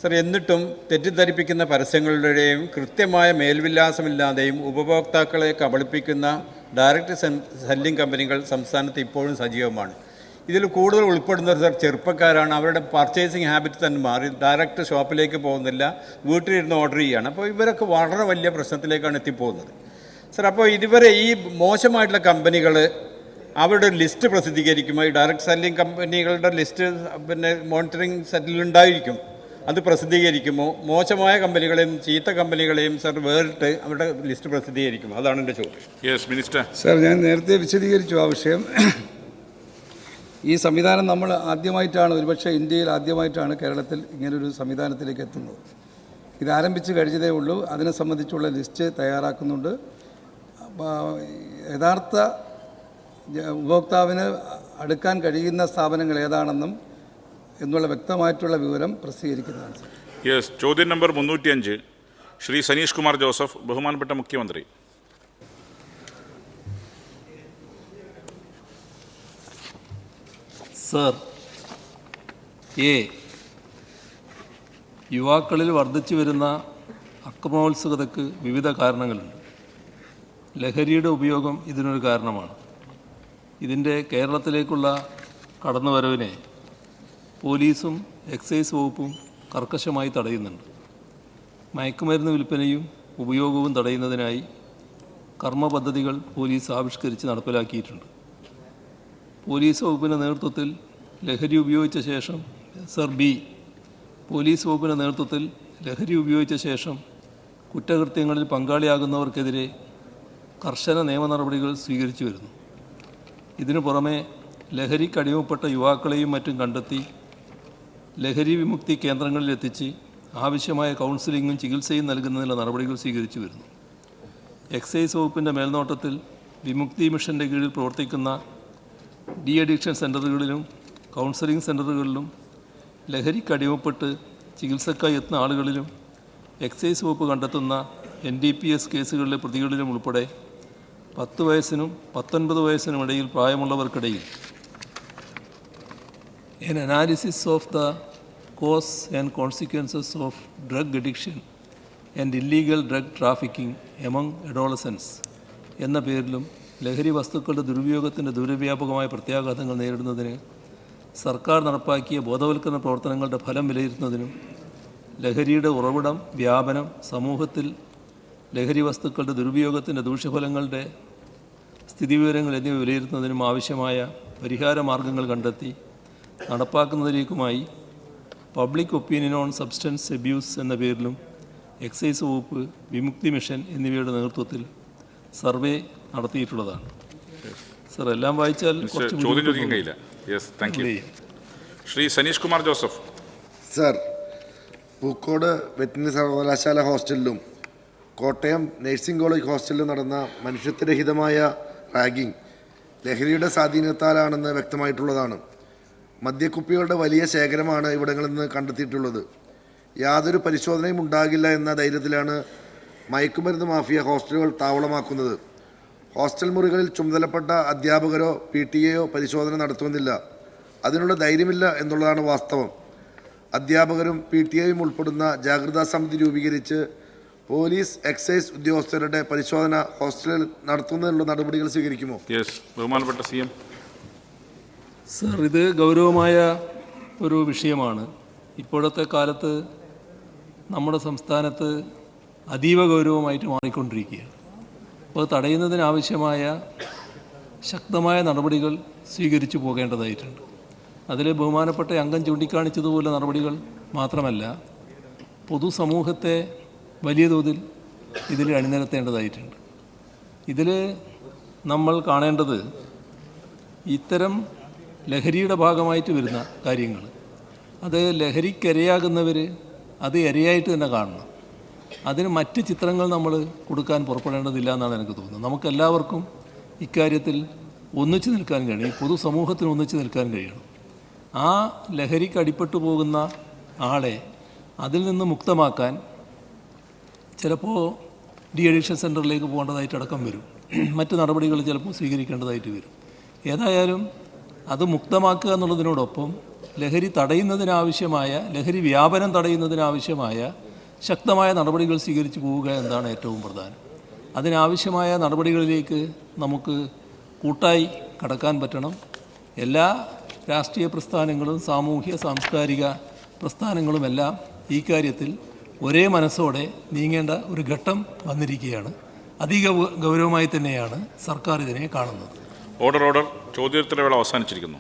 സർ, എന്നിട്ടും തെറ്റിദ്ധരിപ്പിക്കുന്ന പരസ്യങ്ങളുടെയും കൃത്യമായ മേൽവിലാസമില്ലാതെയും ഉപഭോക്താക്കളെ കബളിപ്പിക്കുന്ന ഡയറക്റ്റ് സെല്ലിംഗ് കമ്പനികൾ സംസ്ഥാനത്ത് ഇപ്പോഴും സജീവമാണ്. ഇതിൽ കൂടുതൽ ഉൾപ്പെടുന്നവർ സർ ചെറുപ്പക്കാരാണ്. അവരുടെ പർച്ചേസിങ് ഹാബിറ്റ് തന്നെ മാറി, ഡയറക്റ്റ് ഷോപ്പിലേക്ക് പോകുന്നില്ല, വീട്ടിലിരുന്ന് ഓർഡർ ചെയ്യുകയാണ്. അപ്പോൾ ഇവരൊക്കെ വളരെ വലിയ പ്രശ്നത്തിലേക്കാണ് എത്തിപ്പോകുന്നത്. സർ, അപ്പോൾ ഇതുവരെ ഈ മോശമായിട്ടുള്ള കമ്പനികൾ അവരുടെ ലിസ്റ്റ് പ്രസിദ്ധീകരിക്കുമോ? ഈ ഡയറക്റ്റ് സെല്ലിംഗ് കമ്പനികളുടെ ലിസ്റ്റ് മോണിറ്ററിംഗ് സെറ്റിലുണ്ടായിരിക്കും, അത് പ്രസിദ്ധീകരിക്കുമോ? മോശമായ കമ്പനികളെയും ചീത്ത കമ്പനികളെയും സർ വേറിട്ട് അവരുടെ ലിസ്റ്റ് പ്രസിദ്ധീകരിക്കുമോ? അതാണ് എൻ്റെ ചോദ്യം. Yes minister. സാർ, ഞാൻ നേരത്തെ വിശദീകരിച്ചു ആ വിഷയം. ഈ സംവിധാനം നമ്മൾ ആദ്യമായിട്ടാണ്, ഒരുപക്ഷെ ഇന്ത്യയിൽ ആദ്യമായിട്ടാണ് കേരളത്തിൽ ഇങ്ങനൊരു സംവിധാനത്തിലേക്ക് എത്തുന്നത്. ഇത് ആരംഭിച്ച് കഴിഞ്ഞതേ ഉള്ളൂ. അതിനെ സംബന്ധിച്ചുള്ള ലിസ്റ്റ് തയ്യാറാക്കുന്നുണ്ട്. യഥാർത്ഥ ഉപഭോക്താവിന് അടുക്കാൻ കഴിയുന്ന സ്ഥാപനങ്ങൾ ഏതാണെന്നും എന്നുള്ള വ്യക്തമായിട്ടുള്ള വിവരം പ്രസിദ്ധീകരിക്കുന്നതാണ്. യെസ്. ചോദ്യം നമ്പർ 305 ശ്രീ സനീഷ് കുമാർ ജോസഫ്. ബഹുമാനപ്പെട്ട മുഖ്യമന്ത്രി. സർ, യുവാക്കളിൽ വർദ്ധിച്ചു വരുന്ന അക്രമോത്സുകതയ്ക്ക് വിവിധ കാരണങ്ങളുണ്ട്. ലഹരിയുടെ ഉപയോഗം ഇതിനൊരു കാരണമാണ്. ഇതിൻ്റെ കേരളത്തിലേക്കുള്ള കടന്നുവരവിനെ പോലീസും എക്സൈസ് വകുപ്പും കർക്കശമായി തടയുന്നുണ്ട്. മയക്കുമരുന്ന് വിൽപ്പനയും ഉപയോഗവും തടയുന്നതിനായി കർമ്മ പദ്ധതികൾ പോലീസ് ആവിഷ്കരിച്ച് നടപ്പിലാക്കിയിട്ടുണ്ട്. പോലീസ് വകുപ്പിൻ്റെ നേതൃത്വത്തിൽ ലഹരി ഉപയോഗിച്ച ശേഷം പോലീസ് വകുപ്പിൻ്റെ നേതൃത്വത്തിൽ ലഹരി ഉപയോഗിച്ച ശേഷം കുറ്റകൃത്യങ്ങളിൽ പങ്കാളിയാകുന്നവർക്കെതിരെ കർശന നിയമ നടപടികൾ സ്വീകരിച്ചു വരുന്നു. ഇതിനു പുറമെ ലഹരിക്കടിമപ്പെട്ട യുവാക്കളെയും മറ്റും കണ്ടെത്തി ലഹരി വിമുക്തി കേന്ദ്രങ്ങളിലെത്തിച്ച് ആവശ്യമായ കൗൺസിലിങ്ങും ചികിത്സയും നൽകുന്നതിനുള്ള നടപടികൾ സ്വീകരിച്ചു വരുന്നു. എക്സൈസ് വകുപ്പിൻ്റെ മേൽനോട്ടത്തിൽ വിമുക്തി മിഷൻ്റെ കീഴിൽ പ്രവർത്തിക്കുന്ന ഡി അഡിക്ഷൻ സെൻ്ററുകളിലും കൗൺസിലിംഗ് സെൻ്ററുകളിലും ലഹരിക്കടിമപ്പെട്ട് ചികിത്സക്കായി എത്തുന്ന ആളുകളിലും എക്സൈസ് വകുപ്പ് കണ്ടെത്തുന്ന NDPS കേസുകളിലെ പ്രതികളിലും ഉൾപ്പെടെ 10 വയസ്സിനും 19 വയസ്സിനും ഇടയിൽ പ്രായമുള്ളവർക്കിടയിൽ an analysis of the cause and consequences of drug addiction and illegal drug trafficking among adolescents എന്ന പേരിലും ലഹരി വസ്തുക്കളുടെ ദുരുപയോഗത്തിൻ്റെ ദൂരവ്യാപകമായ പ്രത്യാഘാതങ്ങൾ നേരിടുന്നതിന് സർക്കാർ നടപ്പാക്കിയ ബോധവൽക്കരണ പ്രവർത്തനങ്ങളുടെ ഫലം വിലയിരുത്തുന്നതിനും ലഹരിയുടെ ഉറവിടം, വ്യാപനം, സമൂഹത്തിൽ ലഹരി വസ്തുക്കളുടെ ദുരുപയോഗത്തിൻ്റെ ദൂഷ്യഫലങ്ങളുടെ സ്ഥിതിവിവരങ്ങൾ എന്നിവ വിലയിരുത്തുന്നതിനും ആവശ്യമായ പരിഹാര മാർഗങ്ങൾ കണ്ടെത്തി നടപ്പാക്കുന്നതിലേക്കുമായി public opinion on substance abuse എന്ന പേരിലും എക്സൈസ് വകുപ്പ്, വിമുക്തി മിഷൻ എന്നിവയുടെ നേതൃത്വത്തിൽ സർവേ നടത്തിയിട്ടുള്ളതാണ്. സർ, എല്ലാം വായിച്ചാൽ ചോദ്യം ചോദിക്കാൻ കഴിയില്ല. Yes, thank you. Shri Saneesh Kumar Joseph. Sir, Pookode veterinary സർവകലാശാല ഹോസ്റ്റലിലും കോട്ടയം നഴ്സിംഗ് കോളേജ് ഹോസ്റ്റലിലും നടന്ന മനുഷ്യത്വരഹിതമായ റാഗിംഗ് ലഹരിയുടെ സ്വാധീനത്താലാണെന്ന് വ്യക്തമായിട്ടുള്ളതാണ്. മദ്യക്കുപ്പികളുടെ വലിയ ശേഖരമാണ് ഇവിടങ്ങളിൽ നിന്ന് കണ്ടെത്തിയിട്ടുള്ളത്. യാതൊരു പരിശോധനയും ഉണ്ടാകില്ല എന്ന ധൈര്യത്തിലാണ് മയക്കുമരുന്ന് മാഫിയ ഹോസ്റ്റലുകൾ താവളമാക്കുന്നത്. ഹോസ്റ്റൽ മുറികളിൽ ചുമതലപ്പെട്ട അധ്യാപകരോ PTA പരിശോധന നടത്തുമെന്നില്ല. അതിനുള്ള ധൈര്യമില്ല എന്നുള്ളതാണ് വാസ്തവം. അധ്യാപകരും PTA ഉൾപ്പെടുന്ന ജാഗ്രതാ സമിതി രൂപീകരിച്ച് പോലീസ്, എക്സൈസ് ഉദ്യോഗസ്ഥരുടെ പരിശോധന ഹോസ്റ്റലിൽ നടത്തുന്നതിനുള്ള നടപടികൾ സ്വീകരിക്കുമോ? ബഹുമാനപ്പെട്ട CM. സർ, ഇത് ഗൗരവമായ ഒരു വിഷയമാണ്. ഇപ്പോഴത്തെ കാലത്ത് നമ്മുടെ സംസ്ഥാനത്ത് അതീവ ഗൗരവമായിട്ട് മാറിക്കൊണ്ടിരിക്കുകയാണ്. അപ്പോൾ തടയുന്നതിനാവശ്യമായ ശക്തമായ നടപടികൾ സ്വീകരിച്ചു പോകേണ്ടതായിട്ടുണ്ട്. അതിൽ ബഹുമാനപ്പെട്ട അംഗം ചൂണ്ടിക്കാണിച്ചതുപോലെ നടപടികൾ മാത്രമല്ല, പൊതുസമൂഹത്തെ വലിയ തോതിൽ ഇതിൽ അണിനിരത്തേണ്ടതായിട്ടുണ്ട്. ഇതിൽ നമ്മൾ കാണേണ്ടത് ഇത്തരം ലഹരിയുടെ ഭാഗമായിട്ട് വരുന്ന കാര്യങ്ങൾ, അത് ലഹരിക്കിരയാകുന്നവർ അത് ഇരയായിട്ട് തന്നെ കാണണം. അതിന് മറ്റ് ചിത്രങ്ങൾ നമ്മൾ കൊടുക്കാൻ പുറപ്പെടേണ്ടതില്ല എന്നാണ് എനിക്ക് തോന്നുന്നത്. നമുക്കെല്ലാവർക്കും ഇക്കാര്യത്തിൽ ഒന്നിച്ചു നിൽക്കാൻ കഴിയും, പൊതുസമൂഹത്തിന് ഒന്നിച്ചു നിൽക്കാൻ കഴിയണം. ആ ലഹരിക്ക് അടിപ്പെട്ടു പോകുന്ന ആളെ അതിൽ നിന്ന് മുക്തമാക്കാൻ ചിലപ്പോൾ ഡി അഡിക്ഷൻ സെൻ്ററിലേക്ക് പോകേണ്ടതായിട്ട് അടക്കം വരും, മറ്റ് നടപടികൾ ചിലപ്പോൾ സ്വീകരിക്കേണ്ടതായിട്ട് വരും. ഏതായാലും അത് മുക്തമാക്കുക എന്നുള്ളതിനോടൊപ്പം ലഹരി തടയുന്നതിനാവശ്യമായ, ലഹരി വ്യാപനം തടയുന്നതിനാവശ്യമായ ശക്തമായ നടപടികൾ സ്വീകരിച്ചു പോവുക എന്നതാണ് ഏറ്റവും പ്രധാനം. അതിനാവശ്യമായ നടപടികളിലേക്ക് നമുക്ക് കൂട്ടായി കടക്കാൻ പറ്റണം. എല്ലാ രാഷ്ട്രീയ പ്രസ്ഥാനങ്ങളും സാമൂഹ്യ സാംസ്കാരിക പ്രസ്ഥാനങ്ങളുമെല്ലാം ഈ കാര്യത്തിൽ ഒരേ മനസ്സോടെ നീങ്ങേണ്ട ഒരു ഘട്ടം വന്നിരിക്കുകയാണ്. അധിക ഗൗരവമായി തന്നെയാണ് സർക്കാർ ഇതിനെ കാണുന്നത്. ഓർഡർ ചോദ്യോത്തരവേള അവസാനിച്ചിരിക്കുന്നു.